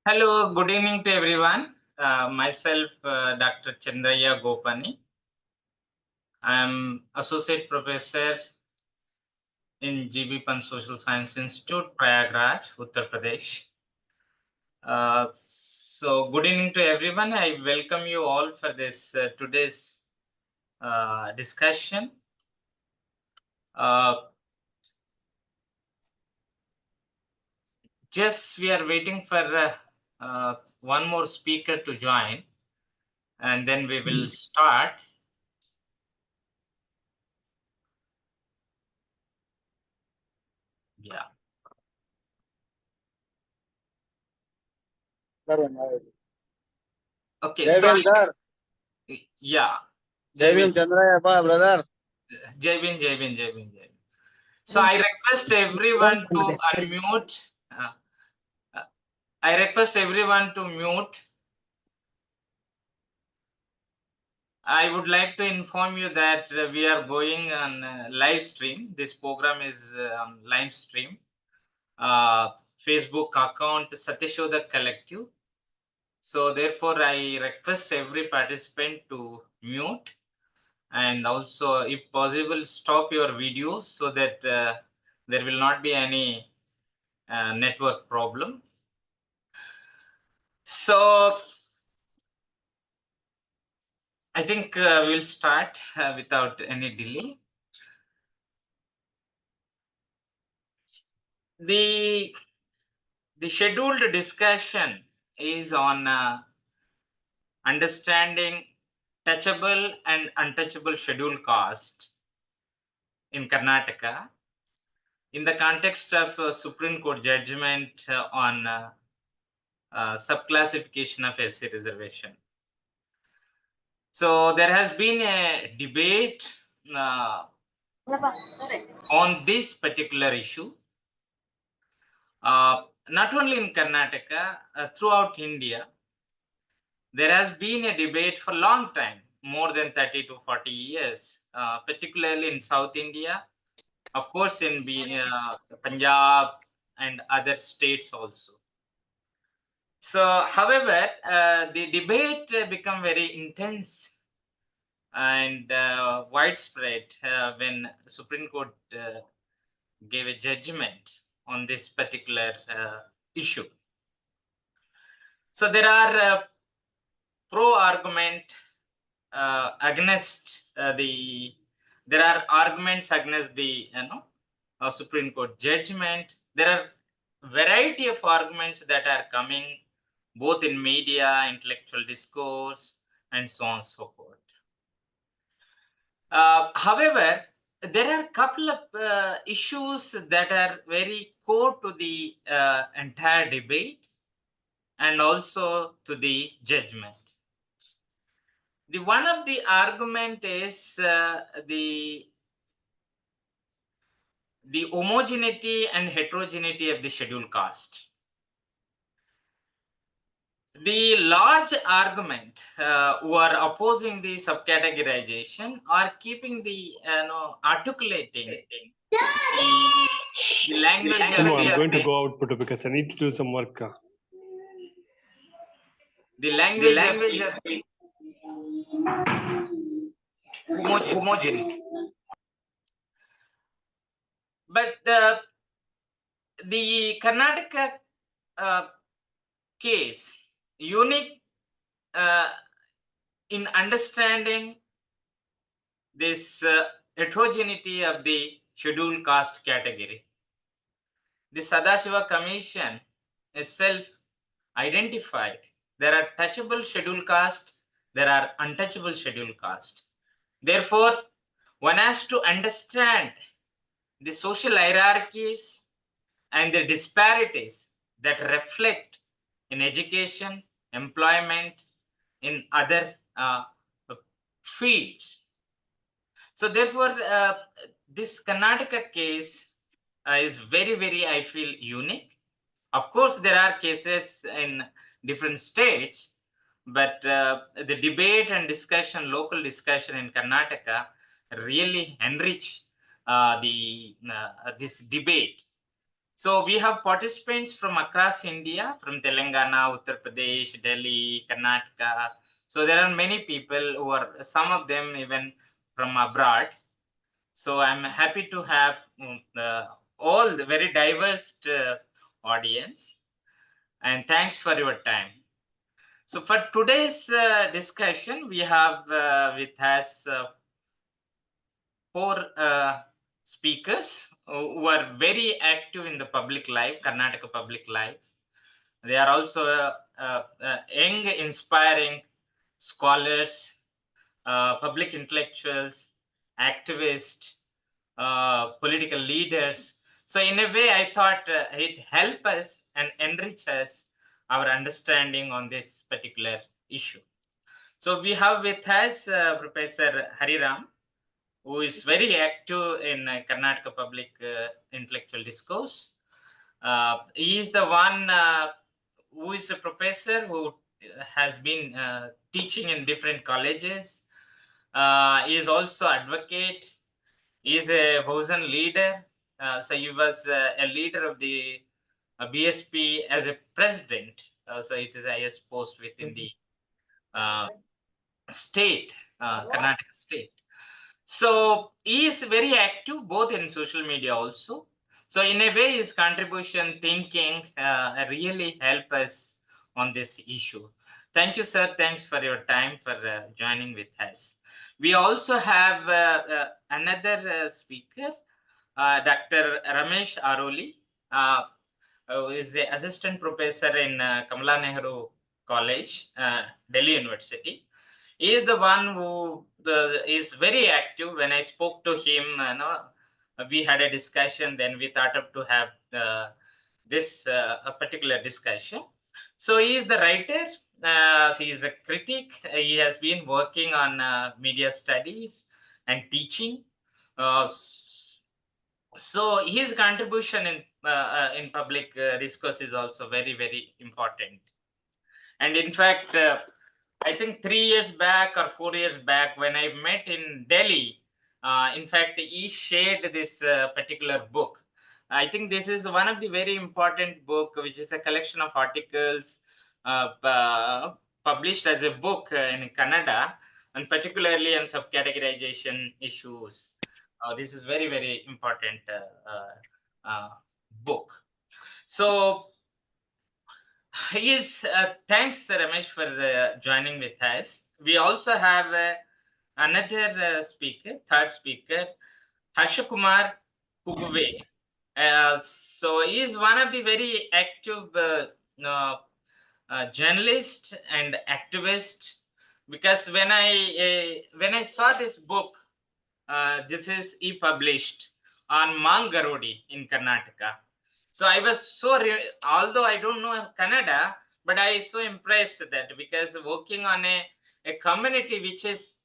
Hello, good evening to everyone. Myself, Dr.Chandraiah Gopani. I am Associate Professor in GB Pant Social Science Institute, Prayagraj, Uttar Pradesh. So, good evening to everyone. I welcome you all for this today's discussion. Just we are waiting for one more speaker to join, and then we will start. Yeah. Okay. So, yeah. Jai Bhim, Chandraiah, brother. Jai Bhim, Jai Bhim, Jai Bhim, Jai Bhim. So I request everyone to unmute. I request everyone to mute. I would like to inform you that we are going on live stream. This program is on live stream. Facebook account Satyashodhak Collective. So therefore, I request every participant to mute, and also, if possible, stop your videos so that there will not be any network problem. So I think we'll start without any delay. The scheduled discussion is on understanding touchable and untouchable scheduled caste in Karnataka in the context of Supreme Court judgment on subclassification of SC reservation. So there has been a debate on this particular issue. Not only in Karnataka, throughout India, there has been a debate for a long time, more than 30 to 40 years, particularly in South India, of course in Punjab and other states also. So, however, the debate became very intense and widespread when the Supreme Court gave a judgment on this particular issue. So there are pro argument against there are arguments against the Supreme Court judgment. There are variety of arguments that are coming both in media, intellectual discourse, and so on and so forth. However, there are a couple of issues that are very core to the entire debate and also to the judgment. The one of the argument is the homogeneity and heterogeneity of the scheduled caste. The large argument who are opposing the subcategorization are keeping the articulating the language. I'm going to go out because I need to do some work. The language of the homogeneity. But the Karnataka case unique in understanding this heterogeneity of the scheduled caste category. The Satyashodhak Commission is self-identified. There are touchable scheduled caste, there are untouchable scheduled caste. Therefore, one has to understand the social hierarchies and the disparities that reflect in education, employment, in other fields. So therefore, this Karnataka case is very, very, I feel, unique. Of course, there are cases in different states, but the debate and discussion, local discussion in Karnataka really enrich this debate. So we have participants from across India, from Telangana, Uttar Pradesh, Delhi, Karnataka. So there are many people who are, some of them even from abroad. So I'm happy to have all the very diverse audience, and thanks for your time. So for today's discussion, we have with us 4 speakers who are very active in the public life, Karnataka public life. They are also young, inspiring scholars, public intellectuals, activists, political leaders. So in a way, I thought it help us and enrich us our understanding on this particular issue. So we have with us Professor Hariram, who is very active in Karnataka public intellectual discourse. He is the one who is a professor who has been teaching in different colleges. He is also advocate. He is a Bhujan leader. So he was a leader of the BSP as a president. So it is the highest post within the uh, state, Karnataka state. So he is very active both in social media also. So in a way, his contribution thinking really help us on this issue. Thank you, sir. Thanks for your time for joining with us. We also have another speaker, Dr. Ramesh Aroli, who is the assistant professor in Kamala Nehru College, Delhi University. He is the one who is very active. When I spoke to him, we had a discussion. Then we thought of to have this a particular discussion. So he is the writer. He is a critic. He has been working on media studies and teaching. So his contribution in public discourse is also very, very important. And in fact, I think 3 years back or 4 years back, when I met in Delhi, in fact, he shared this particular book. I think this is one of the very important book, which is a collection of articles published as a book in Canada, and particularly on subcategorization issues. This is very, very important book. So thanks, Ramesh, for joining with us. We also have another speaker, third speaker, Harsha Kumar Kugwe. So he is one of the very active journalist and activist. Because when I saw this book, this is published on Mangarodi in Karnataka. So I was so, although I don't know Kannada, but I so impressed that because working on a community which is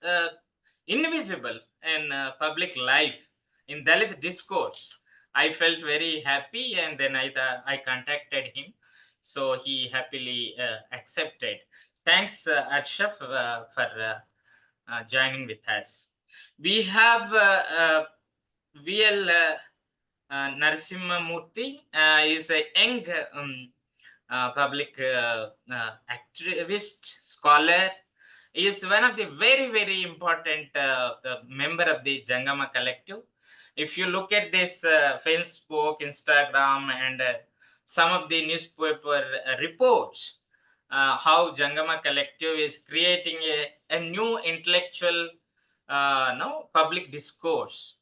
invisible in public life, in Dalit discourse, I felt very happy, and then I contacted him. So he happily accepted. Thanks, Harsha, for joining with us. We have VL Narasimha Murthy is a young public activist, scholar. He is one of the very, very important member of the Jangama Collective. If you look at this Facebook, Instagram, and some of the newspaper reports, how Jangama Collective is creating a new intellectual public discourse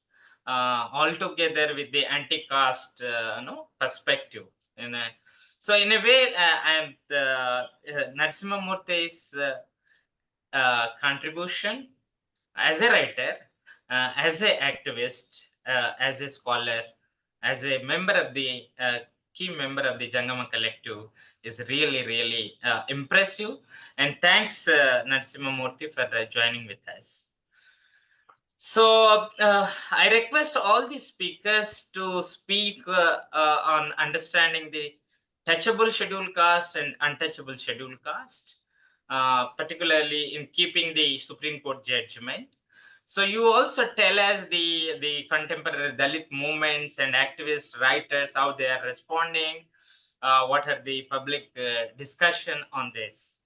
altogether with the anti-caste perspective. So in a way, Narasimha Murthy's contribution as a writer, as an activist, as a scholar, as a member of the key member of the Jangama Collective is really, really impressive. And thanks, Narasimha Murthy, for joining with us. So I request all the speakers to speak on understanding the touchable scheduled caste and untouchable scheduled caste, particularly in keeping the Supreme Court judgment. So you also tell us the contemporary Dalit movements and activist writers, how they are responding, what are the public discussion on this.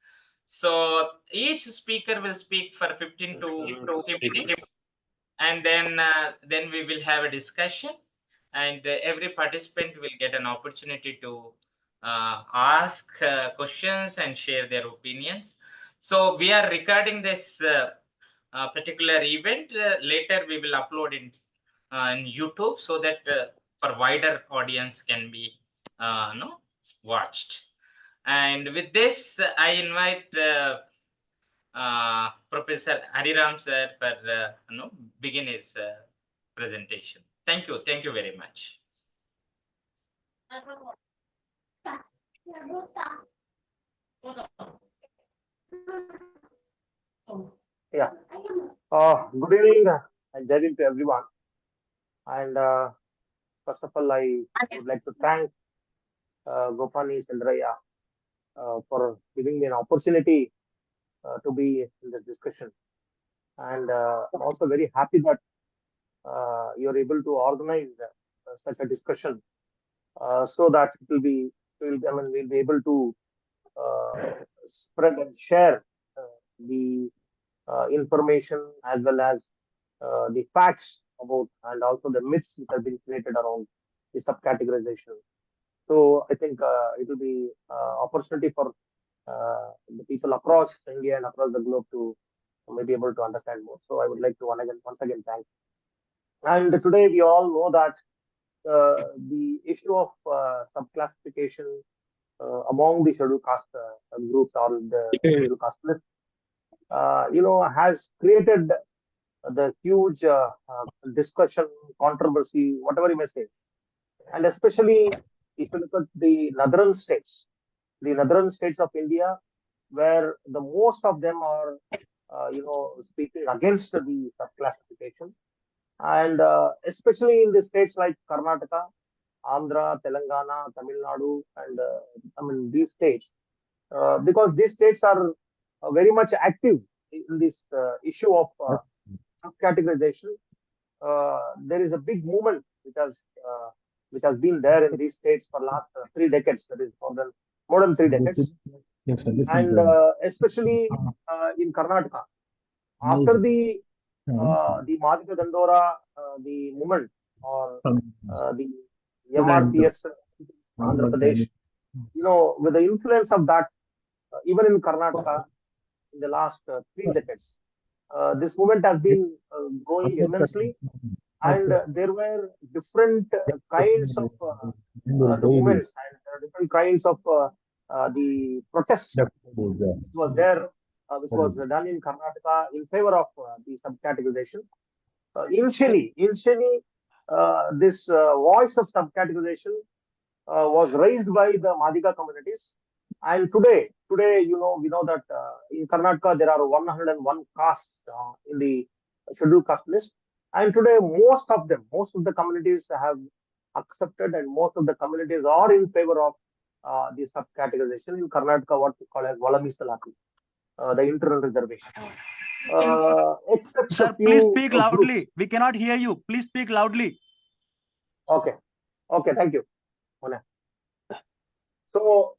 So each speaker will speak for 15 to 20 minutes, and then we will have a discussion, and every participant will get an opportunity to ask questions and share their opinions. So we are recording this particular event. Later we will upload in YouTube, so that for wider audience can be watched. And with this, I invite Professor Hariram sir for begin his presentation. Thank you very much. Yeah. Good evening and good evening to everyone. And first of all, I would like to thank Gopani Chandraiah for giving me an opportunity to be in this discussion. And I'm also very happy that you're able to organize such a discussion so that we'll be able to spread and share the information as well as the facts about and also the myths which have been created around the subcategorization. So I think it will be opportunity for the people across India and across the globe to maybe able to understand more. So I would like to once again thank. And today we all know that the issue of subclassification among the scheduled caste groups or the scheduled caste list, has created the huge discussion, controversy, whatever you may say. And especially if you look at the northern states of India, where the most of them are, speaking against the subclassification. And especially in the states like Karnataka, Andhra, Telangana, Tamil Nadu, and these states, because these states are very much active in this issue of subcategorization. There is a big movement which has been there in these states for last 3 decades. That is more than 3 decades, and especially in Karnataka, after the Madhika Dandora, the movement, or the MRPS, Andhra Pradesh, with the influence of that, even in Karnataka, in the last 3 decades, this movement has been growing immensely, and there were different kinds of the movements and different kinds of the protests which was there, which was done in Karnataka in favor of the subcategorization. Initially, this voice of subcategorization was raised by the Madhika communities, and today, we know that in Karnataka there are 101 castes in the scheduled caste list, and today most of the communities have accepted, and most of the communities are in favor of the subcategorization in Karnataka, what we call as Valamisalaki, the internal reservation. Except Sir, please speak loudly. We cannot hear you. Please speak loudly. Okay, thank you. So,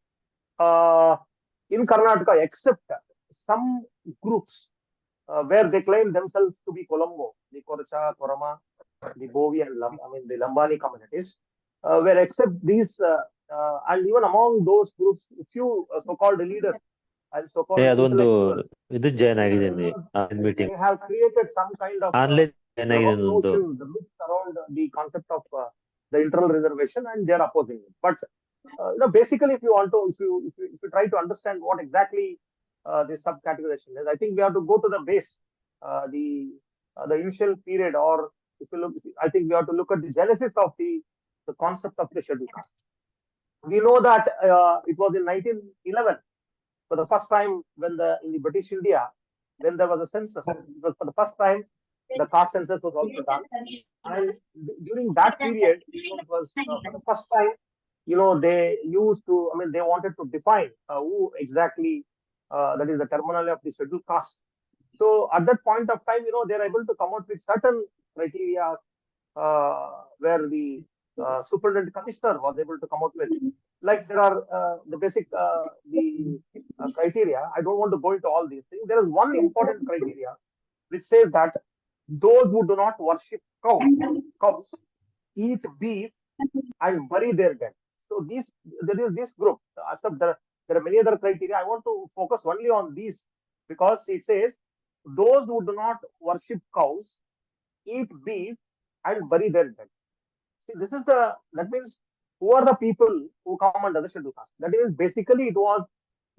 in Karnataka, except some groups where they claim themselves to be Colombo, the Koracha, Korama, the Bovi, and the Lambani communities, where except these, and even among those groups, few so-called leaders and so-called intellectuals, they have created some kind of notion, the myth around the concept of the internal reservation, and they are opposing it. But basically, if you try to understand what exactly this subcategorization is, I think we have to go to the base, the initial period, or if you look, I think we have to look at the genesis of the concept of the scheduled caste. We know that it was in 1911 for the first time when in the British India, when there was a census. It was for the first time the caste census was also done, and during that period, it was for the first time, they used to, they wanted to define who exactly, that is the terminology of the scheduled caste. So at that point of time, they're able to come out with certain criteria where the superintendent commissioner was able to come out with. Like there are the basic criteria. I don't want to go into all these things. There is one important criteria which says that those who do not worship cows, eat beef, and bury their dead. So there is this group. Except there are many other criteria. I want to focus only on these because it says those who do not worship cows, eat beef, and bury their dead. See, that means who are the people who come under the scheduled caste? That is basically it was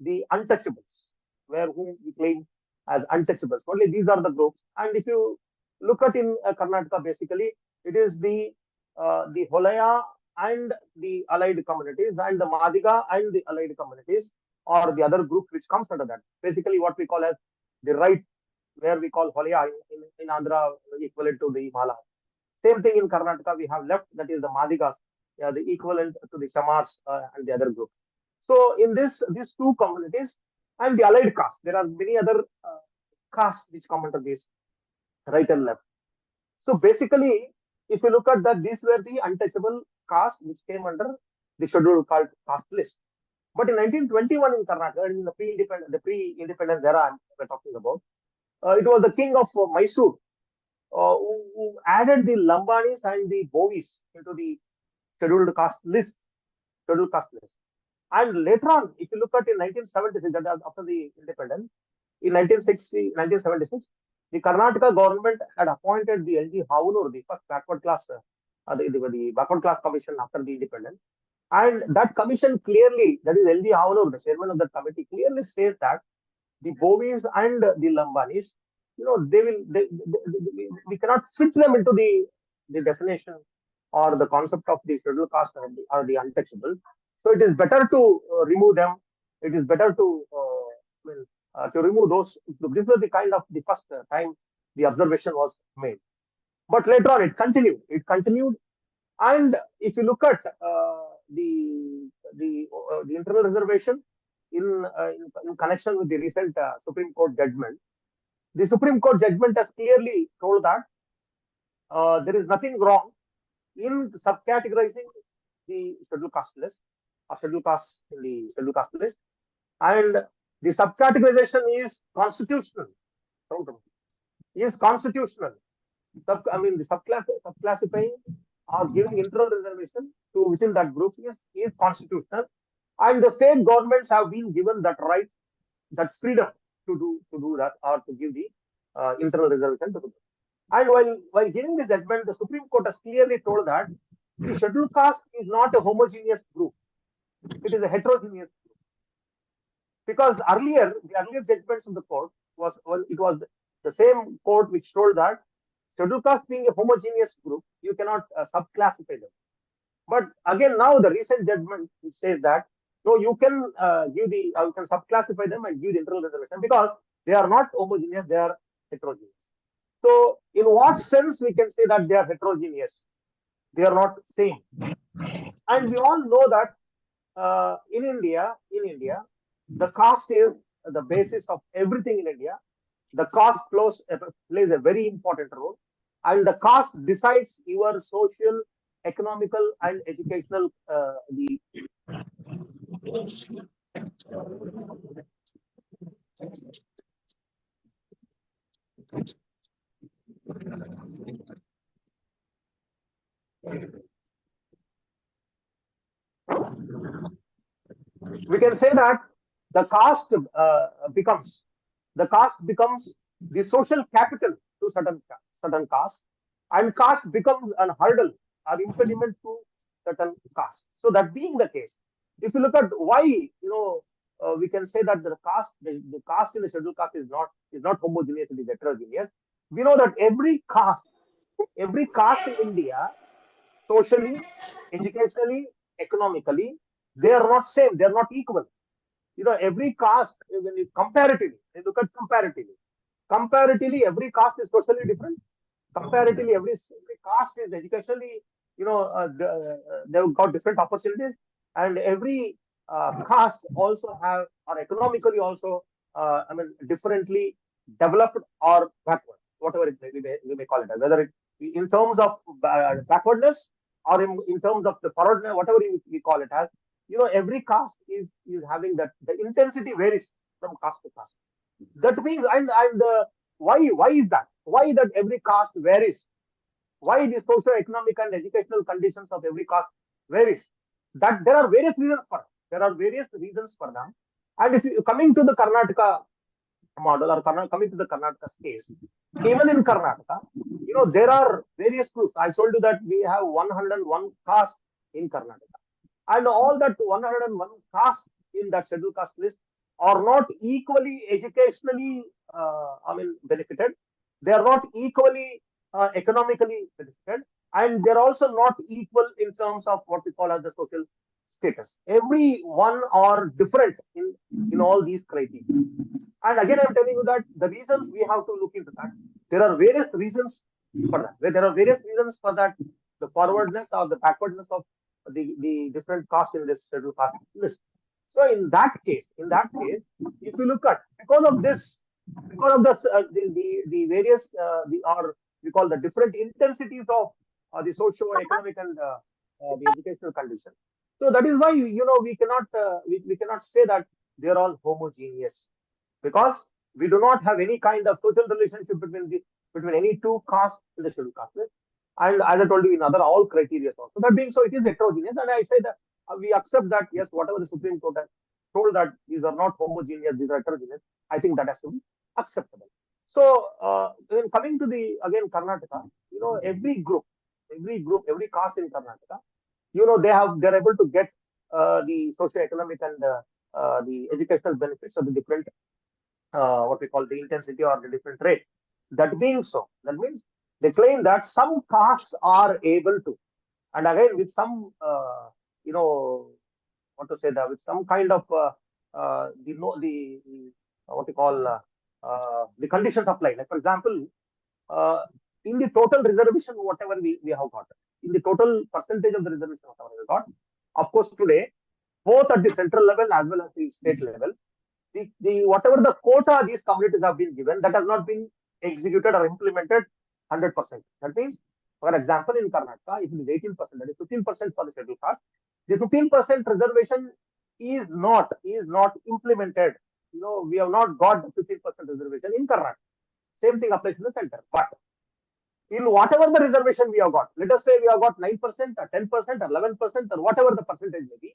the untouchables, where whom we claim as untouchables. Only these are the groups. And if you look at in Karnataka, basically it is the Holaya and the allied communities, and the Madiga and the allied communities, or the other group which comes under that. Basically, what we call as the right, where we call Holaya in Andhra equivalent to the Mala. Same thing in Karnataka, we have left, that is the Madigas, the equivalent to the Chamars and the other groups. So in these two communities and the allied caste, there are many other castes which come under this right and left. So basically, if you look at that, these were the untouchable caste which came under the scheduled caste list. But in 1921 in Karnataka, in the pre-independence era we're talking about, it was the king of Mysore who added the Lambanis and the Bovis into the scheduled caste list. And later on, if you look at in 1976, that is after the independence, in 1976, the Karnataka government had appointed the L.G. Havanur, the first backward class, the backward class commission after the independence. And that commission clearly, that is L.G. Havanur, the chairman of that committee, clearly says that the Bovis and the Lambanis, we cannot fit them into the definition or the concept of the scheduled caste or the untouchable. So it is better to remove them. It is better to remove those. This was the kind of the first time the observation was made. But later on, it continued. And if you look at the internal reservation in connection with the recent Supreme Court judgment, the Supreme Court judgment has clearly told that there is nothing wrong in subcategorizing the scheduled caste list or scheduled caste in the scheduled caste list, and the subcategorization is constitutional. Is constitutional. The subclassifying or giving internal reservation to within that group is constitutional, and the state governments have been given that right, that freedom to do that or to give the internal reservation to the group. And while giving this judgment, the Supreme Court has clearly told that the scheduled caste is not a homogeneous group; it is a heterogeneous group. Because the earlier judgments of the court it was the same court which told that scheduled caste being a homogeneous group, you cannot subclassify them. But again, now the recent judgment which says that no, you can you can subclassify them and give the internal reservation because they are not homogeneous; they are heterogeneous. So, in what sense we can say that they are heterogeneous? They are not same. And we all know that in India, the caste is the basis of everything in India. The caste plays a very important role, and the caste decides your social, economical, and educational we can say that the caste becomes the social capital to certain caste, and caste becomes a hurdle or impediment to certain caste. So that being the case, if you look at why we can say that the caste in the scheduled caste is not homogeneous, it is heterogeneous. We know that every caste in India, socially, educationally, economically, they are not same. They are not equal. Every caste, when you look at comparatively, every caste is socially different. Comparatively, every caste is educationally, they've got different opportunities, and every caste also have, or economically also, differently developed or backward, whatever it may be, we may call it, whether it in terms of backwardness or in terms of the forwardness, whatever we call it as. Every caste is having that, the intensity varies from caste to caste. That means, and why is that? Why that every caste varies? Why the socio-economic and educational conditions of every caste varies? That there are various reasons for it. There are various reasons for them. And if you coming to the Karnataka model, or coming to the Karnataka case, even in Karnataka, there are various groups. I told you that we have 101 castes in Karnataka, and all that 101 castes in that scheduled caste list are not equally educationally, benefited. They are not equally economically benefited, and they're also not equal in terms of what we call as the social status. Every one are different in all these criteria. And again, I'm telling you that the reasons we have to look into that. There are various reasons for that. There are various reasons for that, the forwardness or the backwardness of the different castes in this scheduled caste list. So in that case, if you look at, because of this, because of the various or we call the different intensities of the socio-economic and the educational condition. So that is why we cannot we cannot say that they are all homogeneous, because we do not have any kind of social relationship between any two castes in the scheduled caste list. And as I told you, in other all criteria also. That being so, it is heterogeneous, and I say that we accept that, yes, whatever the Supreme Court has told that these are not homogeneous, these are heterogeneous, I think that has to be acceptable. So when coming to the again Karnataka, every group, every caste in Karnataka, they're able to get the socio-economic and the educational benefits of the different what we call the intensity or the different rate. That being so, that means they claim that some castes are able to, and again with some what to say that, with some kind of the what we call the conditions applied. Like for example, in the total reservation, whatever we have got, in the total percentage of the reservation, whatever we got, of course today, both at the central level as well as the state level, the whatever the quota these communities have been given, that has not been executed or implemented 100%. That means, for example, in Karnataka, if it is 18%, that is 15% for the scheduled caste, the 15% reservation is not implemented. We have not got the 15% reservation in Karnataka. Same thing applies in the center. But in whatever the reservation we have got, let us say we have got 9% or 10% or 11% or whatever the percentage may be,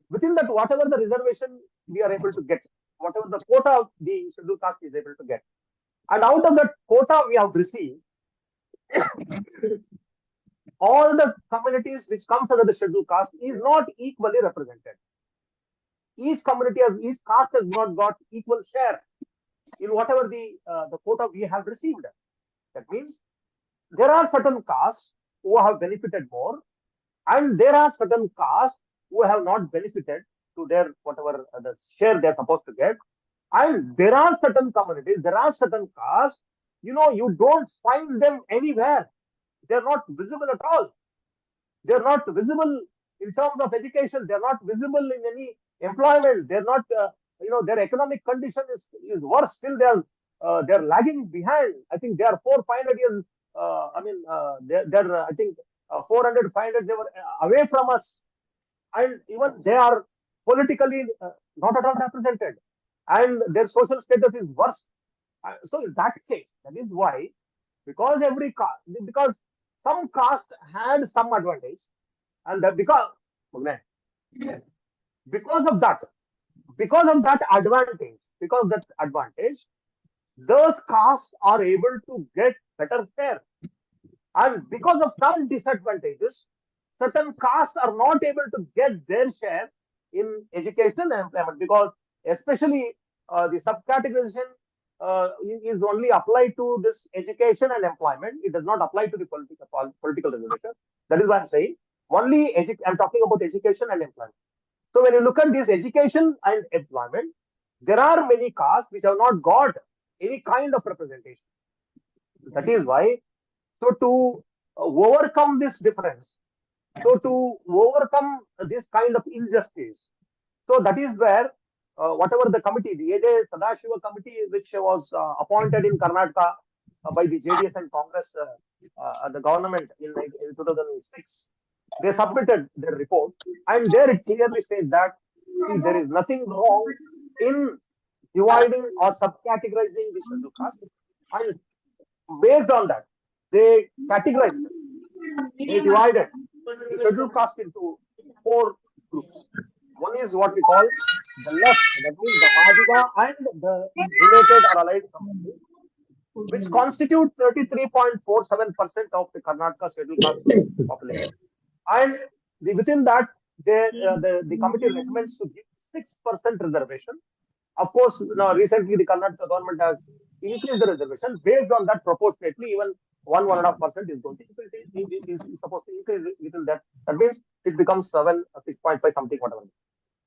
within that, whatever the reservation we are able to get, whatever the quota the scheduled caste is able to get, and out of that quota we have received, all the communities which comes under the scheduled caste is not equally represented. Each community, each caste has not got equal share in whatever the quota we have received. That means there are certain castes who have benefited more, and there are certain castes who have not benefited to their whatever the share they are supposed to get. And there are certain communities, there are certain castes, you don't find them anywhere. They're not visible at all. They're not visible in terms of education. They're not visible in any employment. They're not, their economic condition is worse. Still, they're lagging behind. I think they are 400-500 years. They're I think 400, 500. They were away from us, and even they are politically not at all represented, and their social status is worse. So in that case, that is why, because some caste had some advantage, and that because of that advantage, those castes are able to get better share, and because of some disadvantages, certain castes are not able to get their share in education and employment, because especially the subcategorization is only applied to this education and employment. It does not apply to the political reservation. That is why I'm saying only I'm talking about education and employment. So when you look at this education and employment, there are many castes which have not got any kind of representation. That is why, so to overcome this difference, so to overcome this kind of injustice, so that is where whatever the committee, the A.J. Sadashiva committee, which was appointed in Karnataka by the JDS and Congress, the government in 2006, they submitted their report, and there it clearly says that there is nothing wrong in dividing or subcategorizing the scheduled caste, and based on that, they categorized them. They divided the scheduled caste into 4 groups. One is what we call the left, that means the Madiga and the related or allied communities, which constitute 33.47% of the Karnataka scheduled caste population. And within that, the committee recommends to give 6% reservation. Of course, now recently the Karnataka government has increased the reservation. Based on that, proportionately, even 1.5% is going to increase, is supposed to increase within that. That means it becomes 7, 6.5, something, whatever.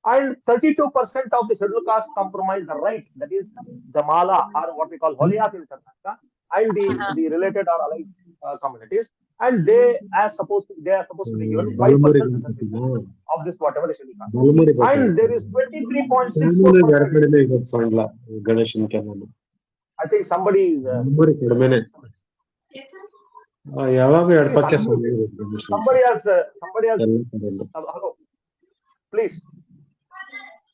And 32% of the scheduled caste comprise the right, that is the Mala, or what we call Holiyas in Karnataka, and the related or allied communities, and they are supposed to be given 5% of this whatever the scheduled caste. And there is 23.64%. I think somebody is somebody has hello, please.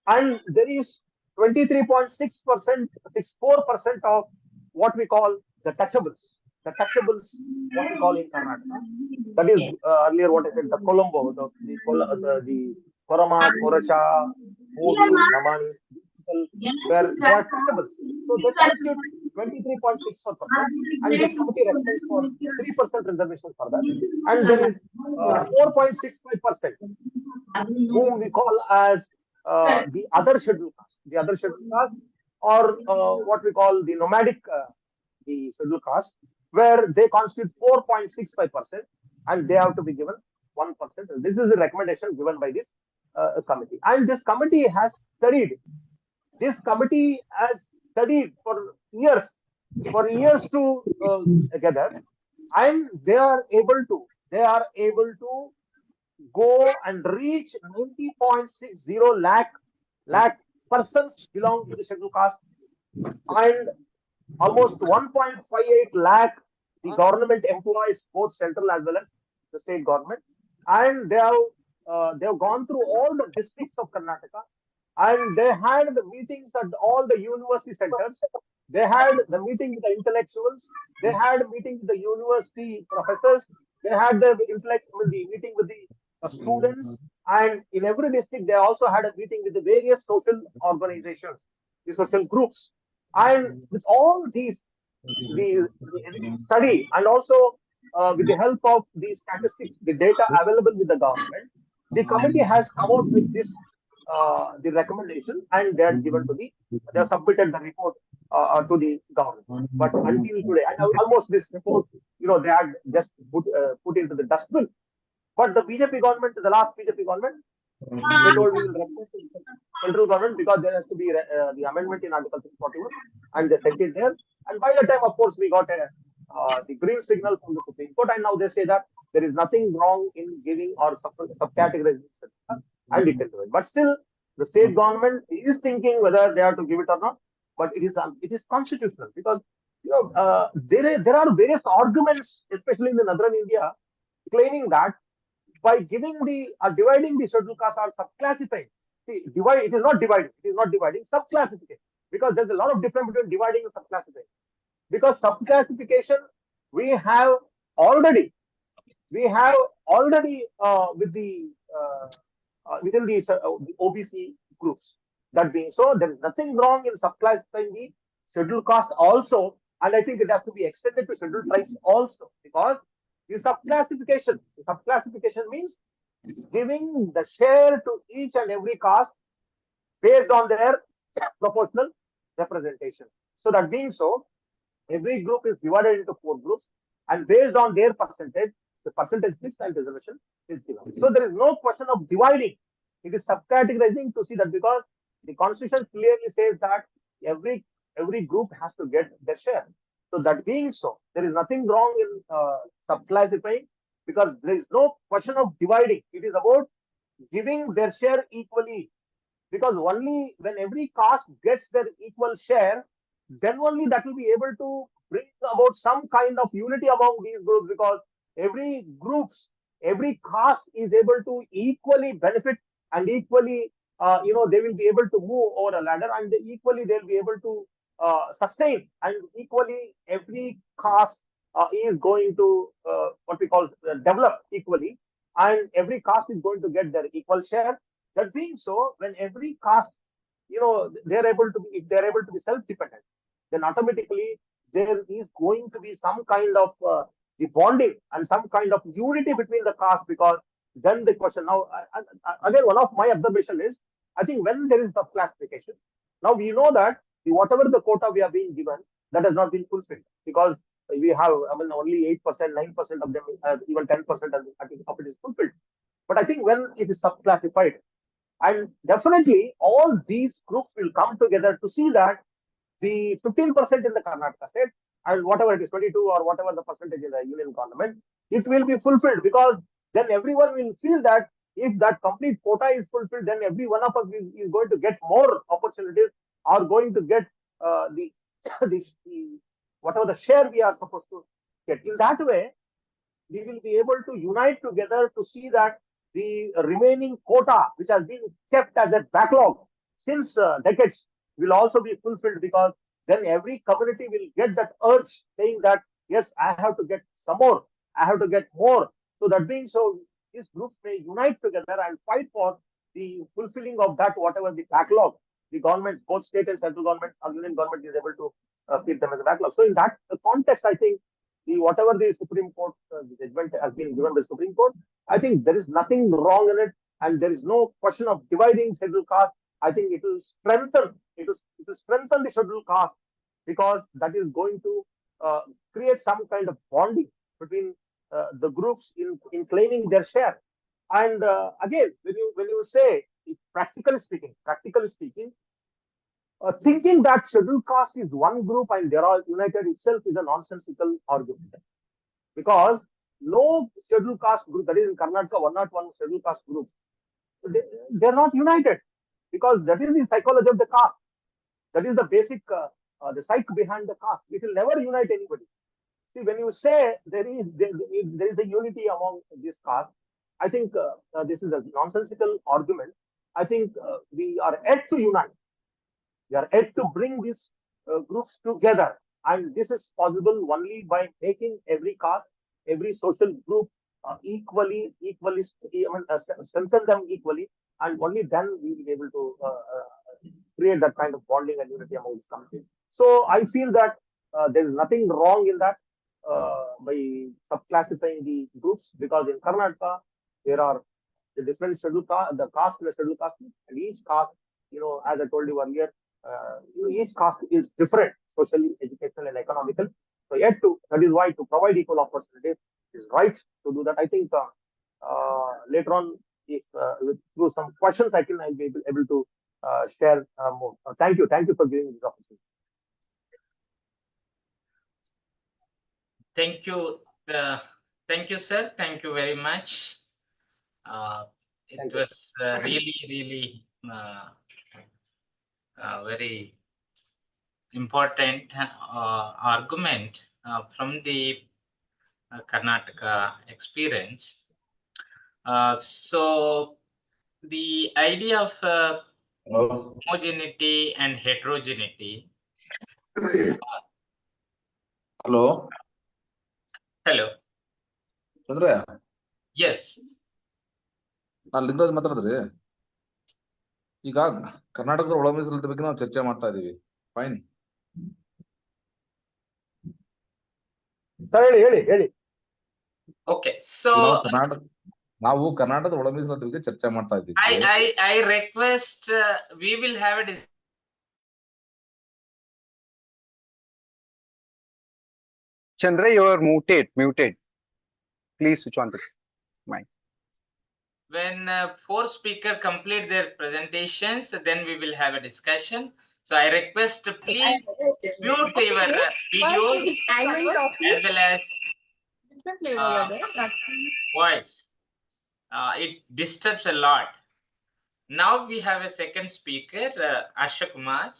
And there is 23.6%, 64% of what we call the touchables. The touchables, what we call in Karnataka. That is earlier what I said, the Colombo, the Korama, Koracha, Modu, Namanis, where they are touchables. So they constitute 23.64%, and this committee recommends for 3% reservation for that. And there is 4.65%, whom we call as the other scheduled caste. The other scheduled caste, or what we call the nomadic, the scheduled caste, where they constitute 4.65%, and they have to be given 1%. This is the recommendation given by this committee. And this committee has studied. This committee has studied for years together, and they are able to go and reach 90.60 lakh persons belong to the scheduled caste, and almost 1.58 lakh the government employees, both central as well as the state government, and they have gone through all the districts of Karnataka, and they had the meetings at all the university centers. They had the meeting with the intellectuals. They had a meeting with the university professors. They had the meeting with the students, and in every district they also had a meeting with the various social organizations, the social groups, and with all these, the study, and also with the help of the statistics, the data available with the government, the committee has come out with this the recommendation, and they are given to they have submitted the report to the government. But until today, and almost this report, they had just put into the dustbin. But the BJP government, the last BJP government, they told we will request the central government, because there has to be the amendment in Article 341, and they sent it there. And by the time, of course, we got the green signal from the Supreme Court, and now they say that there is nothing wrong in giving or subcategorizing, and we can do it. But still, the state government is thinking whether they have to give it or not. But it is constitutional, because there are various arguments, especially in the northern India, claiming that by giving dividing the scheduled caste or subclassifying, it is not dividing, subclassification, because there's a lot of difference between dividing and subclassifying. Because subclassification we have already with the within the OBC groups. That being so, there is nothing wrong in subclassifying the scheduled caste also, and I think it has to be extended to scheduled tribes also, because the subclassification means giving the share to each and every caste based on their proportional representation. So that being so, every group is divided into 4 groups, and based on their percentage, the percentage fixed and reservation is given. So there is no question of dividing. It is subcategorizing to see that, because the constitution clearly says that every group has to get their share. So that being so, there is nothing wrong in subclassifying, because there is no question of dividing. It is about giving their share equally because only when every caste gets their equal share, then only that will be able to bring about some kind of unity among these groups, because every caste is able to equally benefit, and equally, they will be able to move over a ladder, and equally they'll be able to sustain, and equally every caste is going to what we call develop equally, and every caste is going to get their equal share. That being so, when every caste, they're able to be, if they're able to be self-dependent, then automatically there is going to be some kind of the bonding and some kind of unity between the caste, because then the question now, again, one of my observation is, I think when there is subclassification, now we know that whatever the quota we are being given, that has not been fulfilled, because we have, only 8%, 9% of them, even 10% of it is fulfilled. But I think when it is subclassified, and definitely all these groups will come together to see that the 15% in the Karnataka state, and whatever it is, 22 or whatever the percentage in the union government, it will be fulfilled, because then everyone will feel that if that complete quota is fulfilled, then every one of us is going to get more opportunities, are going to get the whatever the share we are supposed to get. In that way, we will be able to unite together to see that the remaining quota, which has been kept as a backlog since decades, will also be fulfilled, because then every community will get that urge saying that, yes, I have to get some more, I have to get more. So that being so, these groups may unite together and fight for the fulfilling of that, whatever the backlog the government, both state and central government or union government, is able to keep them as a backlog. So in that context, I think whatever the Supreme Court judgment has been given by the Supreme Court, I think there is nothing wrong in it, and there is no question of dividing scheduled caste. I think it will strengthen the scheduled caste, because that is going to create some kind of bonding between the groups in claiming their share. And again, when you say, practically speaking, thinking that scheduled caste is one group and they are united itself is a nonsensical argument, because no scheduled caste group, that is in Karnataka, 101 scheduled caste groups, they are not united, because that is the psychology of the caste. That is the basic, the psyche behind the caste. It will never unite anybody. See, when you say there is a unity among this caste, I think this is a nonsensical argument. I think we are yet to unite. We are yet to bring these groups together, and this is possible only by making every caste, every social group equally, strengthen them equally, and only then we will be able to create that kind of bonding and unity among this community. So I feel that there is nothing wrong in that by subclassifying the groups, because in Karnataka there are the different scheduled caste, the caste and the scheduled caste, and each caste, as I told you earlier, each caste is different socially, educational, and economical. So that is why to provide equal opportunities is right to do that. I think later on, if through some questions, I'll be able to share more. Thank you for giving me this opportunity. Thank you, sir. Thank you very much. It was really very important argument from the Karnataka experience. So the idea of homogeneity and heterogeneity. Hello. Hello. Chandraiah. Yes. ನಾನು ಲಿಂಗರಾಜ್ ಮಾತಾಡಿದ್ರಿ. ಈಗ ಕರ್ನಾಟಕದ ಒಳ ಮೀಸಲಾತಿ ಬಗ್ಗೆ ನಾವು ಚರ್ಚೆ ಮಾಡ್ತಾ ಇದೀವಿ. ಫೈನ್. ಹೇಳಿ. Okay, so ನಾವು ಕರ್ನಾಟಕದ ಒಳ ಮೀಸಲಾತಿ ಬಗ್ಗೆ ಚರ್ಚೆ ಮಾಡ್ತಾ ಇದ್ದೀವಿ. I request we will have a Chandra, you are muted. Please switch on the mic. When 4 speakers complete their presentations, then we will have a discussion. So I request please mute your videos as well as voice. It disturbs a lot. Now we have a second speaker, Harsha Kumar.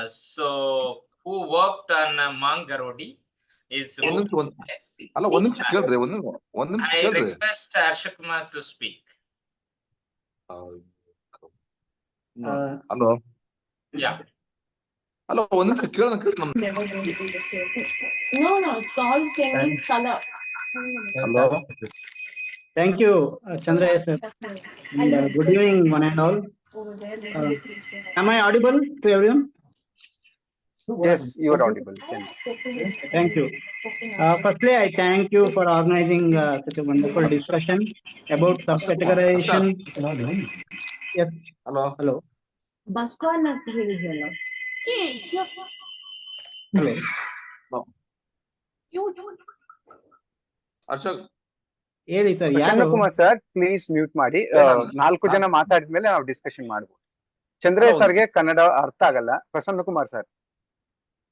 So who worked on Mangarodi is ಒಂದ್ ನಿಮಿಷ ಅಲ್ಲ ಒಂದ್ ನಿಮಿಷ ಕೇಳ್ರಿ ಒಂದ್ ನಿಮಿಷ I ಕೇಳ್ರಿ. request Harsha Kumar to speak. Hello Yeah. ಅಲ್ಲ ಒಂದ್ ನಿಮಿಷ ಕೇಳ No, it's all same means color. Hello Thank you, Chandraiah sir. And, good evening, one and all. Am I audible to everyone? Yes, you are audible. Tell me. Thank you. Firstly, I thank you for organizing such a wonderful discussion about subcategorization. Yes. Hello Hello. Bus ko na hello. Hello. ಹರ್ಷ ಹೇಳಿ sir, Prasanna ಯಾರು? Kumar sir please mute ಮಾಡಿ. 4 ಜನ ಮಾತಾಡಿದ್ಮೇಲೆ ನಾವು discussion ಮಾಡ್ಬೋದು. ಚಂದ್ರಯ್ಯ ಸರ್ಗೆ ಕನ್ನಡ ಅರ್ಥ ಆಗಲ್ಲ. Prasanna Kumar sir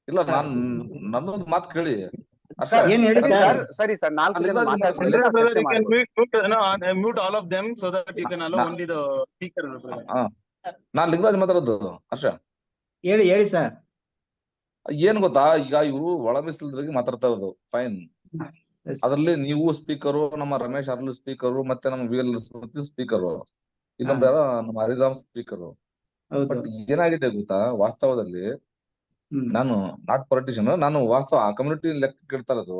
ಇಲ್ಲ ನನ್ನೊಂದು ಮಾತು ಕೇಳಿ. ಏನ್ ಹೇಳಿ ಸರ್? ಸರಿ ಸರ್, 4 ಜನ ಮಾತಾಡಿದ್ಮೇಲೆ ನಾವು ಚರ್ಚೆ ಮಾಡ್ಬೋದು. Mute all of them so that you can allow only the speaker. ನಾನ್ ಲಿಂಗರಾಜ್ ಮಾತಾಡೋದು. ಹರ್ಷ ಹೇಳಿ ಸರ್. ಏನ್ ಗೊತ್ತಾ, ಈಗ ಇವರು ಒಳ ಮೀಸಲಿದ್ರಿಗೆ ಮಾತಾಡ್ತಾ ಇರೋದು ಫೈನ್. ಅದ್ರಲ್ಲಿ ನೀವು ಸ್ಪೀಕರು, ನಮ್ಮ ರಮೇಶ್ ಅರ್ಲಿ ಸ್ಪೀಕರು, ಮತ್ತೆ ನಮ್ಮ ವಿ ಎಲ್ ಸ್ಪೀಕರು, ಇನ್ನೊಬ್ರು ಯಾರೋ ನಮ್ಮ ಹರಿರಾಮ್ ಸ್ಪೀಕರು. ಬಟ್ ಏನಾಗಿದೆ ಗೊತ್ತಾ, ವಾಸ್ತವದಲ್ಲಿ ನಾನು ನಾಟ್ ಪೊಲಿಟಿಷಿಯನ್, ನಾನು ವಾಸ್ತವ ಆ ಕಮ್ಯುನಿಟಿ ಲೆಕ್ಕ ಕೇಳ್ತಾ ಇರೋದು.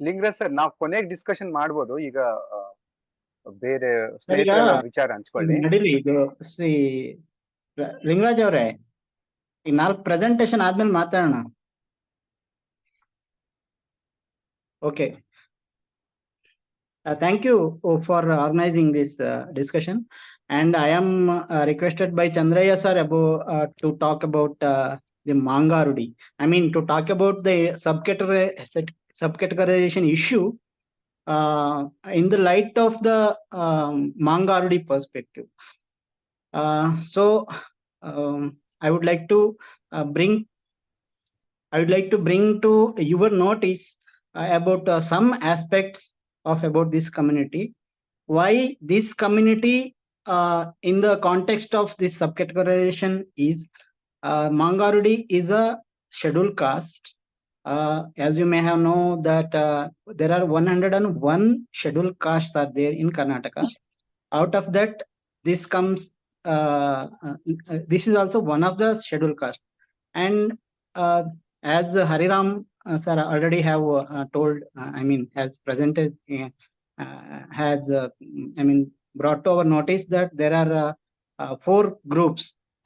ಲಿಂಗರಾಜ್ ಸರ್, ನಾವು ಕೊನೆಗೆ ಡಿಸ್ಕಷನ್ ಮಾಡ್ಬೋದು. ಈಗ ಬೇರೆ ಸ್ನೇಹಿತರ ವಿಚಾರ ಹಂಚ್ಕೊಳ್ಳಿ. ನಡೀಲಿ ಇದು. ಲಿಂಗರಾಜ್ ಅವ್ರೆ, ಈಗ 4 ಪ್ರೆಸೆಂಟೇಶನ್ ಆದ್ಮೇಲೆ ಮಾತಾಡೋಣ. Okay. Thank you for organizing this discussion, and I am requested by Chandraiah sir to talk about the Mangarudi. I mean, to talk about the subcategorization issue in the light of the Mangarudi perspective. So I would like to bring to your notice about some aspects about this community. Why this community in the context of this subcategorization is Mangarudi is a scheduled caste. As you may have know that there are 101 scheduled castes are there in Karnataka. Out of that, this comes this is also one of the scheduled caste. And as Hariram sir already have told, I mean, has presented, has brought to our notice that there are 4 groups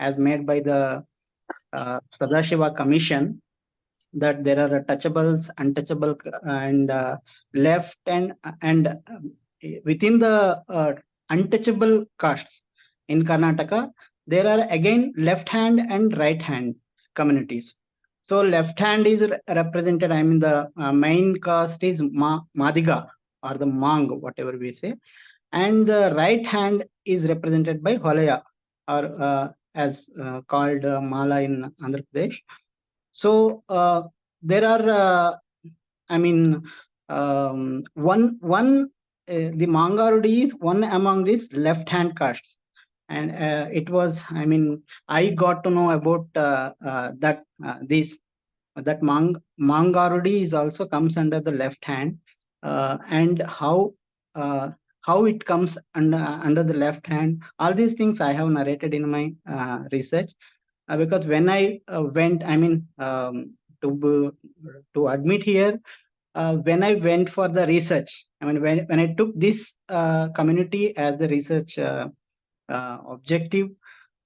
as made by the Satyashodhak Commission, that there are touchables, untouchable, and left and within the untouchable castes in Karnataka, there are again left hand and right hand communities. So left hand is represented, I mean, the main caste is Madiga or the Mang, whatever we say, and the right hand is represented by Holaya, or as called Mala in Andhra Pradesh. So there are, the Mangarudi is one among these left hand castes. And it was, I mean, I got to know about that Mangarudi is also comes under the left hand, and how it comes under the left hand. All these things I have narrated in my research, because when I went, I mean, to admit here, when I went for the research, I mean, when I took this community as the research objective,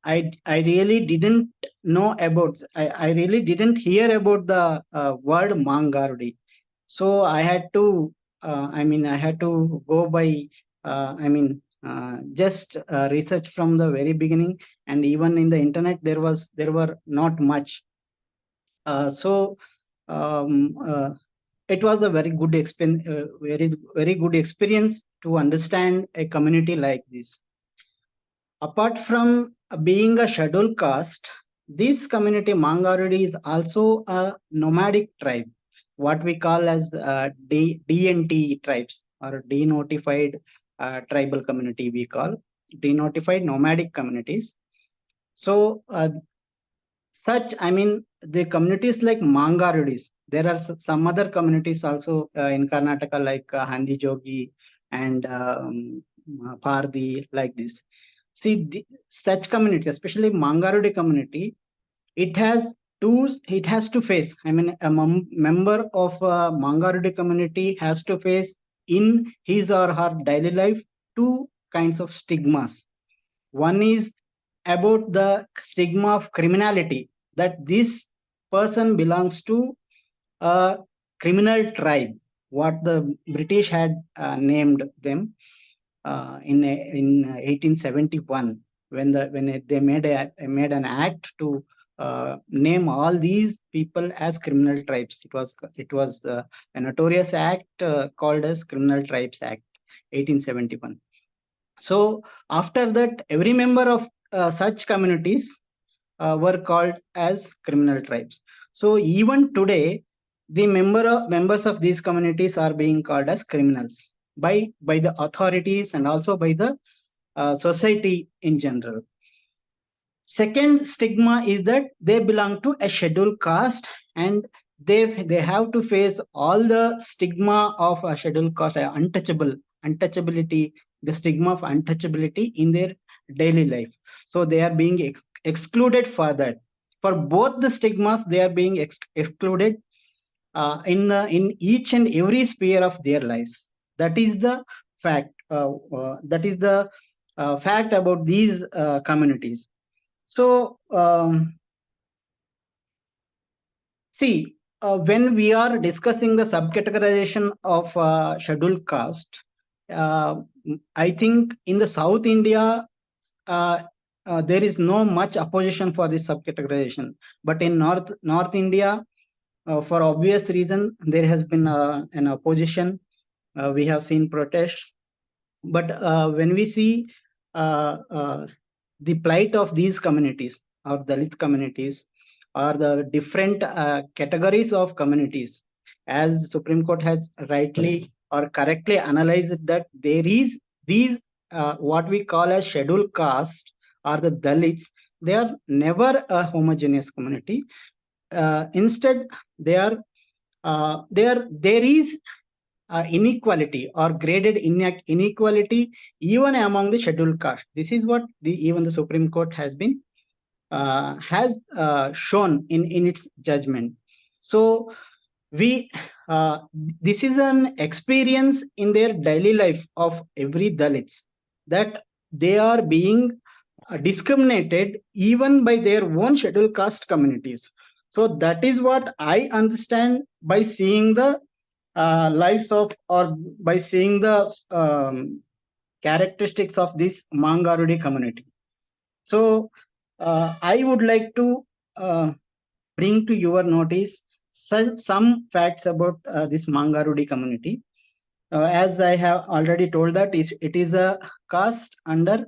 I really didn't know about, I really didn't hear about the word Mangarudi. So I had to go by just research from the very beginning, and even in the internet there were not much. It was a very good experience to understand a community like this. Apart from being a scheduled caste, this community Mangarudi is also a nomadic tribe. what we call as DNT tribes, or denotified tribal community, we call denotified nomadic communities. So the communities like Mangarudis, there are some other communities also in Karnataka, like Handi Jogi and Pardi, like this. See, such community, especially Mangarudi community, it has to face, a member of Mangarudi community has to face in his or her daily life two kinds of stigmas. One is about the stigma of criminality, that this person belongs to a criminal tribe, what the British had named them in 1871, when they made an act to name all these people as criminal tribes. It was a notorious act called as Criminal Tribes Act, 1871. So after that, every member of such communities were called as criminal tribes. So even today, the members of these communities are being called as criminals by the authorities and also by the society in general. Second stigma is that they belong to a scheduled caste, and they have to face all the stigma of a scheduled caste, untouchability, the stigma of untouchability in their daily life. So they are being excluded for that. For both the stigmas, they are being excluded in each and every sphere of their lives. That is the fact. That is the fact about these communities. So see, when we are discussing the subcategorization of scheduled caste, I think in the South India, there is no much opposition for this subcategorization. But in North India, for obvious reason, there has been an opposition. We have seen protests. But when we see the plight of these communities, or Dalit communities, or the different categories of communities, as the Supreme Court has rightly or correctly analyzed that there is these what we call as scheduled caste or the Dalits, they are never a homogeneous community. Instead, there is inequality or graded inequality even among the scheduled caste. This is what even the Supreme Court has been shown in its judgment. So this is an experience in their daily life of every Dalits, that they are being discriminated even by their own scheduled caste communities. So that is what I understand by seeing the lives of, or by seeing the characteristics of this Mangarudi community. So I would like to bring to your notice some facts about this Mangarudi community. As I have already told that it is a caste under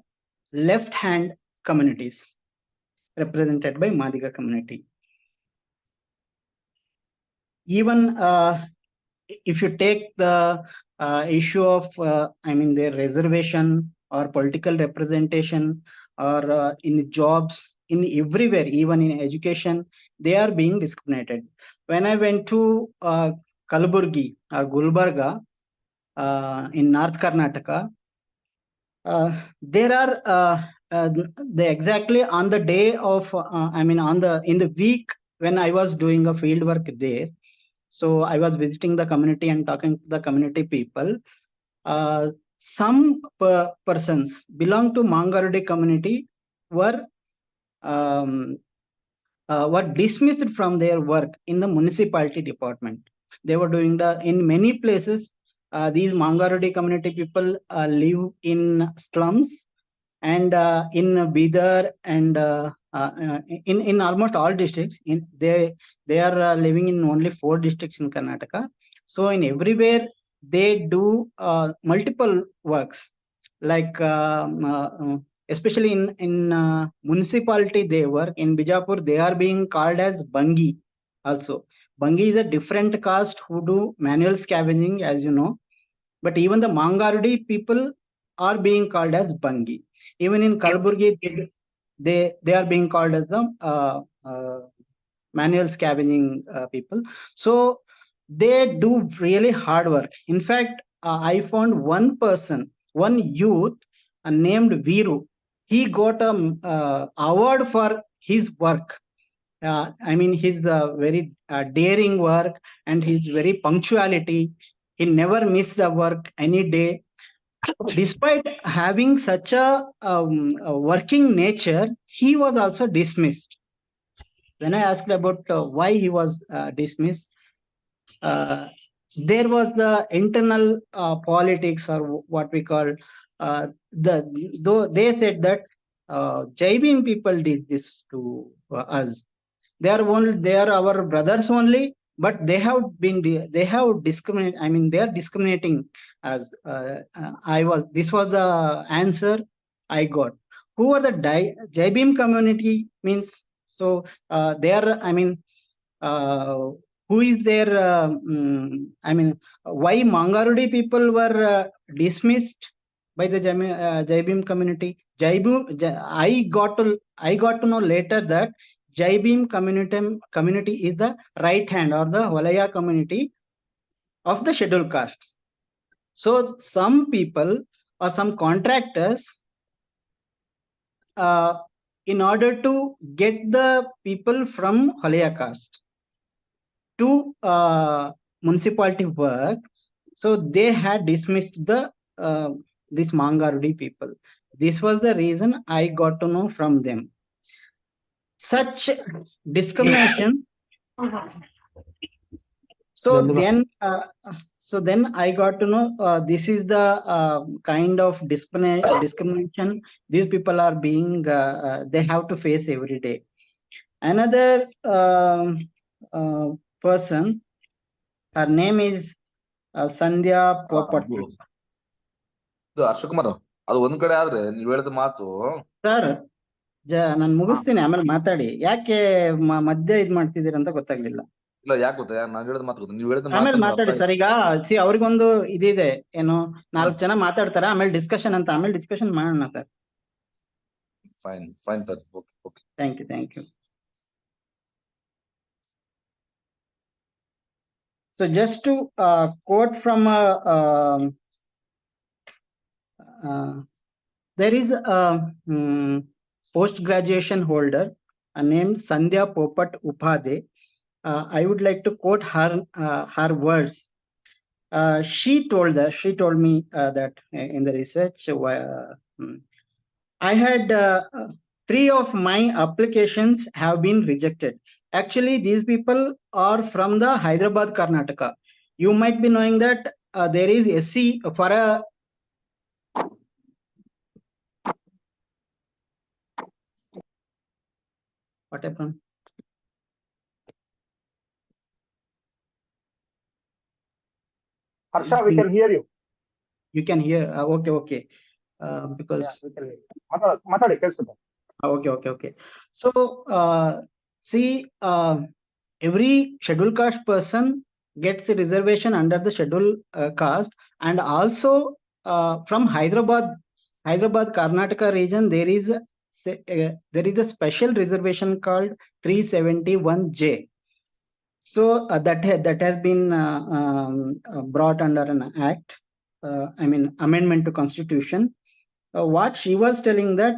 left hand communities represented by Madiga community. Even if you take the issue of their reservation or political representation, or in jobs, in everywhere, even in education, they are being discriminated. When I went to Kalaburgi or Gulbarga in North Karnataka, there are exactly on the day of in the week when I was doing a field work there. So I was visiting the community and talking to the community people. Some persons belong to Mangarudi community were dismissed from their work in the municipality department. They were doing in many places. These Mangarudi community people live in slums, and in Bidar and in almost all districts. They are living in only 4 districts in Karnataka. So in everywhere they do multiple works, like especially in municipality they work. In Bijapur they are being called as Bangi also. Bangi is a different caste who do manual scavenging, as you know. But even the Mangarudi people are being called as Bangi. Even in Kalburgi, they are being called as the manual scavenging people. So they do really hard work. In fact, I found one person, one youth named Viru. He got a award for his work. I mean, his very daring work and his very punctuality. He never missed a work any day. Despite having such a working nature, he was also dismissed. When I asked about why he was dismissed, there was the internal politics, or what we call though they said that Jaibin people did this to us. They are our brothers only, but they have discriminate. I mean, they are discriminating as this was the answer I got. Who are the Jaibin community means? So they are, I mean, who is there? I mean, why Mangarudi people were dismissed by the Jaibim community? I got to know later that Jaibim community is the right hand, or the Valaya community of the scheduled castes. So some people or some contractors, in order to get the people from Valaya caste to municipality work, so they had dismissed the this Mangarudi people. This was the reason I got to know from them. Such discrimination. So then I got to know this is the kind of discrimination these people are being they have to face every day. Another person, her name is Sandhya Popat. ಹರ್ಷ ಕುಮಾರ್, ಅದು ಒಂದ್ ಕಡೆ ಆದ್ರೆ ನೀವ್ ಹೇಳಿದ ಮಾತು. Sir, ನಾನು ಮುಗಿಸ್ತೀನಿ, ಆಮೇಲೆ ಮಾತಾಡಿ. ಯಾಕೆ ಮಧ್ಯ ಇದ್ ಮಾಡ್ತಿದ್ದೀರ ಅಂತ ಗೊತ್ತಾಗ್ಲಿಲ್ಲ. ಇಲ್ಲ, ಯಾಕೆ ಗೊತ್ತಾ, ನಾನು ಹೇಳಿದ ಮಾತು ಗೊತ್ತಾ, ನೀವ್ ಹೇಳಿದ ಆಮೇಲೆ ಮಾತಾಡಿ ಸರ್. ಈಗ ಅವ್ರಿಗೊಂದು ಇದಿದೆ, ಏನು 4 ಜನ ಮಾತಾಡ್ತಾರೆ, ಆಮೇಲೆ ಡಿಸ್ಕಷನ್ ಅಂತ, ಆಮೇಲೆ ಡಿಸ್ಕಷನ್ ಮಾಡೋಣ sir. Fine sir, okay. Thank you. So just to quote from there is a post-graduation holder named Sandhya Popat Upadhyay. I would like to quote her words. She told me that in the research, I had 3 of my applications have been rejected. Actually, these people are from the Hyderabad, Karnataka. You might be knowing that there is SC for a what happened? Harsha, we can hear you. You can hear? Okay. Because we can hear. Okay. So see, every scheduled caste person gets a reservation under the scheduled caste, and also from Hyderabad, Karnataka region, there is a special reservation called 371J. So that has been brought under an act, I mean amendment to constitution. What she was telling that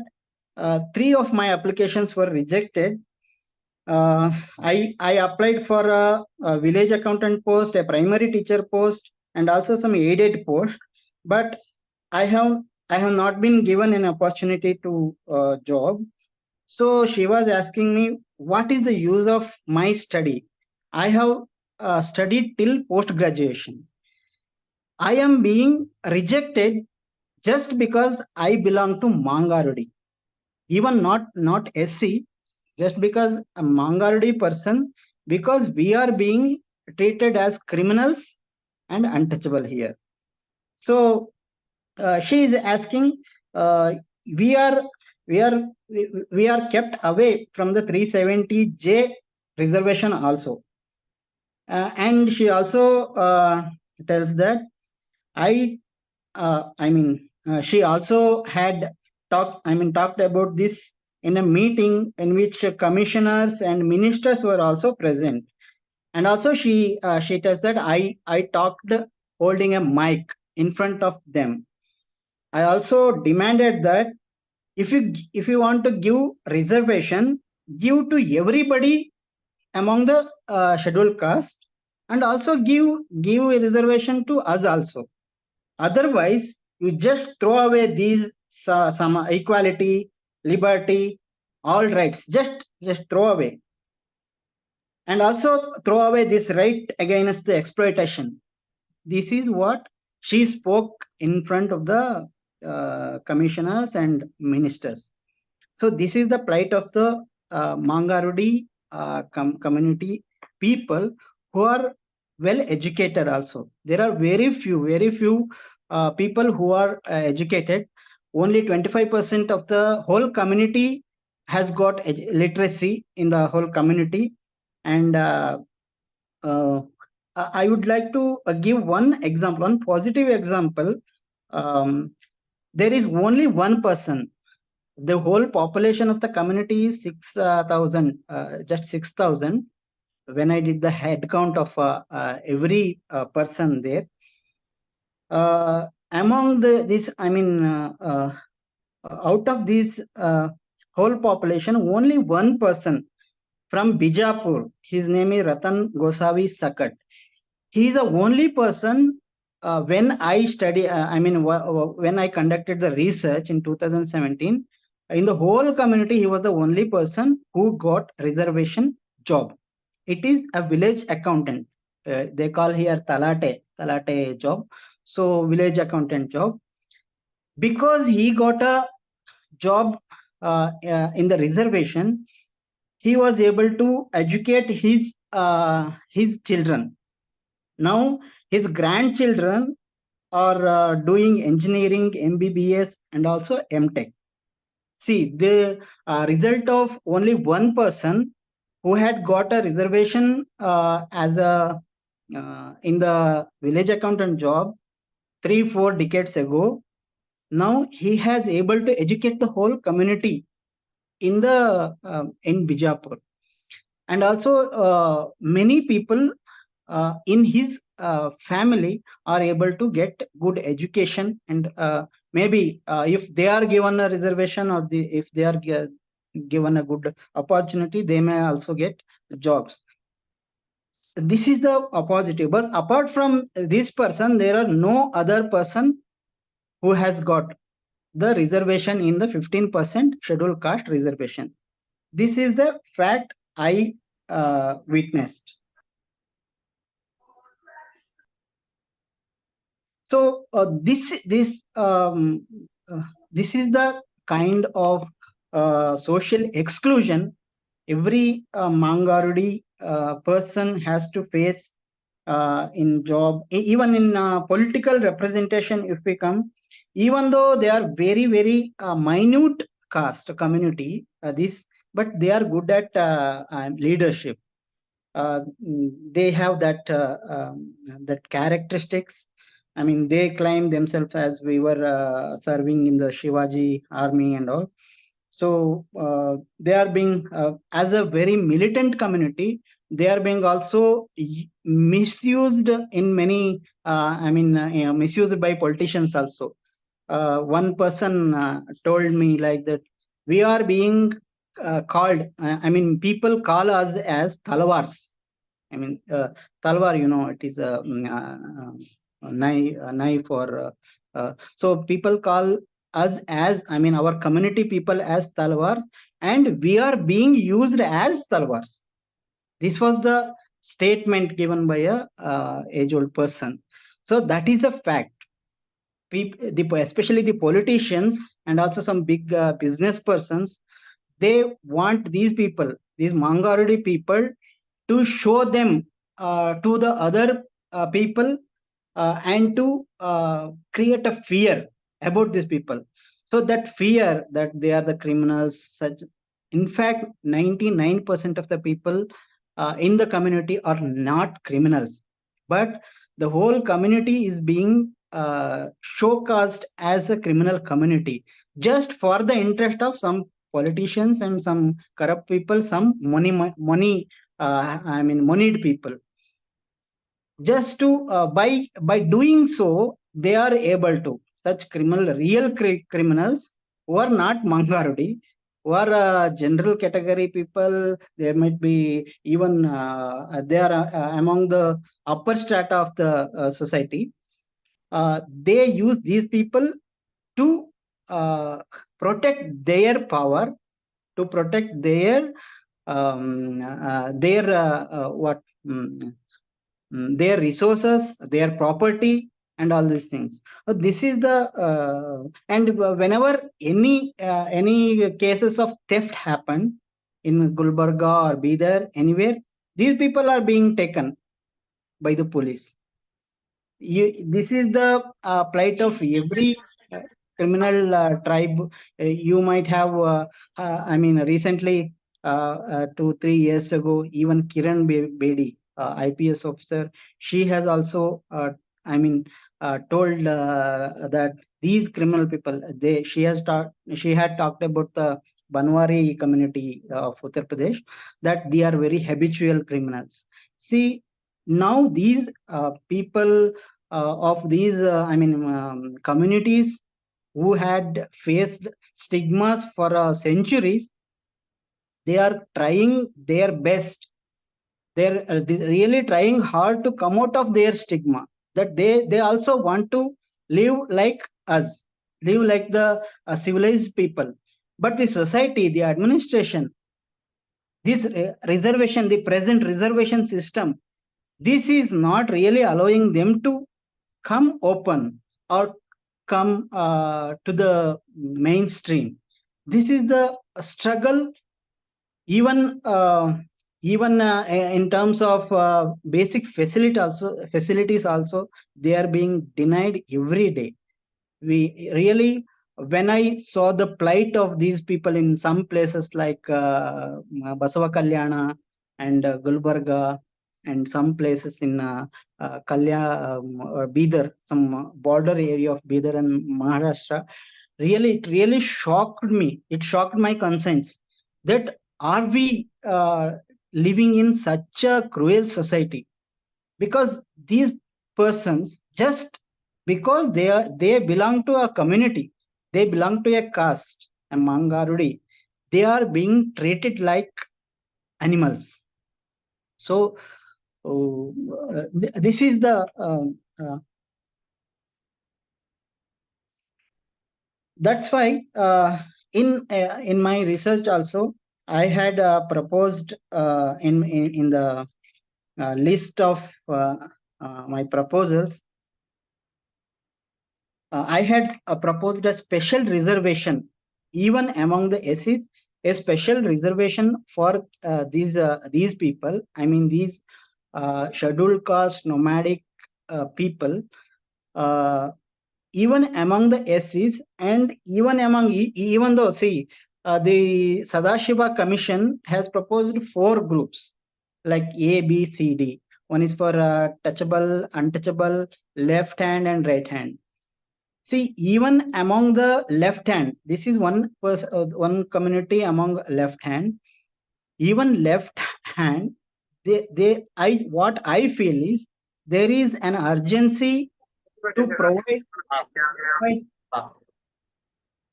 3 of my applications were rejected. I applied for a village accountant post, a primary teacher post, and also some aided post, but I have not been given an opportunity to job. So she was asking me, what is the use of my study? I have studied till post graduation. I am being rejected just because I belong to Mangarudi, even not SC, just because a Mangarudi person, because we are being treated as criminals and untouchable here. So she is asking, we are kept away from the 370J reservation also. And she also tells that she also had talked about this in a meeting in which commissioners and ministers were also present. And also she tells that I talked holding a mic in front of them. I also demanded that if you want to give reservation, give to everybody among the scheduled caste, and also give a reservation to us also. Otherwise, you just throw away these some equality, liberty, all rights. Just throw away, and also throw away this right against the exploitation. This is what she spoke in front of the commissioners and ministers. So this is the plight of the Mangarudi community people who are well educated also. There are very few people who are educated. Only 25% of the whole community has got literacy in the whole community. And I would like to give one example, one positive example. There is only one person. The whole population of the community is 6,000, just 6,000. When I did the head count of every person there, among out of this whole population, only one person from Bijapur, his name is Ratan Gosavi Sakat. He is the only person when I when I conducted the research in 2017, in the whole community, he was the only person who got reservation job. It is a village accountant. They call here talate job. So village accountant job. Because he got a job in the reservation, he was able to educate his children. Now his grandchildren are doing engineering, MBBS, and also MTech. See, the result of only one person who had got a reservation as a in the village accountant job 3-4 decades ago. Now he has able to educate the whole community in the in Bijapur, and also many people in his family are able to get good education, and maybe if they are given a reservation, or if they are given a good opportunity, they may also get jobs. This is the positive. But apart from this person, there are no other person who has got the reservation in the 15% scheduled caste reservation. This is the fact I witnessed. So this is the kind of social exclusion every Mangarudi person has to face in job, even in political representation. If we come, even though they are very minute caste community, but they are good at leadership. They have that characteristics. I mean, they claim themselves as we were serving in the Shivaji army and all. So they are being, as a very militant community, they are being also misused in many, misused by politicians also. One person told me like that, we are being called, people call us as talwars. Talwar, it is a knife, or so people call us as, our community people as talwar, and we are being used as talwars. This was the statement given by a age-old person. So that is a fact. Especially the politicians and also some big business persons, they want these people, these Mangarudi people, to show them to the other people and to create a fear about these people. So that fear that they are the criminals, such. In fact, 99% of the people in the community are not criminals, but the whole community is being showcased as a criminal community just for the interest of some politicians and some corrupt people, some moneyed people. Just to by doing so, they are able to, such real criminals who are not Mangarudi, who are general category people. There might be even they are among the upper strata of the society. They use these people to protect their power, to protect their their resources, their property, and all these things. So this is the and whenever any cases of theft happen in Gulbarga or Bidar, anywhere, these people are being taken by the police. This is the plight of every criminal tribe. You might have, recently, 2-3 years ago, even Kiran Bedi, IPS officer, she has also, told that these criminal people, she had talked about the Banwari community of Uttar Pradesh, that they are very habitual criminals. See, now these people of these communities who had faced stigmas for centuries, they are trying their best. They're really trying hard to come out of their stigma, that they also want to live like us, live like the civilized people. But the society, the administration, this reservation, the present reservation system, this is not really allowing them to come open or come to the mainstream. This is the struggle. Even in terms of basic facilities also, they are being denied every day. We really, when I saw the plight of these people in some places like Basava Kalyana and Gulbarga, and some places in Bidar, some border area of Bidar and Maharashtra, really, it really shocked me. It shocked my conscience that are we living in such a cruel society? Because these persons, just because they belong to a community, they belong to a caste, a Mangarudi, they are being treated like animals. So this is the that's why in my research also, I had proposed in the list of my proposals, I had proposed a special reservation, even among the SCs, a special reservation for these people. I mean, these scheduled caste nomadic people, even among the SCs, and even though, see, the Sadashiva Commission has proposed 4 groups like A, B, C, D. One is for touchable, untouchable, left hand, and right hand. See, even among the left hand, this is one community among left hand. Even left hand, what I feel is there is an urgency to provide.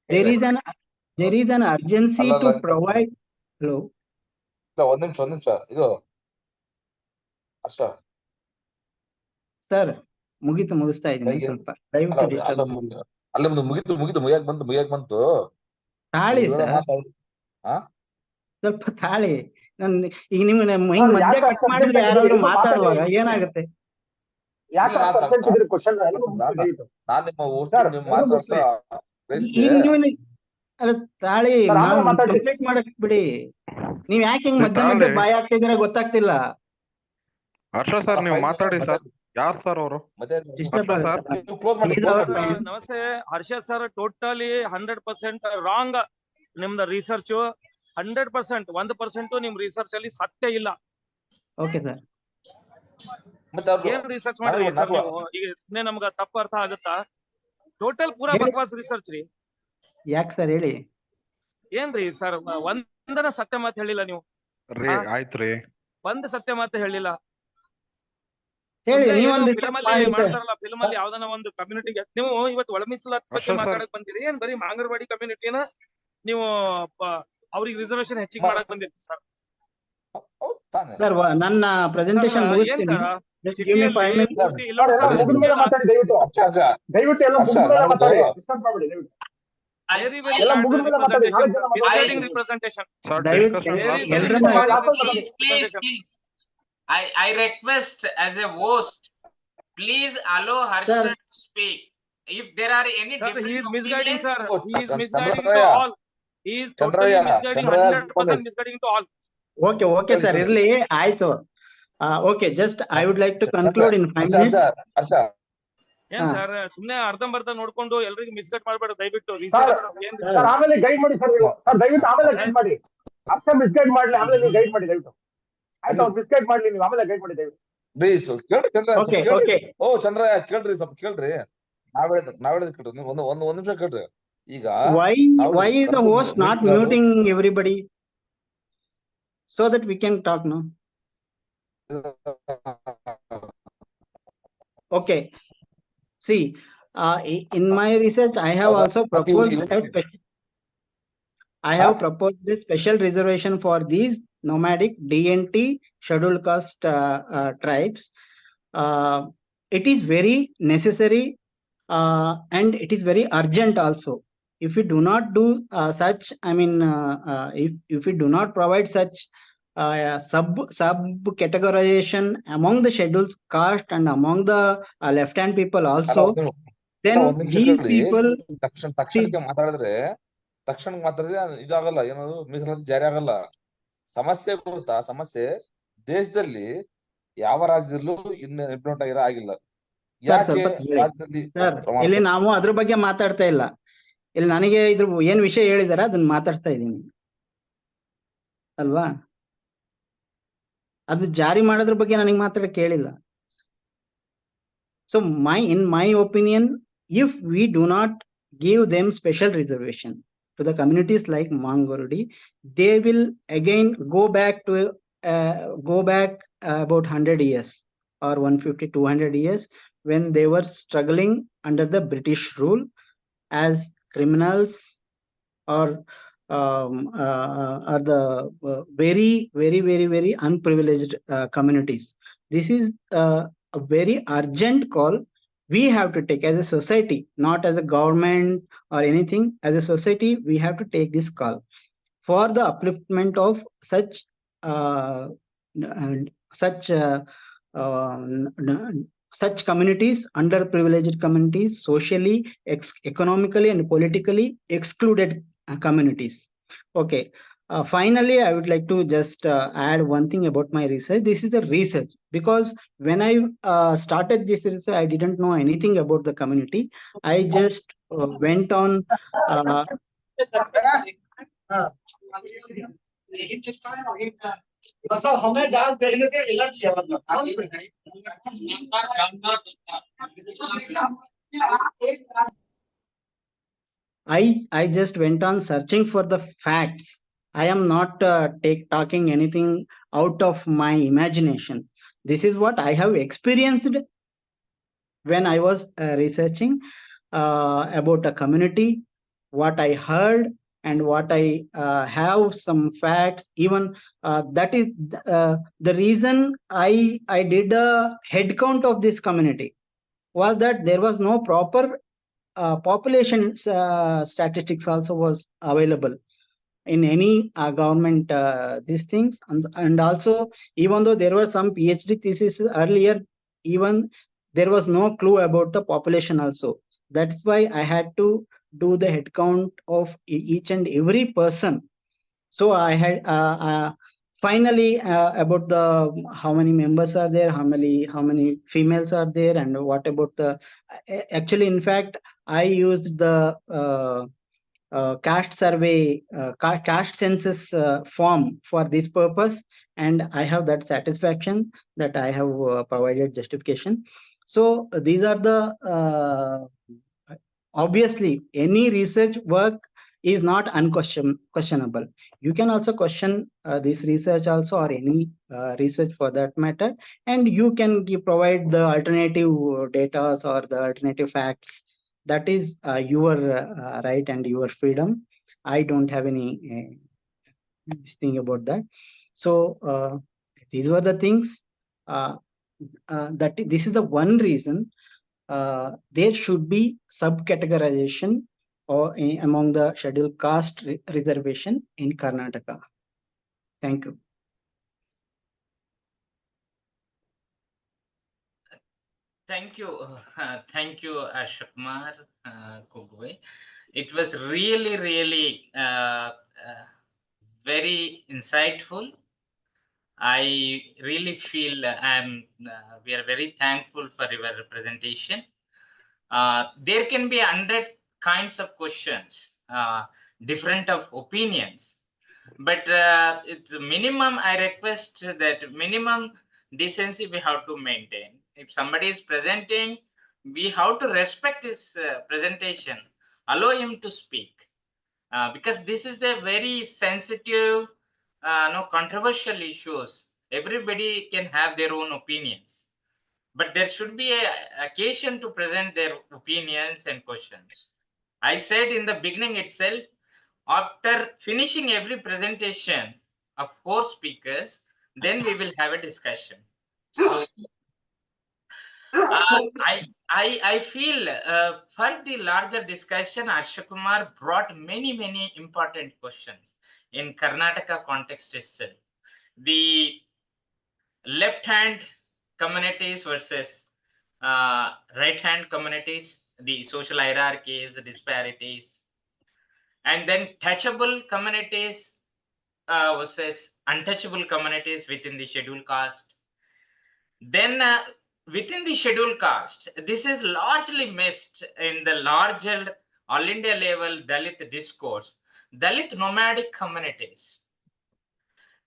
There is an urgency to provide. Hello. ಒಂದ್ ನಿಮಿಷ ಇದು ಹರ್ಷ sir ಮುಗಿಸ್ತಾ ಇದ್ದೀನಿ ಸ್ವಲ್ಪ ದಯವಿಟ್ಟು disturb ಮಾಡಿ. ಅಲ್ಲ ಮುಗಿತು ಮುಗಿಯಕ್ ಬಂತು ತಾಳಿ ಸರ್, ಸ್ವಲ್ಪ ತಾಳಿ. ಈಗ ನೀವು ಮಧ್ಯ ಕಟ್ ಮಾಡಿದ್ರೆ ಯಾರಾದ್ರೂ ಮಾತಾಡುವಾಗ ಏನಾಗುತ್ತೆ? ಈಗ ನೀವು ಅಲ್ಲ ತಾಳಿ ಕಂಪ್ಲೀಟ್ ಮಾಡಕ್ ಬಿಡಿ. ನೀವ್ ಯಾಕೆ ಹಿಂಗ್ ಮಧ್ಯ ಬಾಯ್ ಆಗ್ತಿದ್ದೀರಾ ಗೊತ್ತಾಗ್ತಿಲ್ಲ. ಹರ್ಷ ಸರ್ ನೀವು ಮಾತಾಡಿ ಸರ್. ಯಾರು ಸರ್ ಅವರು? ನಮಸ್ತೆ ಹರ್ಷ ಸರ್. ಟೋಟಲಿ 100% ರಾಂಗ್ ನಿಮ್ದು ರಿಸರ್ಚ್. 100% 1% ನಿಮ್ ರಿಸರ್ಚ್ ಅಲ್ಲಿ ಸತ್ಯ ಇಲ್ಲ. Okay, sir. ಮತ್ತೆ ಅವ್ರು ಏನ್ ರಿಸರ್ಚ್ ಮಾಡಿರಿ ಸರ್ ನಾವು ನೀವು? ಈಗ ಸುಮ್ನೆ ನಮ್ಗ ತಪ್ಪು ಅರ್ಥ ಆಗುತ್ತಾ? ಟೋಟಲ್ ಪೂರಾ ಹೇಳಿ. ಬಕ್ವಾಸ್ ರಿಸರ್ಚ್ ರೀ. ಯಾಕೆ ಸರ್ ಹೇಳಿ? ಏನ್ರಿ ಸರ್, ಒಂದನ ಸತ್ಯ ಮಾತು ಹೇಳಿಲ್ಲ ನೀವು. ರೀ ಆಯ್ತು ರೀ. ಒಂದ್ ಸತ್ಯ ಮಾತು ಹೇಳಿಲ್ಲ. ಹೇಳಿ, ಸುಮ್ನೆ ನೀವೊಂದು ಏನೋ research ಫಿಲಮ್ ಅಲ್ಲಿ ಮಾಡಿ sir. ಮಾಡ್ತಾರಲ್ಲ, ಫಿಲಮ್ ಅಲ್ಲಿ ಯಾವ್ದನ ಒಂದು ಕಮ್ಯುನಿಟಿಗೆ ನೀವು ಇವತ್ತು ಒಳ ಮೀಸಲಾತಿ ಬಗ್ಗೆ ಹರ್ಷ sir. ಮಾತಾಡಕ್ ಬಂದಿರಿ ಏನ್? ಬರೀ ಮಾಂಗರವಾಡಿ ಕಮ್ಯುನಿಟಿನ ನೀವು ಅವ್ರಿಗೆ ರಿಸರ್ವೇಶನ್ ಹೆಚ್ಚಿಗೆ ಮಾಡಕ್ ಬಂದಿರಿ ಸರ್? ಹೌದ್ ತಾನೆ. Sir, ನನ್ನ ಪ್ರೆಸೆಂಟೇಶನ್ ಏನ್ ಮುಗಿಸ್ತೀನಿ. ಸರ್ Just give me 5 ಸಿಟಿಯಲ್ಲಿ minutes. ಪೂರ್ತಿ ಇಲ್ಲ ಸರ್, ಎಲ್ಲ ಸರ್, ಮುಗಿದ್ಮೇಲೆ ಮಾತಾಡಿ ದಯವಿಟ್ಟು. ದಯವಿಟ್ಟು ಎಲ್ಲ ಹರ್ಷ, ಮುಗಿದ್ಮೇಲೆ ನಾವು ಮಾತಾಡಿ. ಡಿಸ್ಟರ್ಬ್ ಮಾಡಬೇಡಿ ದಯವಿಟ್ಟು. ವೆರಿ ವೆರಿ ಎಲ್ಲ ಬ್ಯಾಡ್ ಮುಗಿದ್ಮೇಲೆ ಮಾತಾಡಿ. ನಾಳೆ ರಿಪ್ರೆಸೆಂಟೇಷನ್, ಜನ ಮಾತಾಡಿ. ಮಿಸ್ಗೈಡಿಂಗ್ ರಿಪ್ರೆಸೆಂಟೇಷನ್, Sir, ದಯವಿಟ್ಟು discussion ವೆರಿ last ವೆರಿ ಎಲ್ರನ್ನ misguiding Please, representation. I request as a host, please allow Harsha Sir. to speak. If there are any Sir, different he is misguiding, opinions, sir. He is misguiding to Chandraiah. all. He is totally misguiding, 100% misguiding to all. Okay, okay, sir. ಇರ್ಲಿ, ಆಯ್ತು. Okay, just I would like to conclude in 5 minutes. ಹರ್ಷ, ಏನ್ sir ಸುಮ್ನೆ ಅರ್ಧಂಬರ್ಧ ನೋಡ್ಕೊಂಡು ಎಲ್ರಿಗೂ misguide ಮಾಡ್ಬೇಡ ದಯವಿಟ್ಟು. Sir, research ಏನ್ ಸರ್ ಆಮೇಲೆ ಗೈಡ್ ಮಾಡಿ ಸರ್ ನೀವು. ಸರ್ ದಯವಿಟ್ಟು ಆಮೇಲೆ ಗೈಡ್ ಮಾಡಿ. ಅಷ್ಟೇ ಮಿಸ್ಗೈಡ್ ಮಾಡ್ಲಿ, ಆಮೇಲೆ ನೀವು ಗೈಡ್ ಮಾಡಿ ದಯವಿಟ್ಟು. ಆಯ್ತು, ಅವ್ರು ಮಿಸ್ಗೈಡ್ ಮಾಡ್ಲಿ, ನೀವು ಆಮೇಲೆ ಗೈಡ್ ಮಾಡಿ ದಯವಿಟ್ಟು. ಪ್ಲೀಸ್ ಕೇಳ್ರಿ Okay, ಕೇಳ್ರಿ. okay. ಓ ಚಂದ್ರಯ್ಯ ಕೇಳ್ರಿ, ಸ್ವಲ್ಪ ಕೇಳ್ರಿ. ನಾವ್ ಹೇಳಿದ್ ಕೇಳ್ರಿ. ನೀವು ಒಂದು ನಿಮಿಷ ಕೇಳ್ರಿ. ಈಗ Why is the host not muting everybody so that we can talk now? Okay. See, in my research, I have also proposed a special reservation for these nomadic DNT scheduled caste tribes. It is very necessary and it is very urgent also. If we do not do such, if we do not provide such sub categorization among the scheduled caste and among the left-hand people also, then these people ತಕ್ಷಣಕ್ಕೆ ಮಾತಾಡಿದ್ರೆ ಇದಾಗಲ್ಲ, ಏನದು ಮೀಸಲಾತಿ ಜಾರಿ ಆಗಲ್ಲ. ಸಮಸ್ಯೆ ಗೊತ್ತಾ? ಸಮಸ್ಯೆ ದೇಶದಲ್ಲಿ ಯಾವ ರಾಜ್ಯದಲ್ಲೂ ಇನ್ನು ಇಂಪ್ಲಿಮೆಂಟ್ ಆಗಿಲ್ಲ. ಯಾಕೆ ರಾಜ್ಯದಲ್ಲಿ ಇಲ್ಲಿ ನಾವು ಅದ್ರ ಬಗ್ಗೆ ಮಾತಾಡ್ತಾ ಇಲ್ಲ. ಇಲ್ಲಿ ನನಗೆ ಇದ್ರ ಏನ್ ವಿಷಯ ಹೇಳಿದಾರೆ ಅದನ್ನ ಮಾತಾಡ್ತಾ ಇದ್ದೀನಿ ಅಲ್ವಾ? ಅದು ಜಾರಿ ಮಾಡೋದ್ರ ಬಗ್ಗೆ ನನಗೆ ಮಾತಾಡಕ್ಕೆ ಹೇಳಿಲ್ಲ. So in my opinion, if we do not give them special reservation to the communities like Mangorodi, they will again go back about 100 years or 150, 200 years when they were struggling under the British rule as criminals or are the very, very, very, very unprivileged communities. This is a very urgent call we have to take as a society, not as a government or anything. As a society, we have to take this call for the upliftment of such communities, underprivileged communities, socially, economically, and politically excluded communities. Okay. Finally, I would like to just add one thing about my research. This is the research because when I started this research, I didn't know anything about the community. I just went on. I just went on searching for the facts. I am not talking anything out of my imagination. This is what I have experienced when I was researching about a community, what I heard and what I have some facts. Even that is the reason I did a head count of this community was that there was no proper population statistics also was available in any government these things, and also even though there were some PhD theses earlier, even there was no clue about the population also. That's why I had to do the head count of each and every person. So I had finally about the how many members are there, how many females are there, and what about the actually in fact I used the caste survey, caste census form for this purpose, and I have that satisfaction that I have provided justification. So these are the obviously any research work is not questionable. You can also question this research also, or any research for that matter, and you can provide the alternative data or the alternative facts. That is your right and your freedom. I don't have any thing about that. So these were the things that this is the one reason there should be subcategorization or among the scheduled caste reservation in Karnataka. Thank you. Thank you, Harsha Kumar, Kugwe. It was really, really very insightful. I really feel we are very thankful for your representation. There can be 100 kinds of questions, different of opinions, but it's minimum. I request that minimum decency we have to maintain. If somebody is presenting, we have to respect his presentation, allow him to speak, because this is a very sensitive, no controversial issues. Everybody can have their own opinions, but there should be an occasion to present their opinions and questions. I said in the beginning itself, after finishing every presentation of 4 speakers, then we will have a discussion. So I feel for the larger discussion, Harsha Kumar brought many important questions in Karnataka context itself. The left-hand communities versus right-hand communities, the social hierarchies, the disparities, and then touchable communities versus untouchable communities within the scheduled caste. Then within the scheduled caste, this is largely missed in the larger all India level Dalit discourse, Dalit nomadic communities.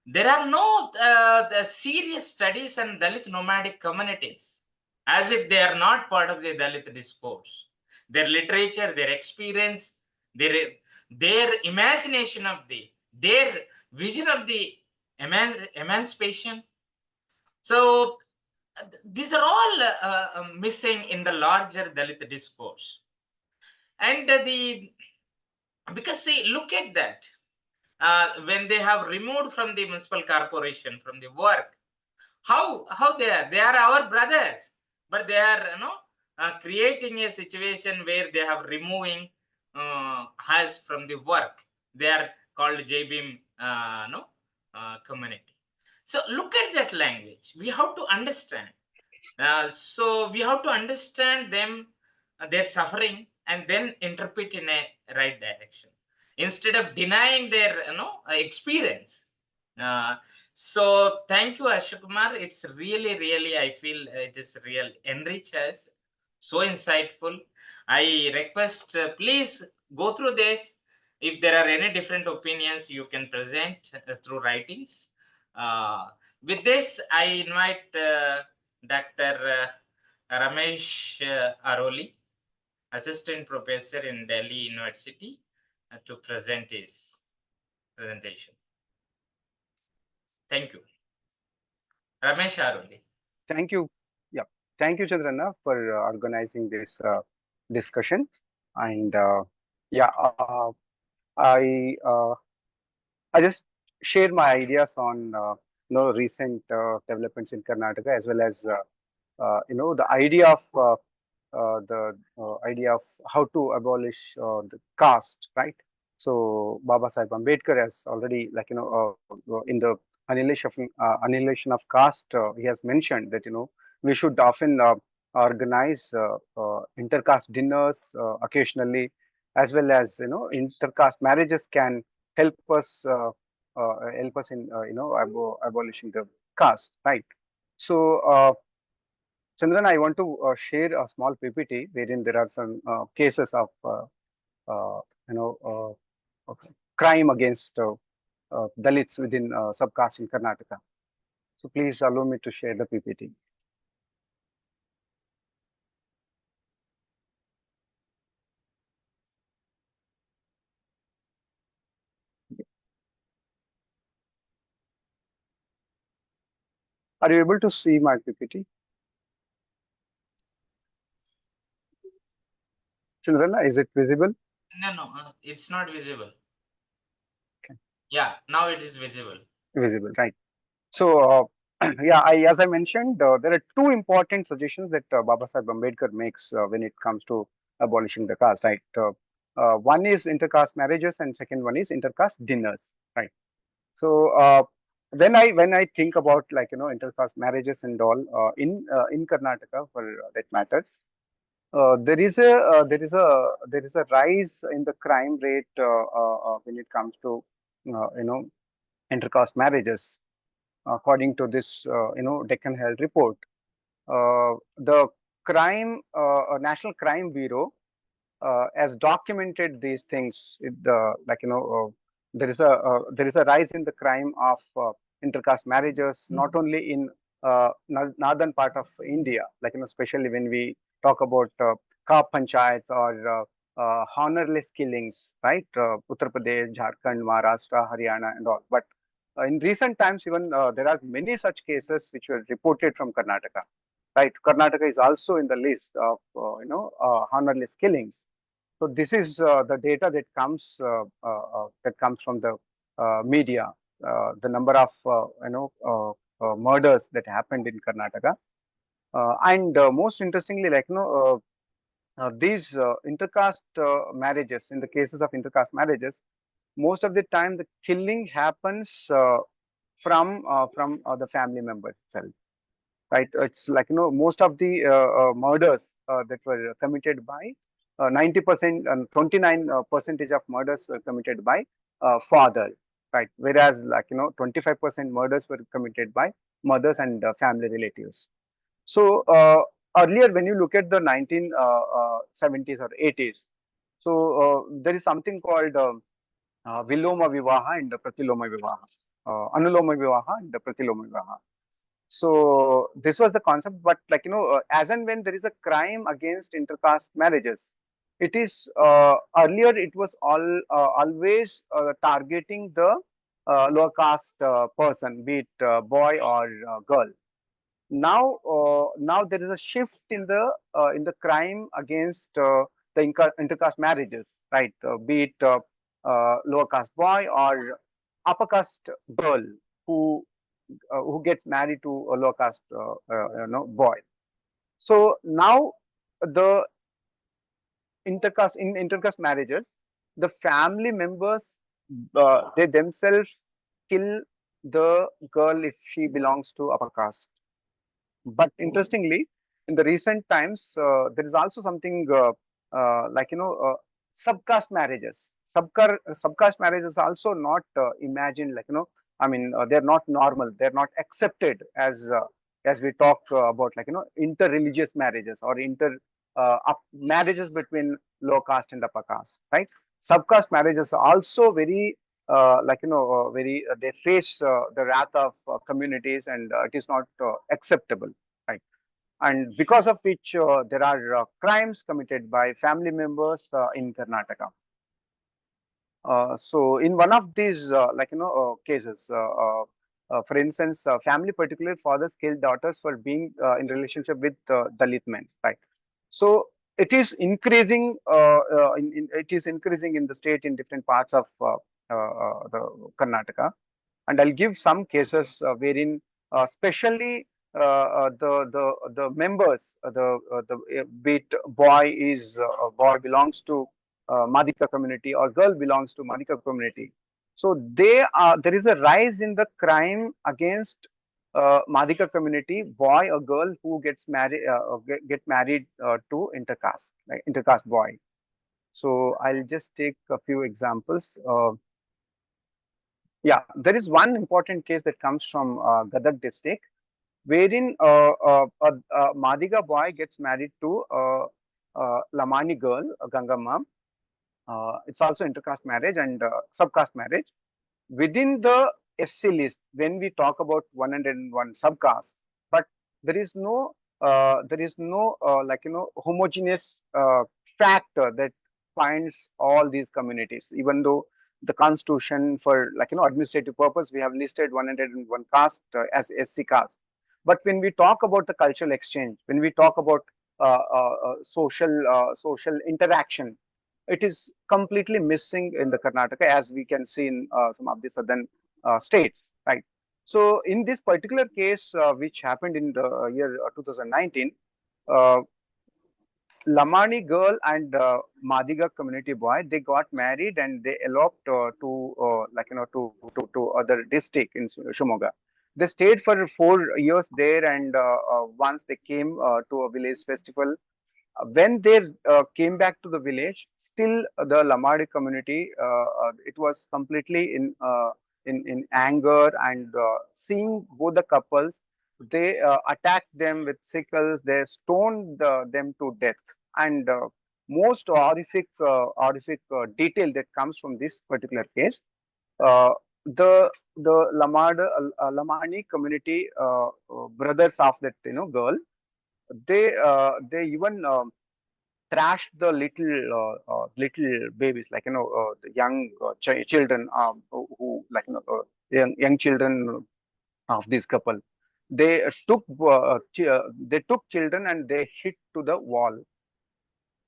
There are no the serious studies on Dalit nomadic communities, as if they are not part of the Dalit discourse. Their literature, their experience, their imagination of their vision of the emancipation. So these are all missing in the larger Dalit discourse. And because see, look at that. When they have removed from the municipal corporation, from the work, how they are our brothers, but they are creating a situation where they have removing us from the work. They are called JBIM community. So look at that language. We have to understand. So we have to understand them, their suffering, and then interpret in a right direction instead of denying their experience. So thank you, Harsha Kumar. It's really, I feel it is real enrich us, so insightful. I request please go through this. If there are any different opinions, you can present through writings. With this, I invite Dr. Ramesh Aroli, Assistant Professor in Delhi University, to present his presentation. Thank you. Ramesh Aroli. Thank you. Yeah. Thank you, Chandrana, for organizing this discussion. And I just share my ideas on recent developments in Karnataka, as well as the idea of how to abolish the caste, right? So Baba Sahib Ambedkar has already, in the annihilation of caste, he has mentioned that we should often organize intercaste dinners occasionally, as well as intercaste marriages can help us in abolishing the caste, right? So Chandran, I want to share a small PPT wherein there are some cases of crime against Dalits within subcaste in Karnataka. So please allow me to share the PPT. Are you able to see my PPT? Children, is it visible? No, it's not visible. Okay. Yeah, now it is visible. Visible, right. So, yeah, as I mentioned, there are two important suggestions that Baba Sahib Ambedkar makes when it comes to abolishing the caste, right? One is intercaste marriages and second one is intercaste dinners, right? So, when I think about intercaste marriages and all in Karnataka for that matter, there is a rise in the crime rate when it comes to intercaste marriages, according to this Deccan Herald report. The National Crime Bureau has documented these things. There is a rise in the crime of intercaste marriages, not only in northern part of India, especially when we talk about ka panchayats or honorless killings, right? Uttar Pradesh, Jharkhand, Maharashtra, Haryana, and all. But in recent times, even there are many such cases which were reported from Karnataka. Right, Karnataka is also in the list of honorless killings. So this is the data that comes from the media. The number of murders that happened in Karnataka, and most interestingly, these intercaste marriages. In the cases of intercaste marriages, most of the time the killing happens from the family member itself. Right, it's most of the murders that were committed by 90% and 29% of murders were committed by father, right? Whereas 25% murders were committed by mothers and family relatives. So earlier, when you look at the 1970s or 80s, so there is something called Viloma Vivaha and Pratiloma Vivaha, Anuloma Vivaha and Pratiloma Vivaha. So this was the concept, but as and when there is a crime against intercaste marriages, it is earlier it was always targeting the lower caste person, be it boy or girl. Now there is a shift in the crime against the intercaste marriages, right? Be it lower caste boy or upper caste girl who gets married to a low caste boy. So now the intercaste marriages, the family members they themselves kill the girl if she belongs to upper caste. But interestingly, in the recent times, there is also something subcaste marriages. Subcaste marriages also not imagined they're not normal. They're not accepted as we talk about inter-religious marriages or marriages between low caste and upper caste. Right? Subcaste marriages are also very they face the wrath of communities, and it is not acceptable, right? And because of which there are crimes committed by family members in Karnataka. So in one of these cases, for instance, family, particularly fathers, killed daughters for being in relationship with Dalit men, right? So it is increasing. It is increasing in the state in different parts of the Karnataka, and I'll give some cases wherein, especially the members, be it boy belongs to Madhika community or girl belongs to Madhika community. So there is a rise in the crime against Madhika community, boy or girl who gets married get married to intercaste, like intercaste boy. So I'll just take a few examples. Yeah, there is one important case that comes from Gadag district, wherein a Madhika boy gets married to Lamani girl, Gangamma, It's also intercaste marriage and subcaste marriage. Within the SC list, when we talk about 101 subcaste, but there is no homogeneous factor that finds all these communities. Even though the constitution, for administrative purpose, we have listed 101 caste as SC caste, but when we talk about the cultural exchange, when we talk about social interaction, it is completely missing in the Karnataka, as we can see in some of the southern states, right? So in this particular case, which happened in the year 2019, Lamani girl and Madiga community boy, they got married and they eloped to other district in Shimoga. They stayed for 4 years there, and once they came to a village festival, when they came back to the village, still the Lamadi community, it was completely in anger, and seeing both the couples, they attacked them with sickles, they stoned them to death. And most horrific detail that comes from this particular case, uh, the Lamani community brothers of that girl, they even thrashed the little babies, the young children, who young children of this couple. They they took children and they hit to the wall.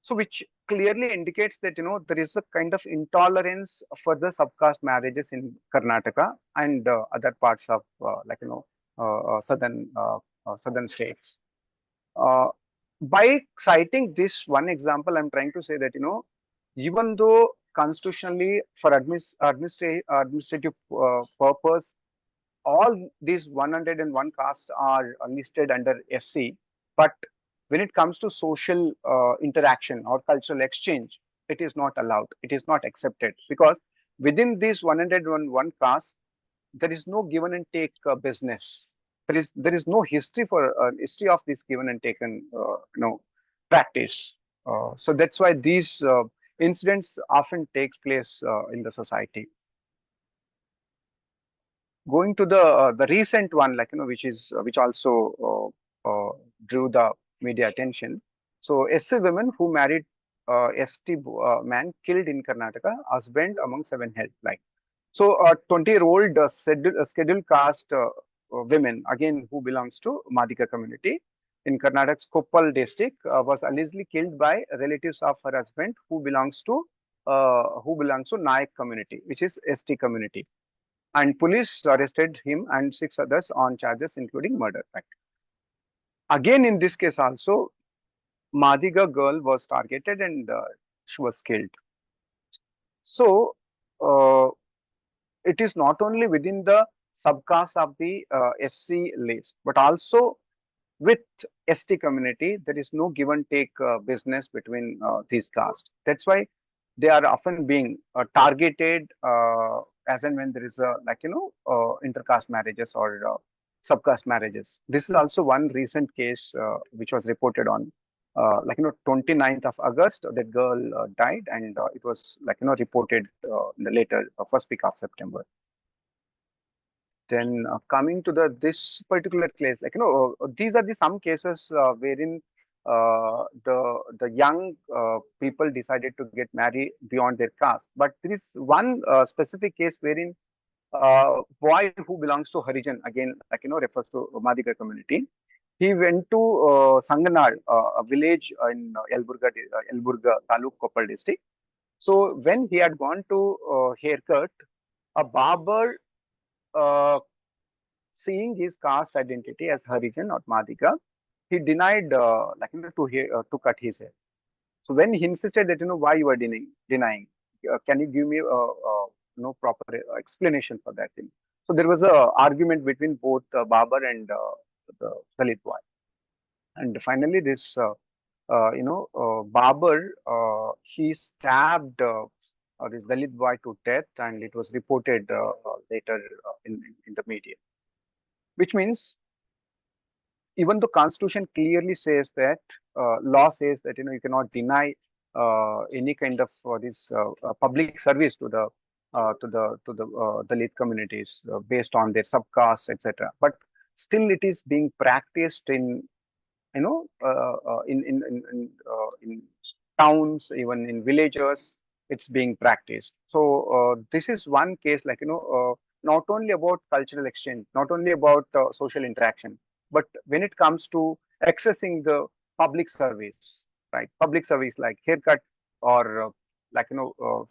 So which clearly indicates that there is a kind of intolerance for the subcaste marriages in Karnataka and other parts of southern states. By citing this one example, I'm trying to say that even though constitutionally for administrative purpose, all these 101 castes are listed under SC, but when it comes to social interaction or cultural exchange, it is not allowed. It is not accepted, because within these 101 castes, there is no given and take business. There is no history of this given and taken practice. So that's why these incidents often takes place in the society. Going to the recent one, which also drew the media attention. So SC women who married ST man killed in Karnataka, husband among 7 held. So a 20-year-old scheduled caste women, again who belongs to Madhika community in Karnataka's Koppal district, was allegedly killed by relatives of her husband who belongs to Nayak community, which is ST community. And police arrested him and 6 others on charges including murder. Again, in this case also, Madhiga girl was targeted and she was killed. So it is not only within the subcaste of the SC list, but also with ST community, there is no give and take business between these castes. That's why they are often being targeted as and when there is a intercaste marriages or subcaste marriages. This is also one recent case which was reported on 29th of August. That girl died, and it was reported in the later first week of September. Then coming to this particular case, these are some cases wherein the young people decided to get married beyond their caste. But there is one specific case wherein boy who belongs to Hariram, again refers to Madhika community. He went to Sanganad, a village in Yelburga Taluk, Koppal district. So when he had gone to haircut, a barber, seeing his caste identity as Harijan or Madhika, he denied to cut his hair. So when he insisted that why you are denying, can you give me no proper explanation for that thing? So there was a argument between both barber and the Dalit boy, and finally this barber, he stabbed this Dalit boy to death, and it was reported later in the media. Which means, even though Constitution clearly says that, law says that you cannot deny any kind of this public service to the Dalit communities based on their subcaste, etc. But still, it is being practiced in in towns, even in villages, it's being practiced. So this is one case, like not only about cultural exchange, not only about social interaction, but when it comes to accessing the public service, right? Public service like haircut or like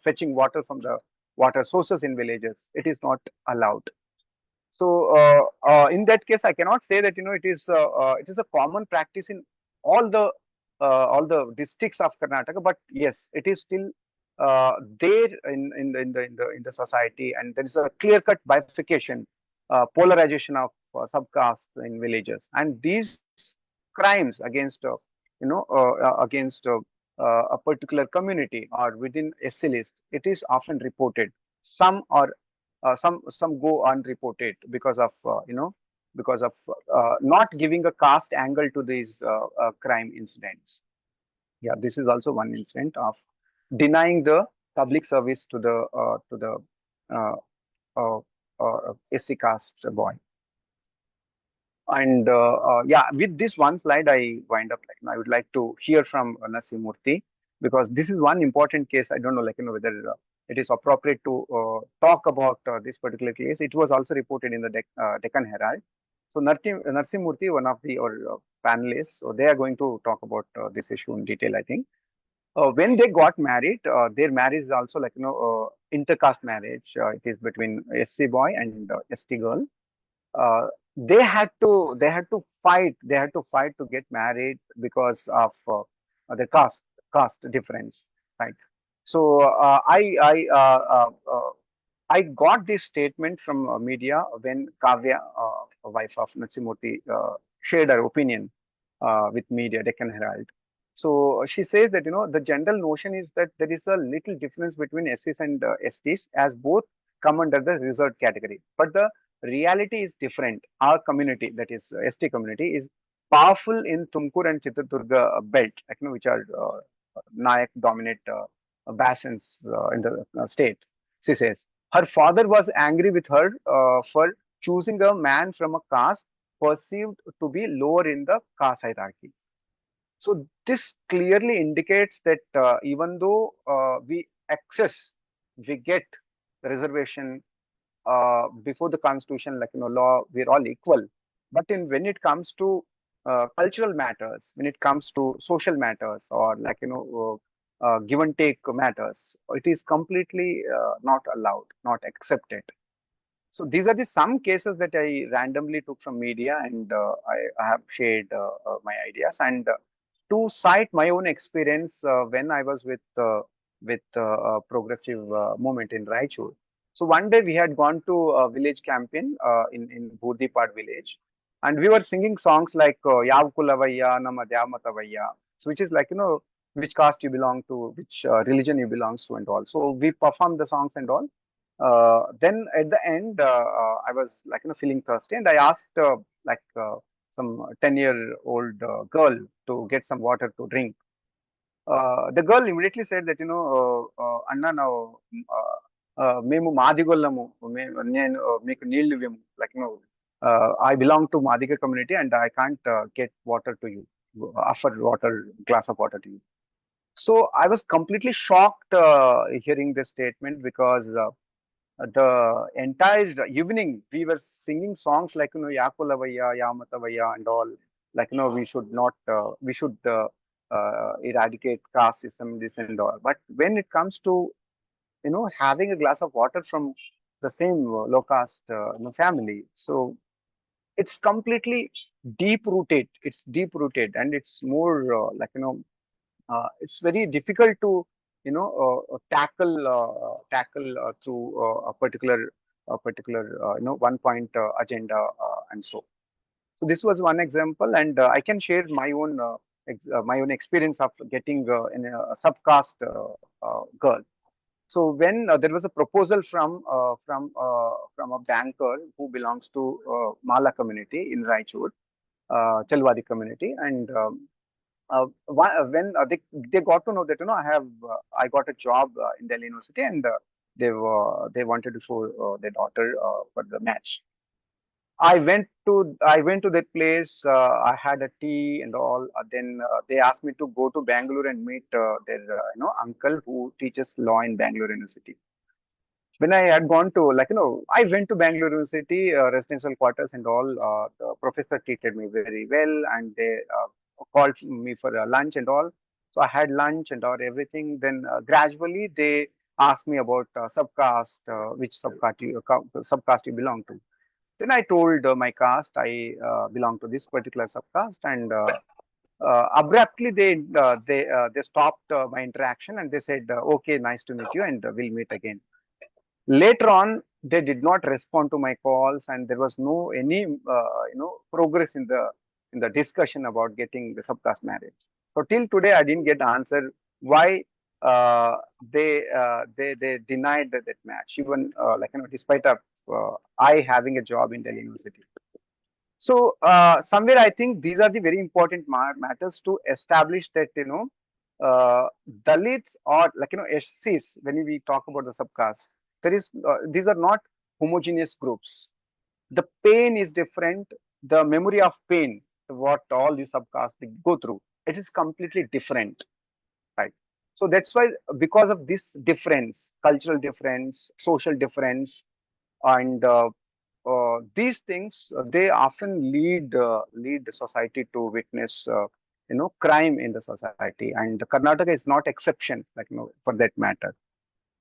fetching water from the water sources in villages, it is not allowed. So in that case, I cannot say that it is a common practice in all the districts of Karnataka, but yes, it is still there in the society, and there is a clear-cut bifurcation, polarization of subcastes in villages, and these crimes against against a particular community or within SC list, it is often reported. Some are some go unreported because of because of not giving a caste angle to these crime incidents. Yeah, this is also one incident of denying the public service to the uh, SC caste boy. And yeah, with this one slide, I wind up. Like, I would like to hear from Murthy, because this is one important case. I don't know, whether it is appropriate to talk about this particular case. It was also reported in the Deccan Herald. So Murthy, one of the panelists, so they are going to talk about this issue in detail, I think. When they got married, their marriage is also intercaste marriage. It is between SC boy and ST girl. They had to fight to get married because of the caste difference, right? So I got this statement from media when Kavya, wife of Natsimurthy, shared her opinion with media, Deccan Herald. So she says that the general notion is that there is a little difference between SCs and STs, as both come under the reserved category, but the reality is different. Our community, that is ST community, is powerful in Tumkur and Chitradurga belt, which are Nayak dominate basins in the state. She says her father was angry with her for choosing a man from a caste perceived to be lower in the caste hierarchy. So this clearly indicates that even though we get the reservation before the constitution, law, we're all equal. But when it comes to cultural matters, when it comes to social matters, or give and take matters, it is completely not allowed, not accepted. So these are the some cases that I randomly took from media, and I have shared my ideas, and to cite my own experience when I was with progressive movement in Raichur. So one day we had gone to a village campaign in Burdipad village, and we were singing songs like Yav Kulavaya Nama Dyamatavaya, so which is which caste you belong to, which religion you belongs to, and all. So we performed the songs and all. Then at the end, I was feeling thirsty, and I asked some 10-year-old girl to get some water to drink. The girl immediately said that Anna now మేము మాదిగొల్లము నేను మీకు నీళ్లు ఇవ్వము, I belong to Madhika community and I can't get water to you, offer glass of water to you. So I was completely shocked hearing this statement, because the entire evening we were singing songs like Yakulavaya, Yamatavaya and all, we should not we should eradicate caste system, this and all. But when it comes to having a glass of water from the same low caste family, so it's completely deep rooted. It's deep rooted, and it's more it's very difficult to tackle through a particular one point agenda and so. So this was one example, and I can share my own experience of getting in a subcaste girl. So when there was a proposal from a banker who belongs to Mala community in Raichur, Chalwadi community, and when they got to know that I got a job in Delhi University, and they wanted to show their daughter for the match. I went to that place. I had a tea and all. Then they asked me to go to Bangalore and meet their uncle who teaches law in Bangalore University. When I had gone to I went to Bangalore University residential quarters and all. The professor treated me very well, and they called me for lunch and all. So I had lunch and all everything. Then gradually they asked me about subcaste, which subcaste you belong to. Then I told my caste I belong to this particular subcaste, and abruptly they stopped my interaction, and they said, "Okay, nice to meet you, and we'll meet again." Later on, they did not respond to my calls, and there was no any progress in the discussion about getting the subcaste marriage. So till today, I didn't get answer why they denied that match, even despite of I having a job in Delhi University. So somewhere I think these are the very important matters to establish that Dalits or SCs, when we talk about the subcaste, these are not homogeneous groups. The pain is different. The memory of pain, what all the subcastes they go through, it is completely different, right? So that's why, because of this difference, cultural difference, social difference, and these things, they often lead the society to witness crime in the society, and Karnataka is not exception, for that matter.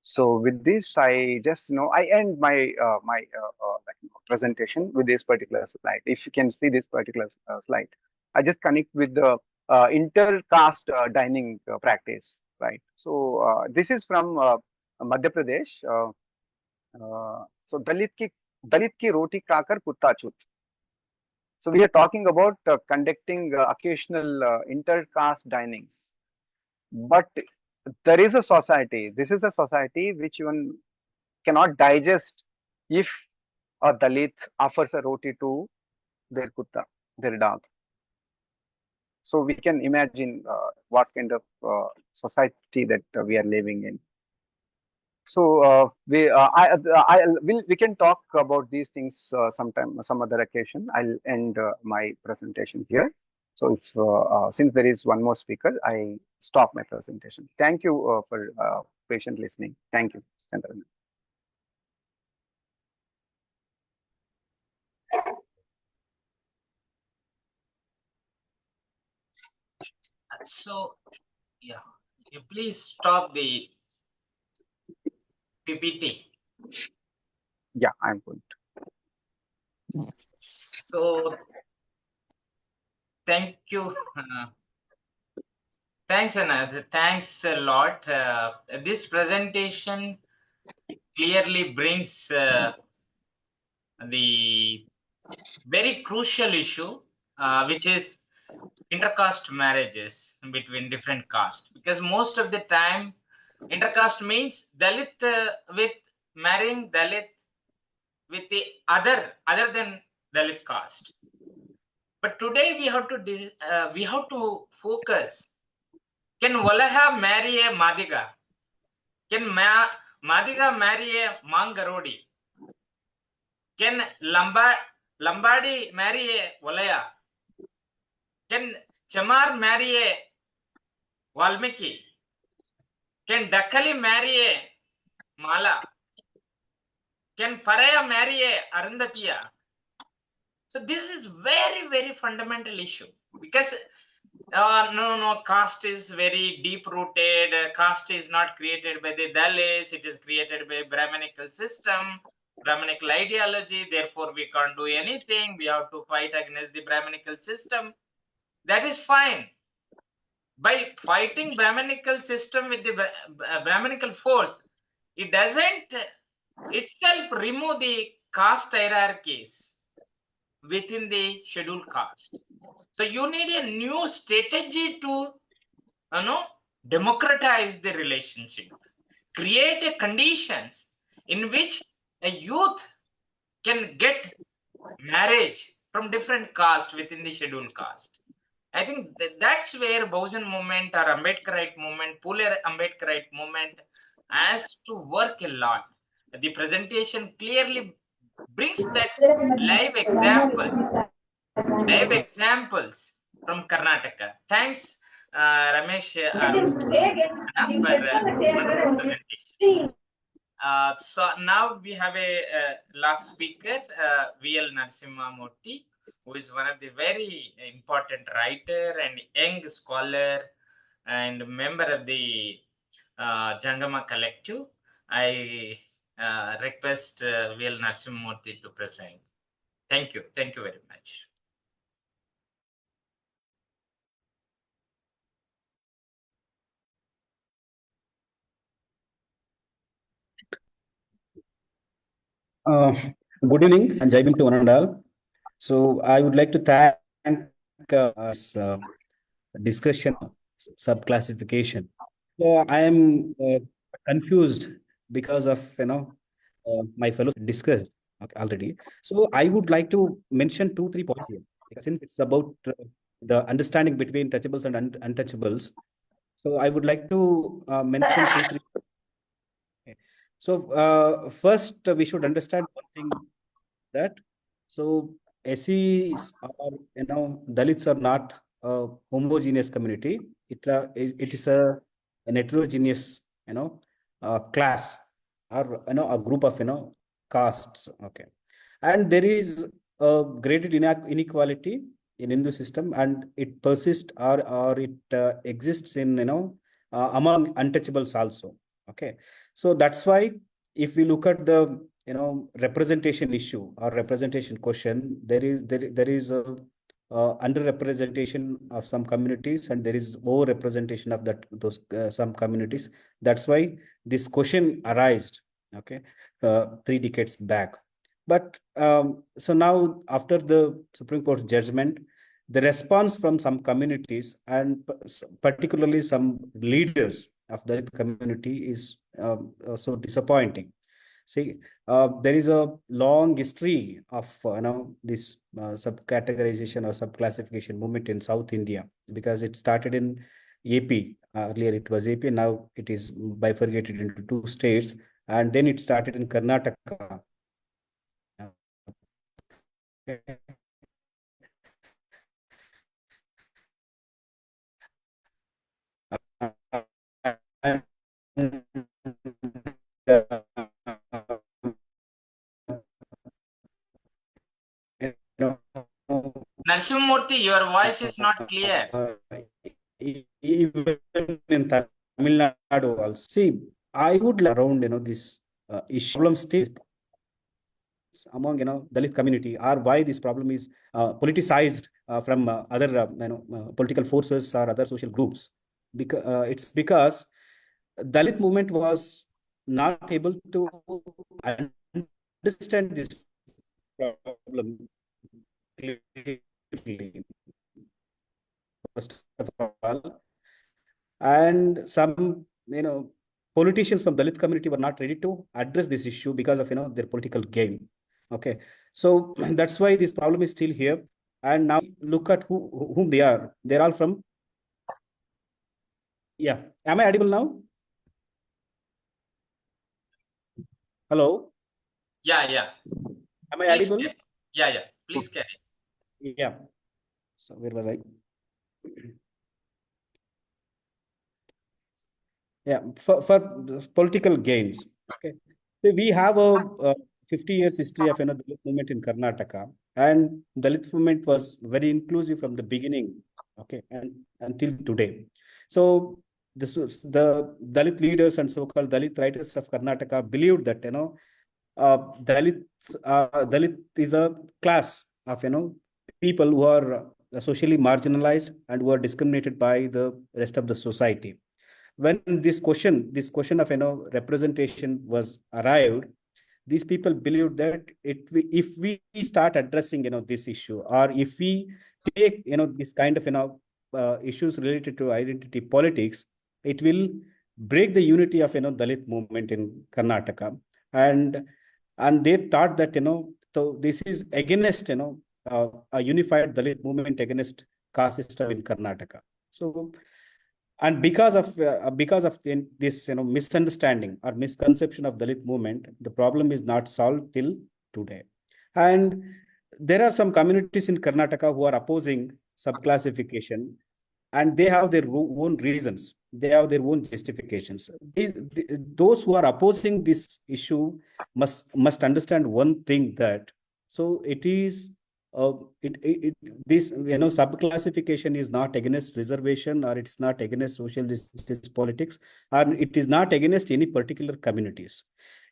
So with this, I just I end my presentation with this particular slide. If you can see this particular slide, I just connect with the intercaste dining practice, right? So this is from Madhya Pradesh. So Dalit ki roti khaakar kutta chut. So we are talking about conducting occasional intercaste dinings, but there is a society. This is a society which one cannot digest if a Dalit offers a roti to their kutta, their dog. So we can imagine what kind of society that we are living in. So we can talk about these things sometime, some other occasion. I'll end my presentation here. So if since there is one more speaker, I stop my presentation. Thank you for patient listening. Thank you. So, yeah, you please stop the PPT. Yeah, I'm going to. So, thank you. Thanks, Anand. Thanks a lot. This presentation clearly brings the very crucial issue, which is intercaste marriages between different castes. Because most of the time, intercaste means Dalit with marrying Dalit with the other than Dalit caste. But today we have to focus. Can Walaha marry a Madiga? Can Madiga marry a Mangarodi? Can Lambadi marry a Walaya? Can Chamar marry a Valmiki? Can Dakkali marry a Mala? Can Paraya marry a Arundhatiya? So this is very, very fundamental issue, because no, caste is very deep rooted. Caste is not created by the Dalits. It is created by Brahminical system, Brahminical ideology. Therefore, we can't do anything. We have to fight against the Brahminical system. That is fine. By fighting Brahminical system with the Brahminical force, it doesn't itself remove the caste hierarchies within the scheduled caste. So you need a new strategy to democratize the relationship, create a conditions in which a youth can get marriage from different caste within the scheduled caste. I think that's where Bahujan movement or Ambedkarite movement, Pule Ambedkarite movement has to work a lot. The presentation clearly brings that live examples from Karnataka. Thanks, Ramesh Aroli, for wonderful presentation. So now we have a last speaker, VL Narasimha Murthy, who is one of the very important writer and young scholar and member of the Jangama Collective. I request VL Narasimha Murthy to present. Thank you. Thank you very much. Good evening and Jai Bhim to one and all. So I would like to thank this discussion subclassification. So I am confused because of my fellows discussed already. So I would like to mention 2-3 points here, because since it's about the understanding between touchables and untouchables. So I would like to mention 2-3. So first we should understand one thing, that so SCs are, Dalits are not a homogeneous community. It is an heterogeneous class, or a group of castes. Okay, and there is a graded inequality in Hindu system, and it persists, or it exists in among untouchables also. Okay, so that's why if we look at the representation issue or representation question, there is a underrepresentation of some communities, and there is over-representation of those some communities. That's why this question arose, okay, 3 decades back. But so now, after the Supreme Court judgment, the response from some communities, and particularly some leaders of the community, is so disappointing. See, there is a long history of this subcategorization or subclassification movement in South India, because it started in AP. Earlier it was AP, now it is bifurcated into 2 states, and then it started in Karnataka. Narasimha Murthy, your voice is not clear. Even in Tamil Nadu also. See, I would like around this issue problem stays among Dalit community, or why this problem is politicized from other political forces or other social groups. Because it's because Dalit movement was not able to understand this problem clearly, first of all, and some politicians from Dalit community were not ready to address this issue because of their political game. Okay, so that's why this problem is still here. And now look at whom they are. They're all from. Yeah, am I audible now? Hello. Yeah. Am I audible? Yeah. Please carry. Yeah. So where was I? Yeah, for political gains. Okay, so we have a 50 years history of Dalit movement in Karnataka, and Dalit movement was very inclusive from the beginning. Okay, and until today. So this was the Dalit leaders and so-called Dalit writers of Karnataka believed that Dalit is a class of people who are socially marginalized and who are discriminated by the rest of the society. When this question of representation was arrived, these people believed that if we start addressing this issue, or if we take this kind of issues related to identity politics, it will break the unity of Dalit movement in Karnataka. And they thought that so this is against a unified Dalit movement against caste system in Karnataka. So, and because of this misunderstanding or misconception of Dalit movement, the problem is not solved till today. And there are some communities in Karnataka who are opposing subclassification, and they have their own reasons. They have their own justifications. Those who are opposing this issue must understand one thing, that so it is this subclassification is not against reservation, or it's not against social justice politics, or it is not against any particular communities.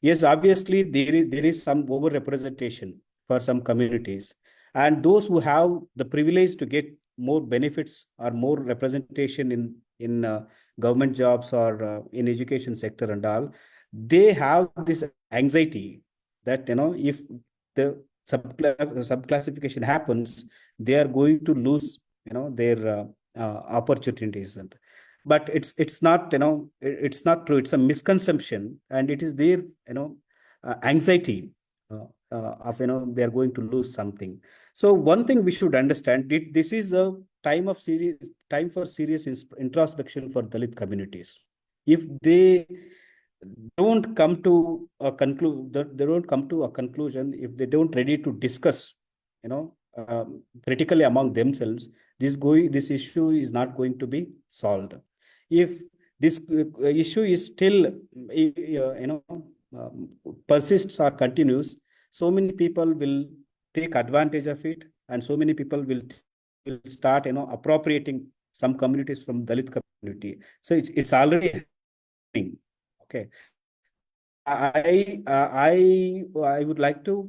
Yes, obviously there is some overrepresentation for some communities, and those who have the privilege to get more benefits or more representation in government jobs or in education sector and all, they have this anxiety that if the subclassification happens, they are going to lose their opportunities. But it's not it's not true. It's a misconception, and it is their anxiety of they are going to lose something. So one thing we should understand, this is a time for serious introspection for Dalit communities. If they don't come to a conclusion, if they don't ready to discuss critically among themselves, this issue is not going to be solved. If this issue is still persists or continues, so many people will take advantage of it, and so many people will start appropriating some communities from Dalit community. So it's already happening. Okay. I would like to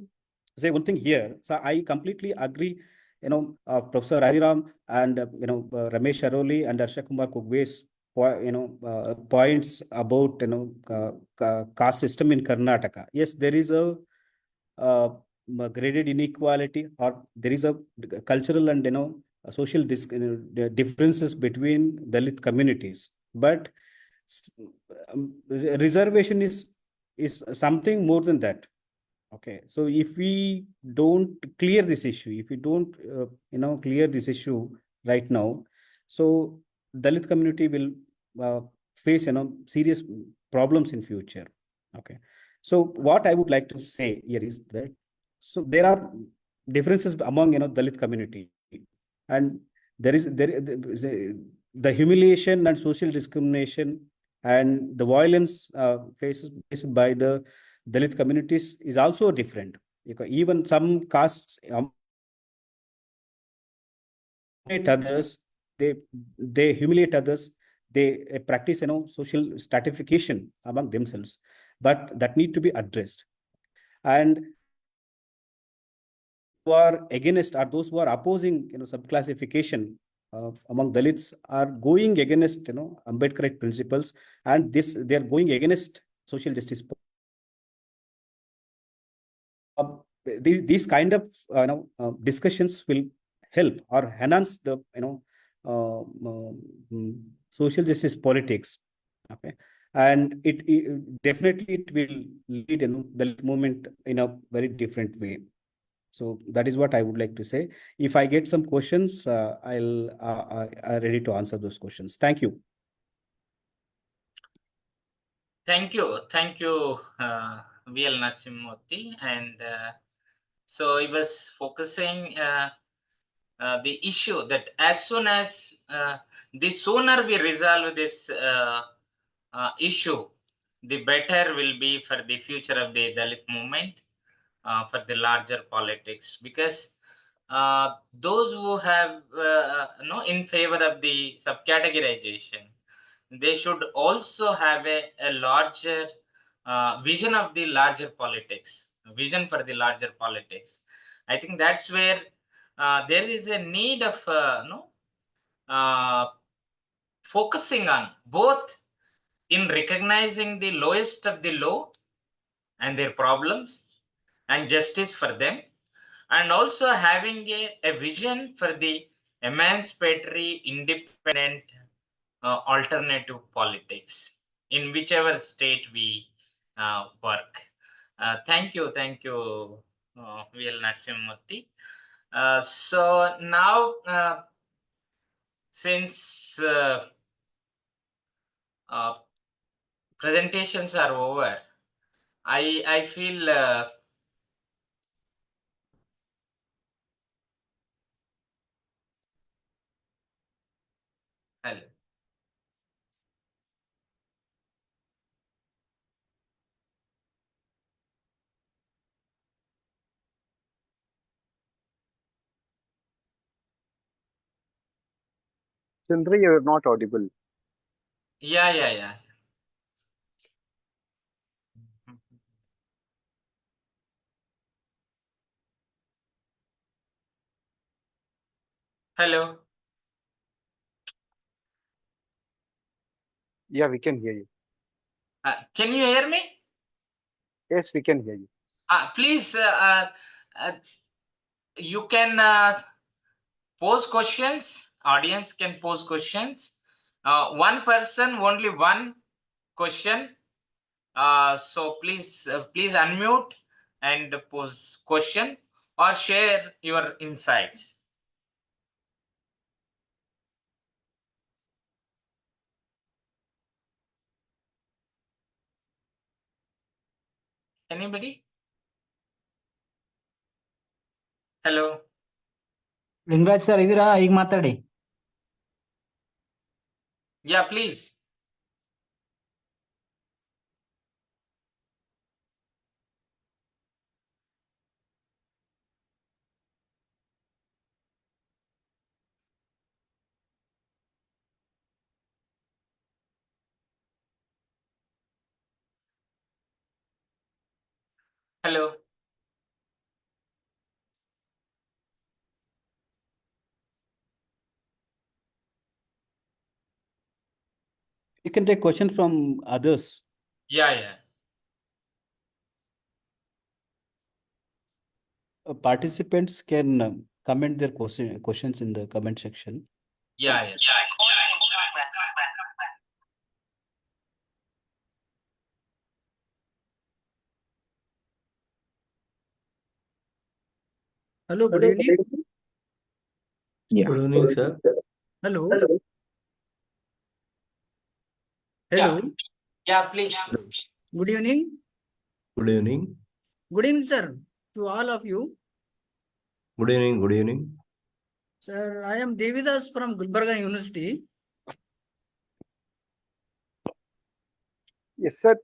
say one thing here. So I completely agree, Professor Hariram and Ramesh Aroli and Harsha Kumar Kugwe's points about caste system in Karnataka. Yes, there is a graded inequality, or there is a cultural and social differences between Dalit communities, but reservation is something more than that. Okay, so if we don't clear this issue, if we don't clear this issue right now, so Dalit community will face serious problems in future. Okay, so what I would like to say here is that so there are differences among Dalit community, and there is the humiliation and social discrimination and the violence faced by the Dalit communities is also different. Even some castes others, they humiliate others, they practice social stratification among themselves, but that need to be addressed. And who are against, or those who are opposing subclassification among Dalits are going against Ambedkarite principles, and they are going against social justice. These kind of discussions will help or enhance the social justice politics. Okay, and it definitely it will lead the movement in a very different way. So that is what I would like to say. If I get some questions, I'm ready to answer those questions. Thank you. Thank you, VL Narasimha. And so he was focusing the issue that as soon as the sooner we resolve this issue, the better will be for the future of the Dalit movement, for the larger politics, because those who have in favor of the subcategorization, they should also have a larger vision of the larger politics, vision for the larger politics. I think that's where there is a need of focusing on both in recognizing the lowest of the low and their problems and justice for them, and also having a vision for the emancipatory, independent, alternative politics in whichever state we work. Thank you, VL Narasimha. So now since presentations are over, I feel hello. Chandraiah, you're not audible. Yeah. Hello. Yeah, we can hear you. Can you hear me? Yes, we can hear you. Please, you can pose questions. Audience can pose questions. One person, only one question. So please unmute and pose question or share your insights. Anybody? Hello. Lingaraj sir ಇದೀರಾ? ಈಗ ಮಾತಾಡಿ. Yeah, please. Hello. You can take question from others. Yeah. Participants can comment their questions in the comment section. Yeah. Hello, good evening. Yeah. Good evening, sir. Hello. Hello. Yeah, please. Good evening. Good evening. Good evening, sir, to all of you. Good evening. Good evening. Sir, I am Devidas from Gulbarga University. Yes, sir.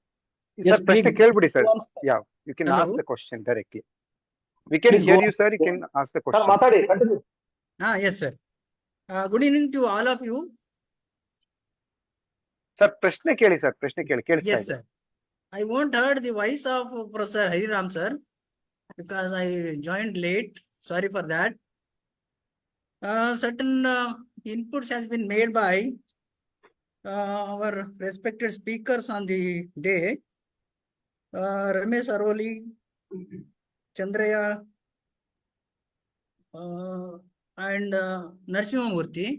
Yes, Sir, question kelbudi, sir. Yeah, you can ask Hello. the question directly. We can Please hear go you, on. sir. You can ask the Sir, question. Matadi, continue. Yes, sir. Good evening to all of you. Sir, ಪ್ರಶ್ನೆ ಕೇಳಿ sir, ಪ್ರಶ್ನೆ ಕೇಳಿ, ಕೇಳಿಸ್ತಾ Yes, ಇದೆ. sir. I won't heard the voice of Professor Hariram, sir, because I joined late. Sorry for that. Certain inputs has been made by our respected speakers on the day. Ramesh Aroli, Chandraiah, and Narasimha Murthy.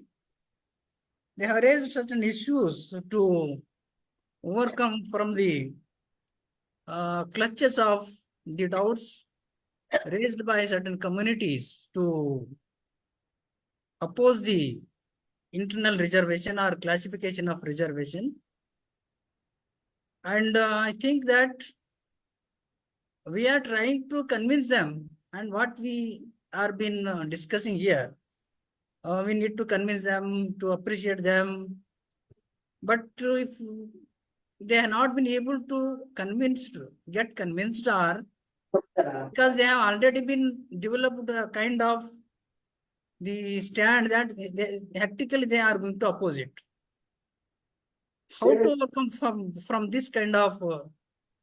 They have raised certain issues to overcome from the clutches of the doubts raised by certain communities to oppose the internal reservation or classification of reservation. And I think that we are trying to convince them, and what we are been discussing here, we need to convince them, to appreciate them. But if they have not been able to get convinced, or because they have already been developed a kind of the stand that tactically they are going to oppose it. How to overcome from this kind of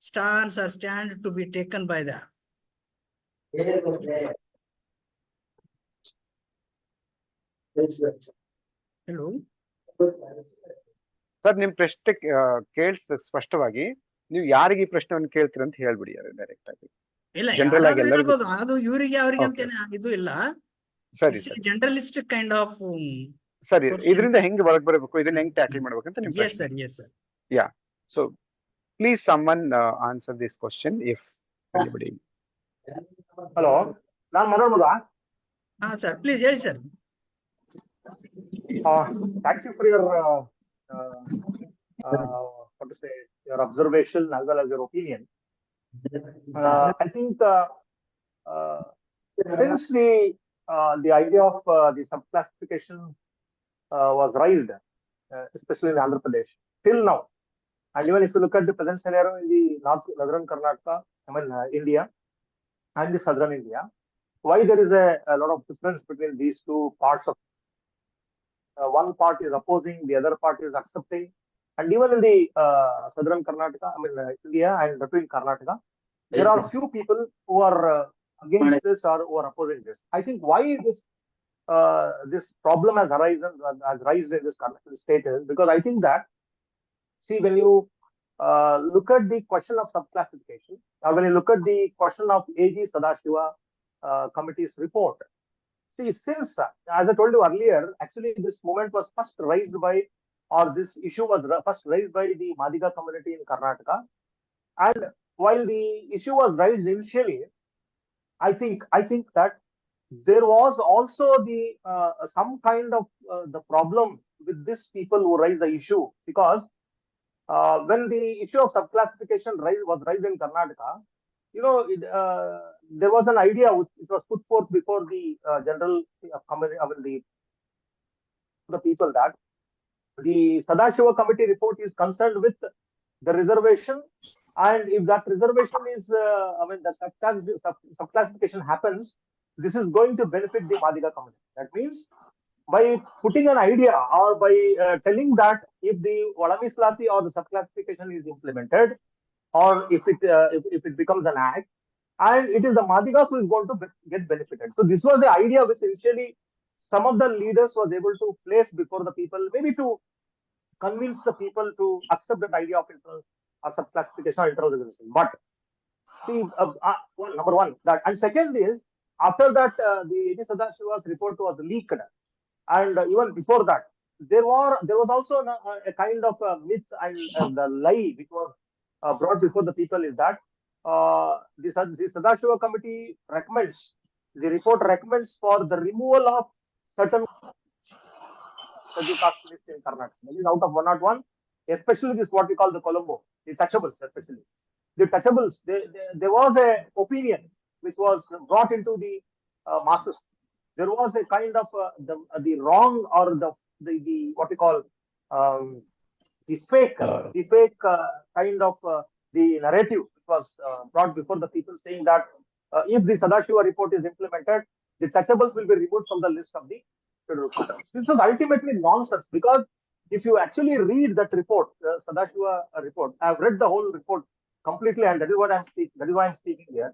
stance or stand to be taken by them? Hello. Sir, ನಿಮ್ ಪ್ರಶ್ನೆ ಕೇಳಿಸ್ ಸ್ಪಷ್ಟವಾಗಿ ನೀವು ಯಾರಿಗೆ ಈ ಪ್ರಶ್ನೆಯನ್ನು ಕೇಳ್ತೀರ ಅಂತ ಹೇಳ್ಬಿಡಿ direct ಆಗಿ. ಇಲ್ಲ, ಜನರಲ್ ಆಗಿ ಯಾರಾದ್ರೂ ಎಲ್ಲರಿಗೂ. ಹೇಳ್ಬೋದು. ಅದು ಇವರಿಗೆ ಅವರಿಗೆ ಅಂತ ಇದು ಇಲ್ಲ. ಸರಿ ಸರ್, ಜನರಲಿಸ್ಟಿಕ್ ಕೈಂಡ್ ಆಫ್. ಸರಿ, ಇದರಿಂದ ಹೆಂಗ್ ಹೊರಗೆ ಬರಬೇಕು, ಇದನ್ನ ಹೆಂಗ್ ಟ್ಯಾಕಲ್ ಮಾಡ್ಬೇಕಂತ ನಿಮ್ Yes, sir. ಪ್ರಶ್ನೆ. Yes, sir. Yeah. So please someone answer this question if anybody. Hello, ನಾನ್ ಮಾತಾಡ್ಬೋದಾ? ಸರ್ ಪ್ಲೀಸ್ ಹೇಳಿ sir. Thank you for your what to say, your observation as well as your opinion. I think since the idea of the subclassification was raised, especially in Andhra Pradesh, till now, and even if you look at the present scenario in the northern Karnataka, India, and the southern India, why there is a lot of difference between these two parts of one part is opposing, the other part is accepting, and even in the southern Karnataka, India, and between Karnataka, there are few people who are against this or who are opposing this. I think why this problem has arisen in this state is because I think that, see, when you look at the question of subclassification, or when you look at the question of A.G. Sadashiva committee's report, see, since, as I told you earlier, actually this movement was first raised by, or this issue was first raised by the Madiga community in Karnataka. And while the issue was raised initially, I think that there was also the some kind of the problem with these people who raised the issue, because when the issue of subclassification was raised in Karnataka, there was an idea which was put forth before the general the people, that the Sadashiva committee report is concerned with the reservation, and if that reservation is, the subclassification happens, this is going to benefit the Madiga community. That means, by putting an idea or by telling that if the Valamislati or the subclassification is implemented, or if it becomes an act, and it is the Madigas who is going to get benefited. So this was the idea which initially some of the leaders was able to place before the people, maybe to convince the people to accept that idea of subclassification or internal reservation. But see, number one, that, and second is, after that the A.G. Sadashiva's report was leaked, and even before that, there was also a kind of myth and the lie which was brought before the people, is that the Sadashiva committee recommends, the report recommends for the removal of certain scheduled caste list in Karnataka. That is out of 101, especially this what we call the Colombo, the Touchables, especially. The Touchables, there was a opinion which was brought into the masses. There was a kind of the wrong, or the what we call the fake kind of the narrative which was brought before the people, saying that if the Sadashiva report is implemented, the Touchables will be removed from the list of the scheduled castes. This was ultimately nonsense, because if you actually read that report, Sadashiva report, I have read the whole report completely, and that is what I'm speaking. That is why I'm speaking here.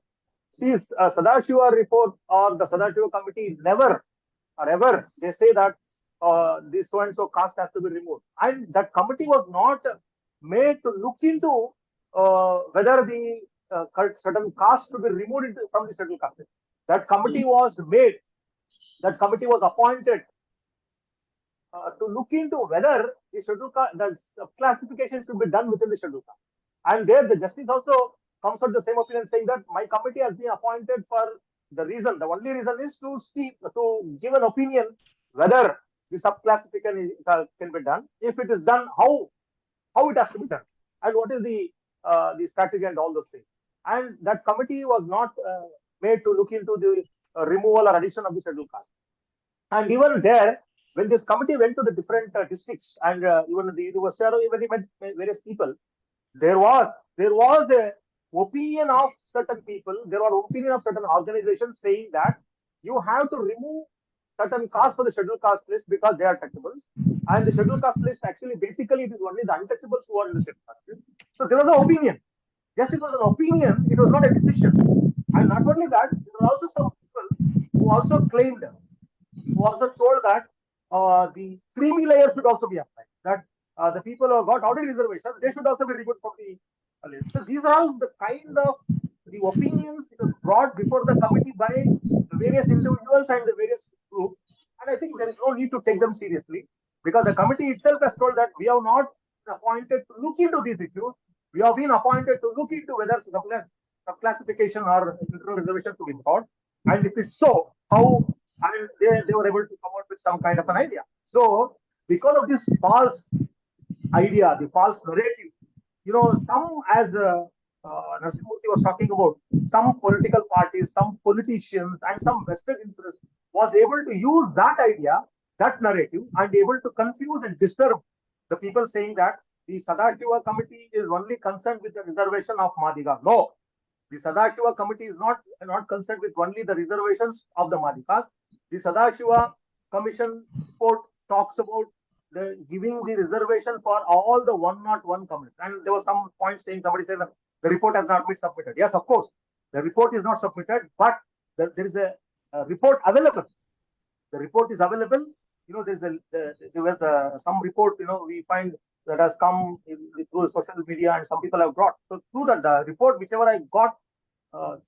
See, Sadashiva report or the Sadashiva committee never or ever they say that this so and so caste has to be removed, and that committee was not made to look into whether the certain caste should be removed from the scheduled caste. That committee was made. That committee was appointed to look into whether the scheduled the classification should be done within the scheduled caste. And there, the justice also comes with the same opinion, saying that my committee has been appointed for the reason. The only reason is to give an opinion whether the subclassification can be done. If it is done, how it has to be done, and what is the strategy and all those things. And that committee was not made to look into the removal or addition of the scheduled caste. And even there, when this committee went to the different districts, and even the university, even they met various people, there was a opinion of certain people, there was opinion of certain organizations saying that you have to remove certain castes for the scheduled caste list because they are touchables, and the scheduled caste list actually basically it is only the untouchables who are in the scheduled caste list. So there was an opinion. Yes, it was an opinion, it was not a decision. And not only that, there were also some people who also claimed, who also told that the creamy layer should also be applied, that the people who have got already reservations, they should also be removed from the list. So these are all the kind of the opinions that was brought before the committee by the various individuals and the various groups. And I think there is no need to take them seriously, because the committee itself has told that we have not been appointed to look into these issues. We have been appointed to look into whether subclassification or reservation to be brought. And if it's so, how, and they were able to come out with some kind of an idea. So because of this false idea, the false narrative, some, as Narasimha was talking about, some political parties, some politicians, and some vested interest was able to use that idea, that narrative, and able to confuse and disturb the people, saying that the Satyashodhak committee is only concerned with the reservation of Madiga. No, the Satyashodhak committee is not concerned with only the reservations of the Madigas. The Satyashodhak Commission report talks about giving the reservation for all the 101 communities. And there was some point saying, somebody said that the report has not been submitted. Yes, of course, the report is not submitted, but there is a report available. The report is available. There was some report, we find that has come through social media, and some people have brought. So through the report, whichever I got,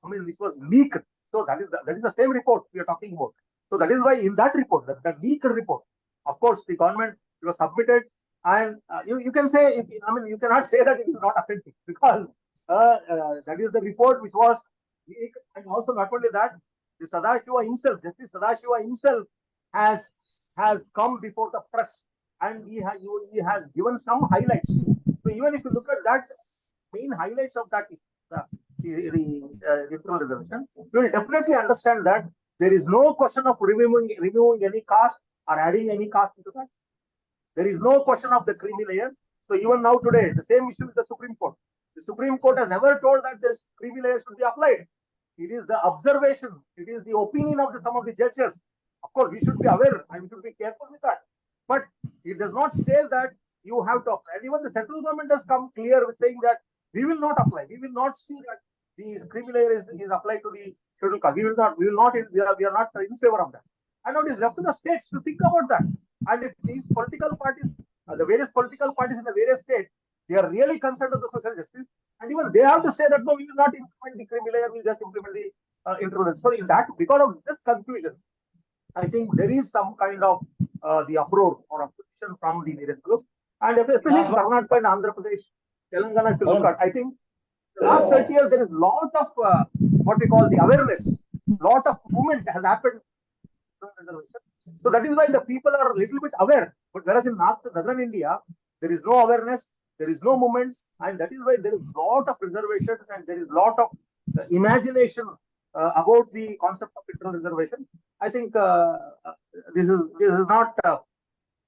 which was leaked. So that is the same report we are talking about. So that is why in that report, that leaked report, of course, the government was submitted, and you can say, you cannot say that it is not authentic, because that is the report which was leaked. And also, not only that, the Satyashodhak himself, Justice Satyashodhak himself, has come before the press, and he has given some highlights. So even if you look at that main highlights of that regional reservation, you will definitely understand that there is no question of removing any caste or adding any caste into that. There is no question of the creamy layer. So even now today, the same issue with the Supreme Court. The Supreme Court has never told that this creamy layer should be applied. It is the observation, it is the opinion of some of the judges. Of course, we should be aware and we should be careful with that. But it does not say that you have to apply. And even the central government has come clear with saying that we will not apply. We will not see that the creamy layer is applied to the scheduled caste. We are not in favor of that. And now it is left to the states to think about that. And if these political parties, the various political parties in the various states, they are really concerned with the social justice, and even they have to say that no, we will not implement the creamy layer, we will just implement the intrusion. So in that, because of this confusion, I think there is some kind of the uproar or opposition from the various groups. And especially in Karnataka and Andhra Pradesh, Telangana, if you look at, I think last 30 years, there is a lot of what we call the awareness, lot of movement has happened. So that is why the people are a little bit aware. But whereas in northern India, there is no awareness, there is no movement, and that is why there is a lot of reservations and there is a lot of imagination about the concept of internal reservation. I think this is not the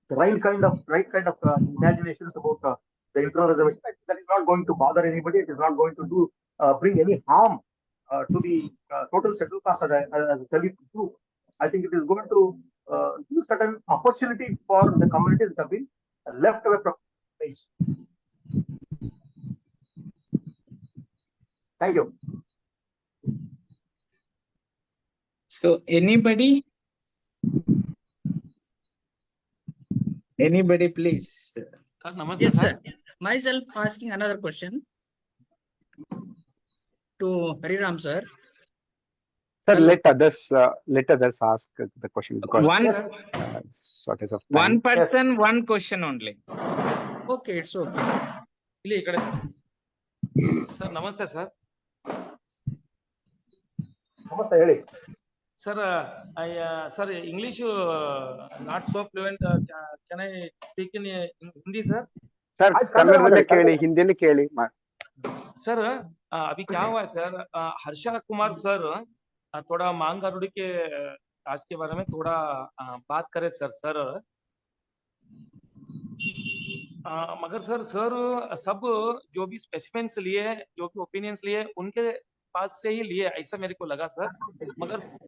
right kind of imaginations about the internal reservation. That is not going to bother anybody. It is not going to bring any harm to the total scheduled caste as a Dalit group. I think it is going to give certain opportunity for the communities that have been left away from place. Thank you. So anybody, please. Yes, sir. Myself asking another question to Hariram, sir. Sir, let others ask the question, because shortage of time. One person, one question only. Okay, it's okay. Sir, namaste, sir. Namaste, ಹೇಳಿ. Sir, sir, English not so fluent. Can I speak in Hindi, sir? Sir, Kannada केली, हिंदी में केली. Sir अभी क्या हुआ है sir, Harsha Kumar sir थोड़ा मांग अरोड़ी के आज के बारे में थोड़ा बात करें सर मगर सर सब जो भी स्पेसिमेंस लिए, जो भी ओपिनियंस लिए, उनके पास से ही लिए ऐसा मेरे को लगा सर.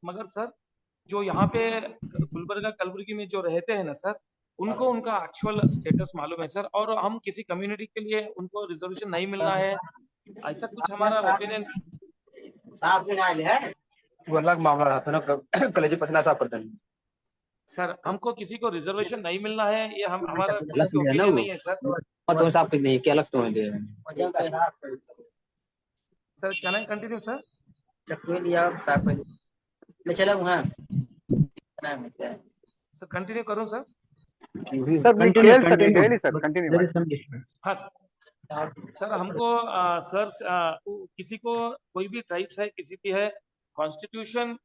मगर सर जो यहाँ पे गुलबर्गा कलबुर्गी में जो रहते हैं ना सर, उनको उनका एक्चुअल स्टेटस मालूम है सर, और हम किसी कम्युनिटी के लिए उनको रिजर्वेशन नहीं मिल रहा है, ऐसा कुछ हमारा ओपिनियन. सर हमको किसी को रिजर्वेशन नहीं मिलना है, ये हमारा ओपिनियन नहीं है sir. Sir can I continue sir? Sir continue करूं सर? Sir continue. हाँ सर, हमको सर किसी को कोई भी ट्राइब्स है, किसी भी है, कॉन्स्टिट्यूशन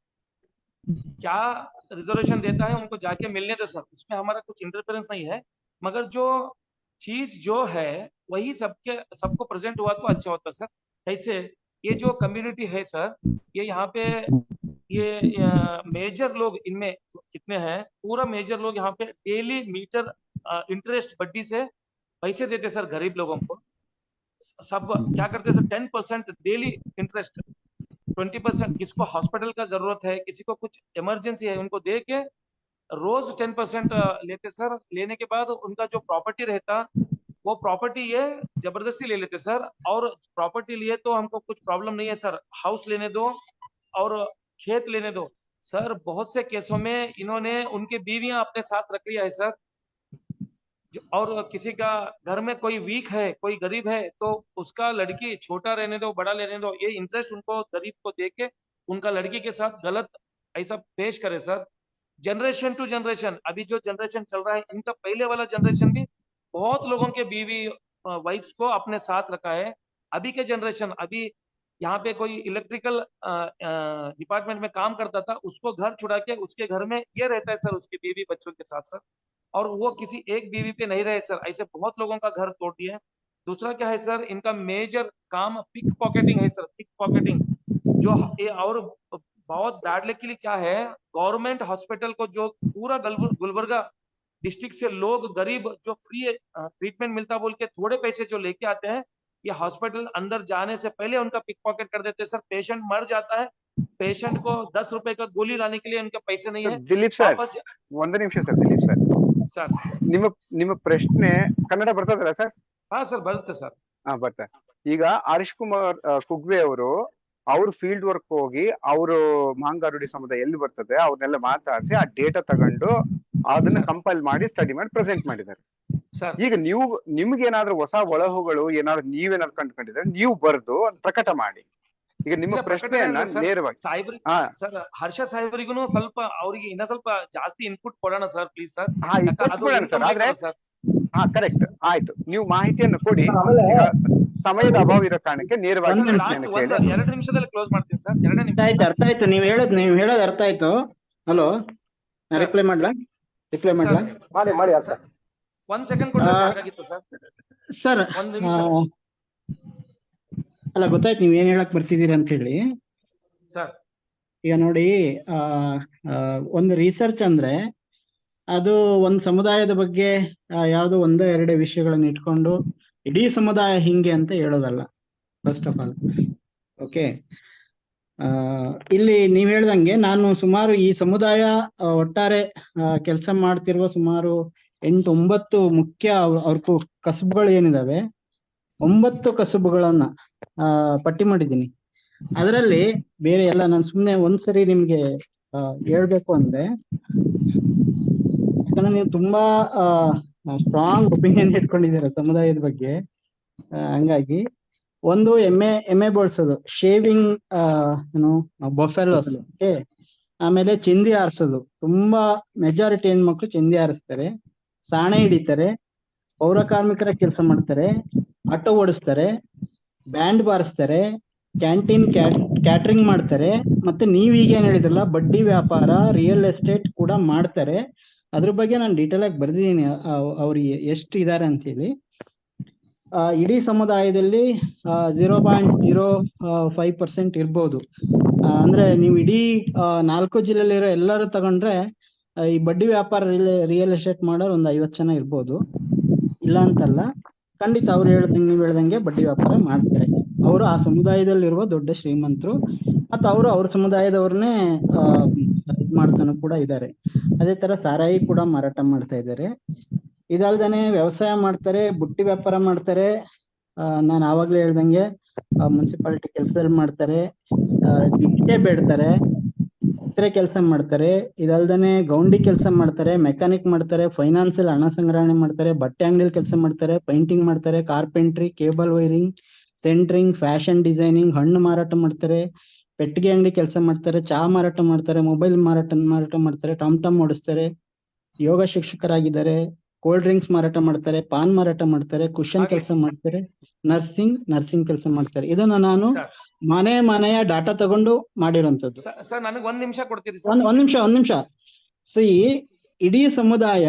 क्या रिजर्वेशन देता है उनको जाके मिलने दो सर, उसमें हमारा कुछ इंटरफेरेंस नहीं है, मगर जो चीज जो है वही सबको प्रेजेंट हुआ तो अच्छा होता सर। कैसे ये जो कम्युनिटी है सर, ये यहाँ पे ये मेजर लोग इनमें कितने हैं, पूरा मेजर लोग यहाँ पे डेली मीटर इंटरेस्ट वड्डी से पैसे देते सर गरीब लोगों को। सब क्या करते सर, 10% डेली इंटरेस्ट, 20% किसको हॉस्पिटल का जरूरत है, किसी को कुछ इमरजेंसी है, उनको दे के रोज 10% लेते सर। लेने के बाद उनका जो प्रॉपर्टी रहता वो प्रॉपर्टी ये जबरदस्ती ले लेते सर। और प्रॉपर्टी लिए तो हमको कुछ प्रॉब्लम नहीं है सर, हाउस लेने दो और खेत लेने दो सर। बहुत से केसों में इन्होंने उनकी बीवियां अपने साथ रख लिया है सर। और किसी का घर में कोई वीक है, कोई गरीब है, तो उसका लड़की छोटा रहने दो बड़ा लेने दो, ये इंटरेस्ट उनको गरीब को देके उनका लड़की के साथ गलत ऐसा पेश करे सर। जनरेशन टू जनरेशन, अभी जो जनरेशन चल रहा है इनका पहले वाला जनरेशन भी बहुत लोगों के बीवी वाइफ्स को अपने साथ रखा है। अभी के जनरेशन, अभी यहाँ पे कोई इलेक्ट्रिकल डिपार्टमेंट में काम करता था, उसको घर छुड़ा के उसके घर में ये रहता है सर उसके बीवी बच्चों के साथ सर। और वो किसी एक बीवी पे नहीं रहे सर, ऐसे बहुत लोगों का घर तोड़ दिया है। दूसरा क्या है सर, इनका मेजर काम पिक पॉकेटिंग है सर, पिक पॉकेटिंग। जो और बहुत बैड लकीली क्या है, गवर्नमेंट हॉस्पिटल को जो पूरा गुलबर्गा डिस्ट्रिक्ट से लोग गरीब जो फ्री ट्रीटमेंट मिलता बोल के थोड़े पैसे जो लेके आते हैं, ये हॉस्पिटल अंदर जाने से पहले उनका पिक पॉकेट कर देते हैं सर। पेशेंट मर जाता है, पेशेंट को 10 रुपए का गोली लाने के लिए उनके पैसे नहीं है। ದಿಲೀಪ್ ಸರ್, ಒಂದು ನಿಮಿಷ ಸರ್. ದಿಲೀಪ್ ಸರ್, ಸರ್ ನಿಮ್ಮ ಪ್ರಶ್ನೆ ಕನ್ನಡ ಬರ್ತದಲ್ಲ ಸರ್? ಹಾ ಸರ್ ಬರುತ್ತೆ ಸರ್. ಹಾ ಬರ್ತದೆ. ಈಗ ಹರೀಶ್ ಕುಮಾರ್ ಕುಗ್ವೆ ಅವರು ಅವ್ರ ಫೀಲ್ಡ್ ವರ್ಕ್ ಹೋಗಿ ಅವರು ಮಾಂಗಾರುಡಿ ಸಮುದಾಯ ಎಲ್ಲಿ ಬರ್ತದೆ ಅವ್ರನ್ನೆಲ್ಲ ಮಾತಾಡಿಸಿ ಆ ಡೇಟಾ ತಗೊಂಡು ಅದನ್ನ ಕಂಪೈಲ್ ಮಾಡಿ ಸ್ಟಡಿ ಮಾಡಿ ಪ್ರೆಸೆಂಟ್ ಮಾಡಿದ್ದಾರೆ. ಈಗ ನೀವು ನಿಮ್ಗೆ ಏನಾದ್ರೂ ಹೊಸ ಒಳಹುಗಳು ಏನಾದ್ರು ನೀವೇನಾದ್ರು ಕಂಡುಕೊಂಡಿದ್ರೆ ನೀವು ಬರೆದು ಪ್ರಕಟ ಮಾಡಿ. ಈಗ ನಿಮ್ಮ ಪ್ರಶ್ನೆಯನ್ನ ನೇರವಾಗಿ ಸರ್ ಹರ್ಷ ಸಾಹೇಬರಿಗೂ ಸ್ವಲ್ಪ ಅವರಿಗೆ ಇನ್ನ ಸ್ವಲ್ಪ ಜಾಸ್ತಿ ಇನ್ಪುಟ್ ಕೊಡೋಣ ಸರ್ ಪ್ಲೀಸ್ ಸರ್. ಸರ್ ಆದ್ರೆ ಹಾ ಕರೆಕ್ಟ್ ಆಯ್ತು, ನೀವು ಮಾಹಿತಿಯನ್ನು ಕೊಡಿ. ಈಗ ಸಮಯದ ಅಭಾವ ಇರೋ ಕಾರಣಕ್ಕೆ ನೇರವಾಗಿ 2 ನಿಮಿಷದಲ್ಲಿ ಕ್ಲೋಸ್ ಮಾಡ್ತೀನಿ ಸರ್. 2 ನಿಮಿಷ ಆಯ್ತು, ಅರ್ಥ ಆಯ್ತು. ನೀವು ಹೇಳೋದು ಅರ್ಥ ಆಯ್ತು. ಹಲೋ, ರಿಪ್ಲೈ ಮಾಡ್ಲಾ? ಮಾಡಿ ಸರ್. 1 ಸೆಕೆಂಡ್ ಕೊಟ್ಟರೆ ಸಾಕಾಗಿತ್ತು ಸರ್. ಸರ್ 1 ನಿಮಿಷ ಅಲ್ಲ, ಗೊತ್ತಾಯ್ತು ನೀವ್ ಏನ್ ಹೇಳಕ್ ಬರ್ತಿದ್ದೀರಿ ಅಂತ ಹೇಳಿ ಸರ್. ಈಗ ನೋಡಿ, ಒಂದು ರಿಸರ್ಚ್ ಅಂದ್ರೆ ಅದು ಒಂದು ಸಮುದಾಯದ ಬಗ್ಗೆ ಯಾವ್ದೋ 1-2 ವಿಷಯಗಳನ್ನ ಇಟ್ಕೊಂಡು ಇಡೀ ಸಮುದಾಯ ಹಿಂಗೆ ಅಂತ ಹೇಳೋದಲ್ಲ, ಫಸ್ಟ್ ಆಫ್ ಆಲ್. ಓಕೆ, ಇಲ್ಲಿ ನೀವ್ ಹೇಳ್ದಂಗೆ ನಾನು ಸುಮಾರು ಈ ಸಮುದಾಯ ಒಟ್ಟಾರೆ ಕೆಲಸ ಮಾಡ್ತಿರುವ ಸುಮಾರು 8-9 ಮುಖ್ಯ ಅವ್ರ ಕಸುಬುಗಳು ಏನಿದಾವೆ, 9 ಕಸುಬುಗಳನ್ನ ಪಟ್ಟಿ ಮಾಡಿದ್ದೀನಿ. ಅದರಲ್ಲಿ ಬೇರೆ ಎಲ್ಲ ನಾನು ಸುಮ್ಮನೆ ಒಂದ್ಸರಿ ನಿಮ್ಗೆ ಹೇಳ್ಬೇಕು ಅಂದ್ರೆ, ಯಾಕಂದ್ರೆ ನೀವು ತುಂಬಾ ಸ್ಟ್ರಾಂಗ್ ಒಪಿನಿಯನ್ ಇಟ್ಕೊಂಡಿದ್ದೀರ ಸಮುದಾಯದ ಬಗ್ಗೆ. ಹಂಗಾಗಿ ಒಂದು ಎಮ್ಮೆ ಬಳಸೋದು, ಶೇವಿಂಗ್ ಬಫೆಲೋಸ್, ಆಮೇಲೆ ಚಿಂದಿ ಆರಿಸೋದು. ತುಂಬಾ ಮೆಜಾರಿಟಿ ಹೆಣ್ಮಕ್ಳು ಚಿಂದಿ ಆರಿಸ್ತಾರೆ, ಸಾಣೆ ಹಿಡಿತಾರೆ, ಪೌರ ಕಾರ್ಮಿಕರ ಕೆಲಸ ಮಾಡ್ತಾರೆ, ಆಟೋ ಓಡಿಸ್ತಾರೆ, ಬ್ಯಾಂಡ್ ಬಾರಿಸ್ತಾರೆ, ಕ್ಯಾಂಟೀನ್ ಕ್ಯಾಟ್ರಿಂಗ್ ಮಾಡ್ತಾರೆ, ಮತ್ತೆ ನೀವೀಗ ಏನ್ ಹೇಳಿದ್ರಲ್ಲ ಬಡ್ಡಿ ವ್ಯಾಪಾರ, ರಿಯಲ್ ಎಸ್ಟೇಟ್ ಕೂಡ ಮಾಡ್ತಾರೆ. ಅದ್ರ ಬಗ್ಗೆ ನಾನು ಡೀಟೇಲ್ ಆಗಿ ಬರ್ದಿದ್ದೀನಿ ಅವ್ರು ಎಷ್ಟು ಇದ್ದಾರೆ ಅಂತ ಹೇಳಿ. ಇಡೀ ಸಮುದಾಯದಲ್ಲಿ 0.05% ಇರ್ಬೋದು. ಅಂದ್ರೆ ನೀವು ಇಡೀ 4 ಜಿಲ್ಲೆಯಲ್ಲಿರೋ ಎಲ್ಲರೂ ತಗೊಂಡ್ರೆ ಈ ಬಡ್ಡಿ ವ್ಯಾಪಾರ ರಿಯಲ್ ಎಸ್ಟೇಟ್ ಮಾಡೋರು ಒಂದು 50 ಜನ ಇರ್ಬೋದು, ಇಲ್ಲ ಅಂತಲ್ಲ. ಖಂಡಿತ ಅವ್ರು ನೀವು ಹೇಳ್ದಂಗೆ ಬಡ್ಡಿ ವ್ಯಾಪಾರ ಮಾಡ್ತಾರೆ. ಅವರು ಆ ಸಮುದಾಯದಲ್ಲಿರುವ ದೊಡ್ಡ ಶ್ರೀಮಂತರು, ಮತ್ತು ಅವ್ರ ಸಮುದಾಯದವ್ರನ್ನೇ ಇದು ಮಾಡ್ತಾನು ಕೂಡ ಇದ್ದಾರೆ. ಅದೇ ತರ ಸಾರಾಯಿ ಕೂಡ ಮಾರಾಟ ಮಾಡ್ತಾ ಇದ್ದಾರೆ. ಇದಲ್ದೇನೆ ವ್ಯವಸಾಯ ಮಾಡ್ತಾರೆ, ಬುಟ್ಟಿ ವ್ಯಾಪಾರ ಮಾಡ್ತಾರೆ, ನಾನು ಆವಾಗ್ಲೇ ಹೇಳ್ದಂಗೆ ಮುನ್ಸಿಪಾಲಿಟಿ ಕೆಲಸದಲ್ಲಿ ಮಾಡ್ತಾರೆ, ಭಿಕ್ಷೆ ಬೇಡ್ತಾರೆ, ಇತರೆ ಕೆಲಸ ಮಾಡ್ತಾರೆ. ಇದಲ್ದೇನೆ ಗೌಂಡಿ ಕೆಲಸ ಮಾಡ್ತಾರೆ, ಮೆಕ್ಯಾನಿಕ್ ಮಾಡ್ತಾರೆ, ಫೈನಾನ್ಸಿಯಲ್ ಹಣ ಸಂಗ್ರಹಣೆ ಮಾಡ್ತಾರೆ, ಬಟ್ಟೆ ಅಂಗಡಿಯಲ್ಲಿ ಕೆಲಸ ಮಾಡ್ತಾರೆ, ಪೇಂಟಿಂಗ್ ಮಾಡ್ತಾರೆ, carpentry, cable wiring, centring, fashion designing, ಹಣ್ಣು ಮಾರಾಟ ಮಾಡ್ತಾರೆ, ಪೆಟ್ಟಿಗೆ ಅಂಗಡಿ ಕೆಲಸ ಮಾಡ್ತಾರೆ, ಚಹಾ ಮಾರಾಟ ಮಾಡ್ತಾರೆ, ಮೊಬೈಲ್ ಮಾರಾಟ ಮಾಡ್ತಾರೆ, ಟಾಮ್ ಓಡಿಸ್ತಾರೆ, ಯೋಗ ಶಿಕ್ಷಕರಾಗಿದ್ದಾರೆ, ಕೋಲ್ಡ್ ಡ್ರಿಂಕ್ಸ್ ಮಾರಾಟ ಮಾಡ್ತಾರೆ, ಪಾನ್ ಮಾರಾಟ ಮಾಡ್ತಾರೆ, ಕುಶನ್ ಕೆಲಸ ಮಾಡ್ತಾರೆ, ನರ್ಸಿಂಗ್ ಕೆಲಸ ಮಾಡ್ತಾರೆ. ಇದನ್ನ ನಾನು ಮನೆಯ ಡಾಟಾ ತಗೊಂಡು ಮಾಡಿರೋಂಥದ್ದು. ಸರ್ ನನಗೆ ಒಂದ್ ನಿಮಿಷ ಕೊಡ್ತೀರಿ ಸರ್? ಒಂದ್ ನಿಮಿಷ. ಸಿ, ಇಡೀ ಸಮುದಾಯ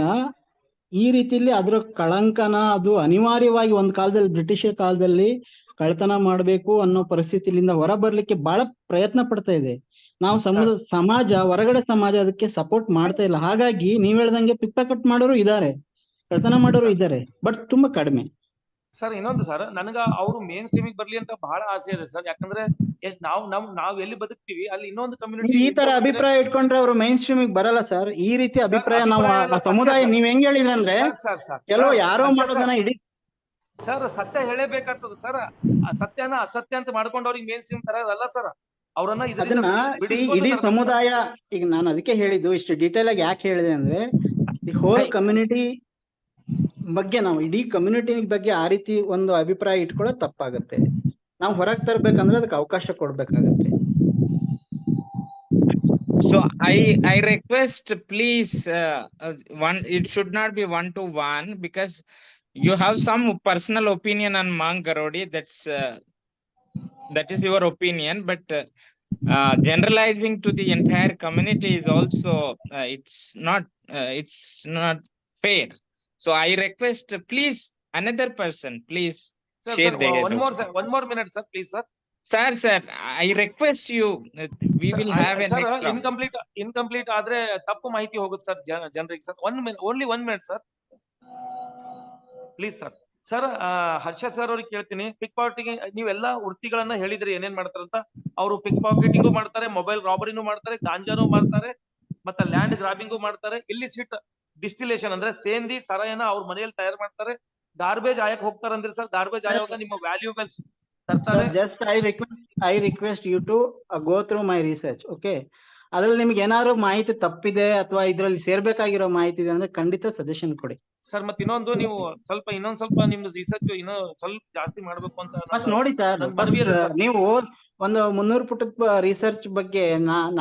ಈ ರೀತಿಯಲ್ಲಿ ಅದ್ರ ಕಳಂಕನ ಅದು ಅನಿವಾರ್ಯವಾಗಿ ಒಂದ್ ಕಾಲದಲ್ಲಿ ಬ್ರಿಟಿಷರ ಕಾಲದಲ್ಲಿ ಕಳ್ತನ ಮಾಡ್ಬೇಕು ಅನ್ನೋ ಪರಿಸ್ಥಿತಿಯಿಂದ ಹೊರ ಬರ್ಲಿಕ್ಕೆ ಬಹಳ ಪ್ರಯತ್ನ ಪಡ್ತಾ ಇದೆ. ನಾವು ಸಮಾಜ, ಹೊರಗಡೆ ಸಮಾಜ ಅದಕ್ಕೆ ಸಪೋರ್ಟ್ ಮಾಡ್ತಾ ಇಲ್ಲ. ಹಾಗಾಗಿ ನೀವ್ ಹೇಳ್ದಂಗೆ ಪಿಕ್ಪಾಕೆಟ್ ಮಾಡೋರು ಇದಾರೆ, ಕಳ್ತನ ಮಾಡೋರು ಇದಾರೆ, ಬಟ್ ತುಂಬಾ ಕಡಿಮೆ. ಸರ್ ಇನ್ನೊಂದು ಸರ್, ನನಗ ಅವರು ಮೇನ್ ಸ್ಟ್ರೀಮಿಗೆ ಬರ್ಲಿ ಅಂತ ಬಹಳ ಆಸೆ ಇದೆ ಸರ್. ಯಾಕಂದ್ರೆ ನಾವ್ ಎಲ್ಲಿ ಬದುಕ್ತಿವಿ ಅಲ್ಲಿ ಇನ್ನೊಂದು ಕಮ್ಯುನಿಟಿ ಈ ತರ ಅಭಿಪ್ರಾಯ ಇಟ್ಕೊಂಡ್ರೆ ಅವರು ಮೈನ್ ಸ್ಟ್ರೀಮಿಗೆ ಬರಲ್ಲ ಸರ್. ಈ ರೀತಿ ಅಭಿಪ್ರಾಯ ನಾವು ಸಮುದಾಯ ನೀವ್ ಹೆಂಗ್ ಹೇಳಿದ್ರೆ ಅಂದ್ರೆ ಕೆಲವು ಯಾರೋ ಮಾಡೋದನ್ನ ಇಡೀ ಸರ್ ಸತ್ಯ ಹೇಳಬೇಕಾಗ್ತದೆ ಸರ್. ಸತ್ಯನ ಅಸತ್ಯ ಅಂತ ಮಾಡ್ಕೊಂಡು ಅವ್ರಿಗೆ ಮೇನ್ ಸ್ಟ್ರೀಮ್ ತರೋದಲ್ಲ ಸರ್. ಅವರನ್ನ ಇಡೀ ಸಮುದಾಯ, ಈಗ ನಾನು ಅದಕ್ಕೆ ಹೇಳಿದ್ದು ಇಷ್ಟು ಡೀಟೇಲ್ ಆಗಿ ಯಾಕೆ ಹೇಳಿದೆ ಅಂದ್ರೆ, ದಿ ಹೋಲ್ ಕಮ್ಯುನಿಟಿ ಬಗ್ಗೆ, ನಾವು ಇಡೀ ಕಮ್ಯುನಿಟಿ ಬಗ್ಗೆ ಆ ರೀತಿ ಒಂದು ಅಭಿಪ್ರಾಯ ಇಟ್ಕೊಳ್ಳೋದು ತಪ್ಪಾಗುತ್ತೆ. ನಾವು ಹೊರಗೆ ತರ್ಬೇಕಂದ್ರೆ ಅದಕ್ಕೆ ಅವಕಾಶ ಕೊಡ್ಬೇಕಾಗತ್ತೆ. So I request please it should not be 1-to-1 because you have some personal opinion on Mangarodi. That is your opinion, but generalizing to the entire community is also it's not fair. So I request please another person please share their one more minute sir, please sir. Sir, I request you. We will have a next round. Incomplete ಆದ್ರೆ ತಪ್ಪು ಮಾಹಿತಿ ಹೋಗುತ್ತೆ sir ಜನರಿಗೆ sir. only 1 minute sir please sir. Sir Harsha sir ಅವ್ರಿಗೆ ಕೇಳ್ತೀನಿ, ಪಿಕ್ pocketing ನೀವೆಲ್ಲಾ ವೃತ್ತಿಗಳನ್ನ ಹೇಳಿದ್ರಿ ಏನೇನ್ ಮಾಡ್ತಾರಂತ. ಅವರು ಪಿಕ್ ಪಾಕೆಟಿಂಗು ಮಾಡ್ತಾರೆ, ಮೊಬೈಲ್ ರಾಬರಿನೂ ಮಾಡ್ತಾರೆ, ಗಾಂಜಾನು ಮಾಡ್ತಾರೆ, ಮತ್ತೆ ಲ್ಯಾಂಡ್ ಗ್ರಾಬಿಂಗು ಮಾಡ್ತಾರೆ. ಇಲ್ಲಿಸಿಟ್ ಡಿಸ್ಟಿಲೇಷನ್ ಅಂದ್ರೆ ಸೇಂದಿ ಸರಾಯನ ಅವ್ರ ಮನೆಯಲ್ಲಿ ತಯಾರು ಮಾಡ್ತಾರೆ. ಗಾರ್ಬೇಜ್ ಆಯಕ್ ಹೋಗ್ತಾರಂದ್ರಿ ಸರ್. ಗಾರ್ಬೇಜ್ ಆಯೋಗ ನಿಮ್ಮ ವ್ಯಾಲ್ಯೂಬಲ್ಸ್ ತರ್ತಾರೆ. Just I request you to go through my research. Okay, ಅದ್ರಲ್ಲಿ ನಿಮ್ಗೆ ಏನಾದ್ರು ಮಾಹಿತಿ ತಪ್ಪಿದೆ ಅಥವಾ ಇದ್ರಲ್ಲಿ ಸೇರ್ಬೇಕಾಗಿರೋ ಮಾಹಿತಿ ಇದೆ ಅಂದ್ರೆ ಖಂಡಿತ ಸಜೆಷನ್ ಕೊಡಿ ಸರ್. ಮತ್ತೆ ಇನ್ನೊಂದು, ನೀವು ಇನ್ನೊಂದ್ ಸ್ವಲ್ಪ ನಿಮ್ದು ರಿಸರ್ಚ್ ಇನ್ನೂ ಸ್ವಲ್ಪ ಜಾಸ್ತಿ ಮಾಡ್ಬೇಕು ಅಂತ ನೋಡಿ ಸರ್. ನೀವು ಒಂದು 300 ಪುಟದ ರಿಸರ್ಚ್ ಬಗ್ಗೆ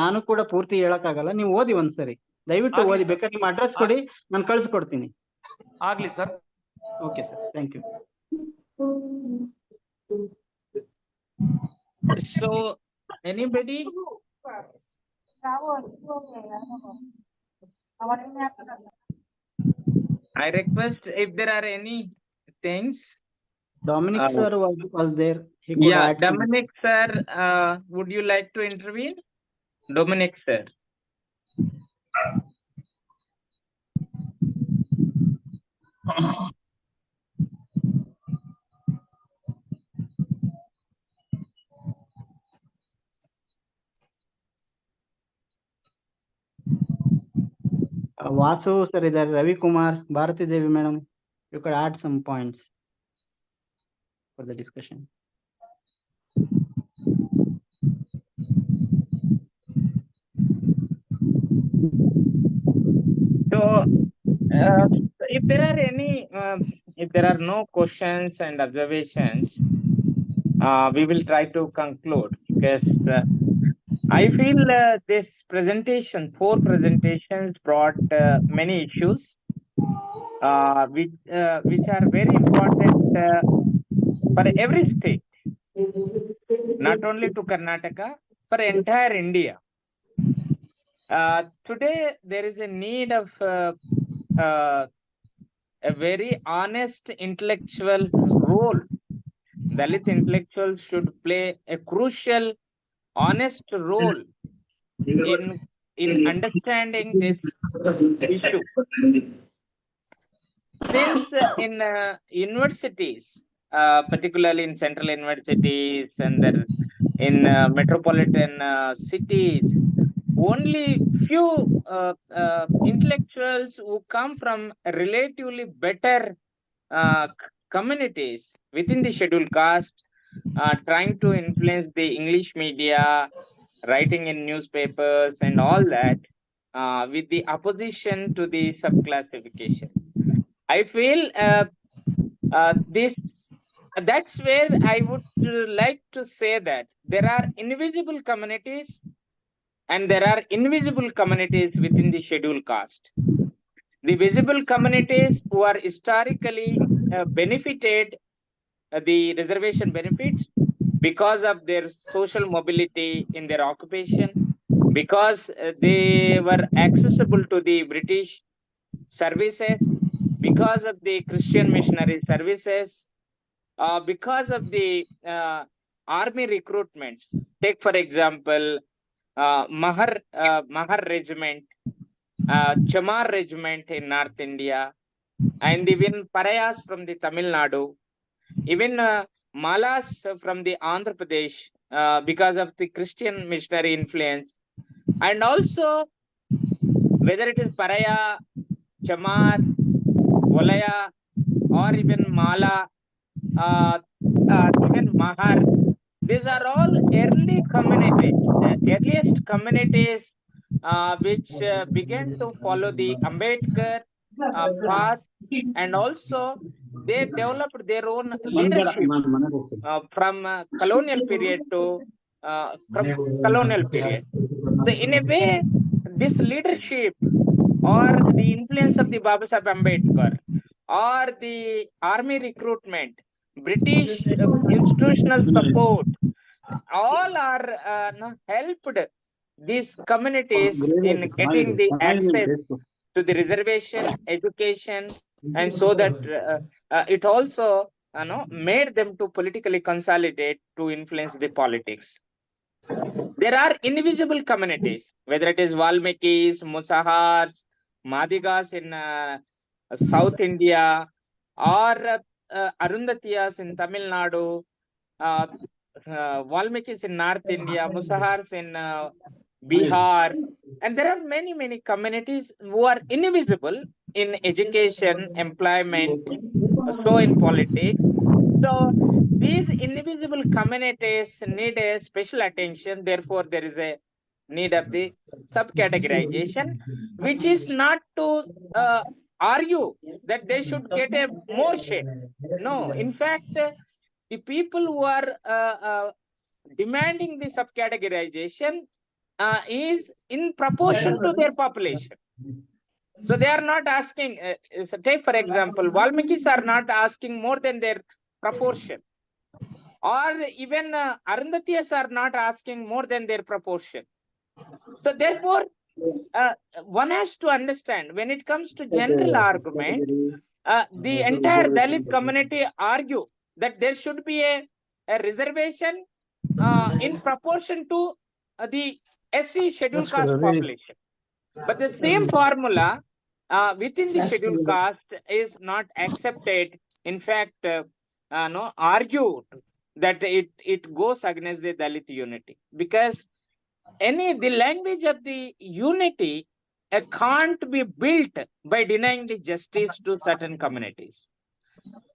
ನಾನು ಕೂಡ ಪೂರ್ತಿ ಹೇಳಕ್ಕಾಗಲ್ಲ. ನೀವು ಓದಿ ಒಂದ್ಸರಿ, ದಯವಿಟ್ಟು ಓದಿ. ಬೇಕಾದ್ರೆ ನಿಮ್ಮ ಅಡ್ರೆಸ್ ಕೊಡಿ, ನಾನು ಕಳ್ಸಿಕೊಡ್ತೀನಿ. ಆಗ್ಲಿ sir. Okay sir, thank you. So anybody? I request if there are any things. Dominic sir was there. Yeah, Dominic sir, would you like to intervene? Dominic sir. Vasu sir is there, Ravi Kumar, Bharati Devi madam. You could add some points for the discussion. So if there are no questions and observations, we will try to conclude, because I feel this presentation, 4 presentations, brought many issues which are very important for every state, not only to Karnataka, for entire India. Today there is a need of a very honest intellectual role. Dalit intellectuals should play a crucial, honest role in understanding this issue. Since in universities, particularly in central universities and in metropolitan cities, only few intellectuals who come from relatively better communities within the scheduled caste trying to influence the English media, writing in newspapers and all that, with the opposition to the subclassification. I feel that's where I would like to say that there are invisible communities and there are invisible communities within the scheduled caste. The visible communities who are historically benefited the reservation benefits because of their social mobility in their occupation, because they were accessible to the British services, because of the Christian missionary services, because of the army recruitment. Take for example, Mahar regiment, Chamar regiment in North India, and even Parayas from the Tamil Nadu, even Malas from the Andhra Pradesh, because of the Christian missionary influence. And also, whether it is Paraya, Chamar, Volaya, or even Mala, even Mahar, these are all early communities, earliest communities which began to follow the Ambedkar path, and also they developed their own leadership from colonial period to colonial period. So in a way, this leadership or the influence of the Baba Sahib Ambedkar or the army recruitment, British institutional support, all are helped these communities in getting the access to the reservation, education, and so that it also made them to politically consolidate to influence the politics. There are invisible communities, whether it is Valmikis, Musahars, Madigas in South India, or Arundhatiyas in Tamil Nadu, Valmikis in North India, Musahars in Bihar, and there are many communities who are invisible in education, employment, so in politics. So these invisible communities need a special attention. Therefore, there is a need of the subcategorization, which is not to argue that they should get a more share. No, in fact, the people who are demanding the subcategorization is in proportion to their population. So they are not asking, take for example, Valmikis are not asking more than their proportion. Or even Arundhatiyas are not asking more than their proportion. So therefore, one has to understand, when it comes to general argument, the entire Dalit community argue that there should be a reservation in proportion to the SC scheduled caste population. But the same formula within the scheduled caste is not accepted. In fact, argued that it goes against the Dalit unity, because the language of the unity can't be built by denying the justice to certain communities.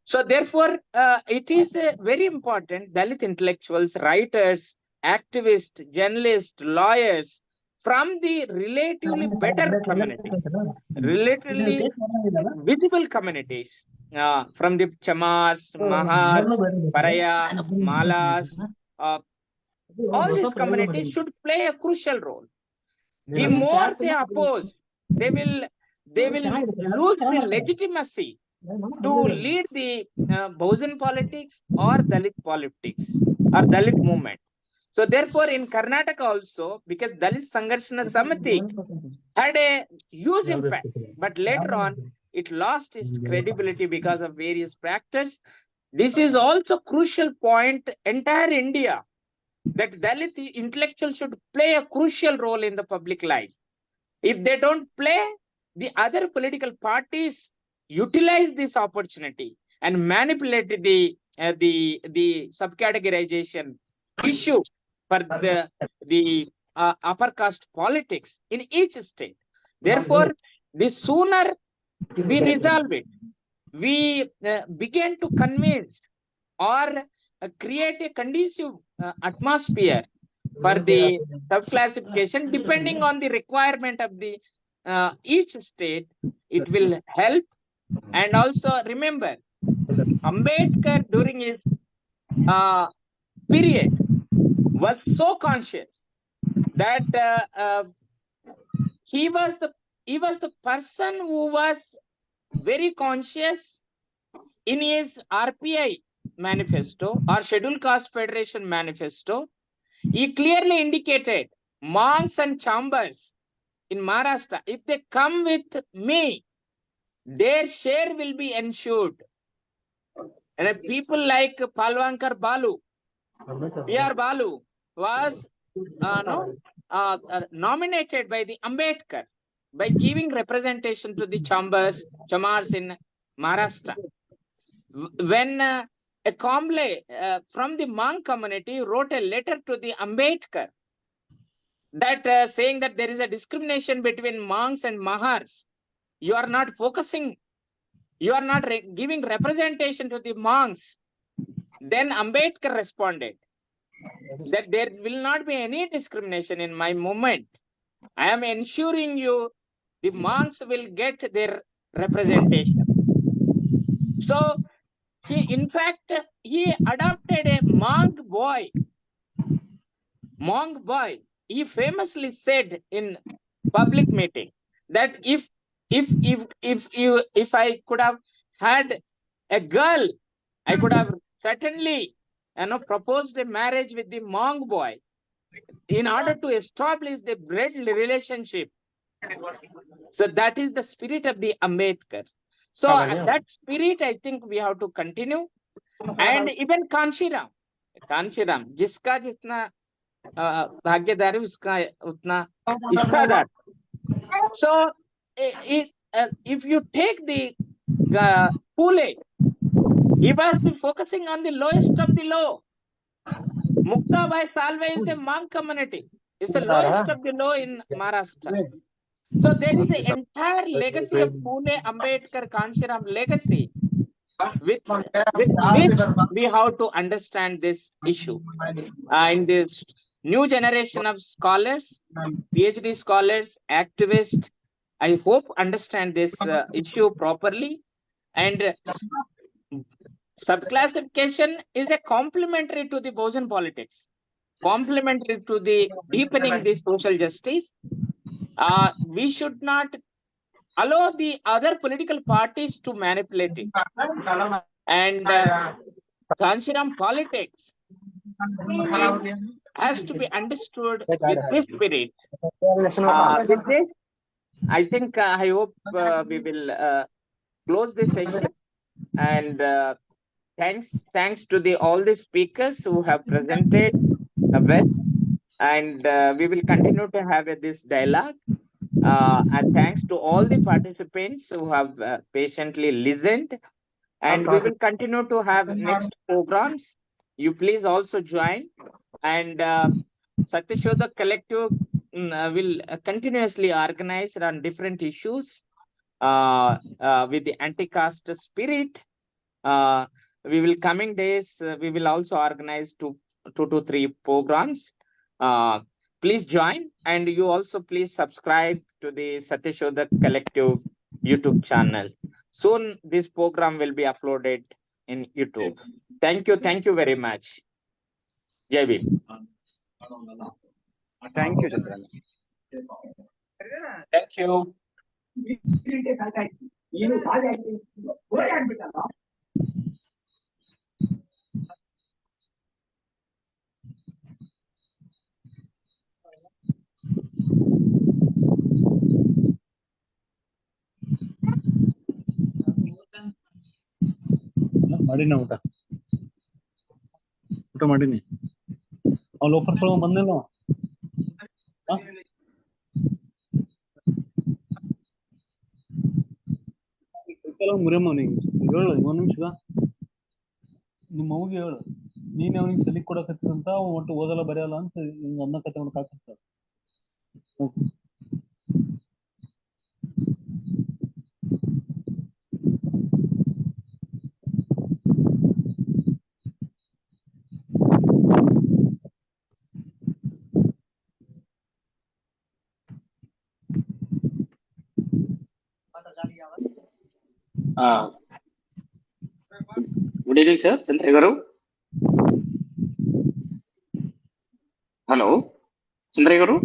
So therefore, it is very important Dalit intellectuals, writers, activists, journalists, lawyers from the relatively better community, relatively visible communities, from the Chamars, Mahars, Paraya, Malas, all these communities should play a crucial role. The more they oppose, they will lose the legitimacy to lead the Bahujan politics or Dalit politics or Dalit movement. So therefore, in Karnataka also, because Dalit Sangarshana Samiti had a huge impact, but later on it lost its credibility because of various factors. This is also crucial point entire India, that Dalit intellectuals should play a crucial role in the public life. If they don't play, the other political parties utilize this opportunity and manipulate the subcategorization issue for the upper caste politics in each state. Therefore, the sooner we resolve it, we begin to convince or create a conducive atmosphere for the subclassification, depending on the requirement of the each state, it will help. And also remember, Ambedkar during his period was so conscious that he was the person who was very conscious in his RPI manifesto or Scheduled Caste Federation manifesto, he clearly indicated monks and chambers in Maharashtra, if they come with me, their share will be ensured. And people like Palwankar Balu, P.R. Balu, was nominated by the Ambedkar by giving representation to the chamars in Maharashtra. When a Comble from the monk community wrote a letter to the Ambedkar that saying that there is a discrimination between monks and Mahars. You are not focusing, you are not giving representation to the monks. Then Ambedkar responded that there will not be any discrimination in my movement. I am ensuring you the monks will get their representation. So in fact, he adopted a monk boy. He famously said in public meeting that if I could have had a girl, I could have certainly proposed a marriage with the monk boy in order to establish the blood relationship. So that is the spirit of the Ambedkar. So that spirit, I think we have to continue. And even Kanshiram, जिसका जितना भाग्यदारी उसका उतना हिस्सादार. So if you take the Pule, he was focusing on the lowest of the low. Muktabai Salve is the monk community. It's the lowest of the low in Maharashtra. So there is the entire legacy of Pule, Ambedkar, Kanshiram legacy with which we have to understand this issue. In this new generation of scholars, PhD scholars, activists, I hope understand this issue properly. And subclassification is a complementary to the Bojan politics, complementary to the deepening the social justice. We should not allow the other political parties to manipulate it. And Kanshiram politics has to be understood with this spirit. With this, I think I hope we will close this session. And thanks to all the speakers who have presented well. And we will continue to have this dialogue. And thanks to all the participants who have patiently listened. And we will continue to have next programs. You please also join. And Satyashodhak Collective will continuously organize on different issues with the anti-caste spirit. We will coming days, we will also organize two to three programs. Please join, and you also please subscribe to the Satyashodhak Collective YouTube channel. Soon this program will be uploaded in YouTube. Thank you very much. Jai Bhim. Thank you, Chandraiah. Thank you. ಮಾಡಿನ ಊಟ ಮಾಡೀನಿ ಅವ್ನು loafers ಒಳಗೆ ಬಂದಿಲ್ಲ ಮುರಿಯಮ್ಮ ಅವನಿಗೆ ಹೇಳು ಒಂದ್ ನಿಮಿಷ ನಿಮ್ಮ ಮಗುಗೆ ಹೇಳು ನೀನ್ ಅವನಿಗೆ ಸಲಿ ಕೊಡಕತ್ತಿದಂತ ಅವ್ ಒಟ್ಟು ಓದಲ್ಲ ಬರೆಯಲ್ಲ ಅಂತ ಹಿಂಗ ಅನ್ನಕತ್ತೆ ಅವ್ನ ಕಾಕಿರ್ತಾರ. Good evening, sir. Chandraiah Garu. Hello, Chandraiah Garu.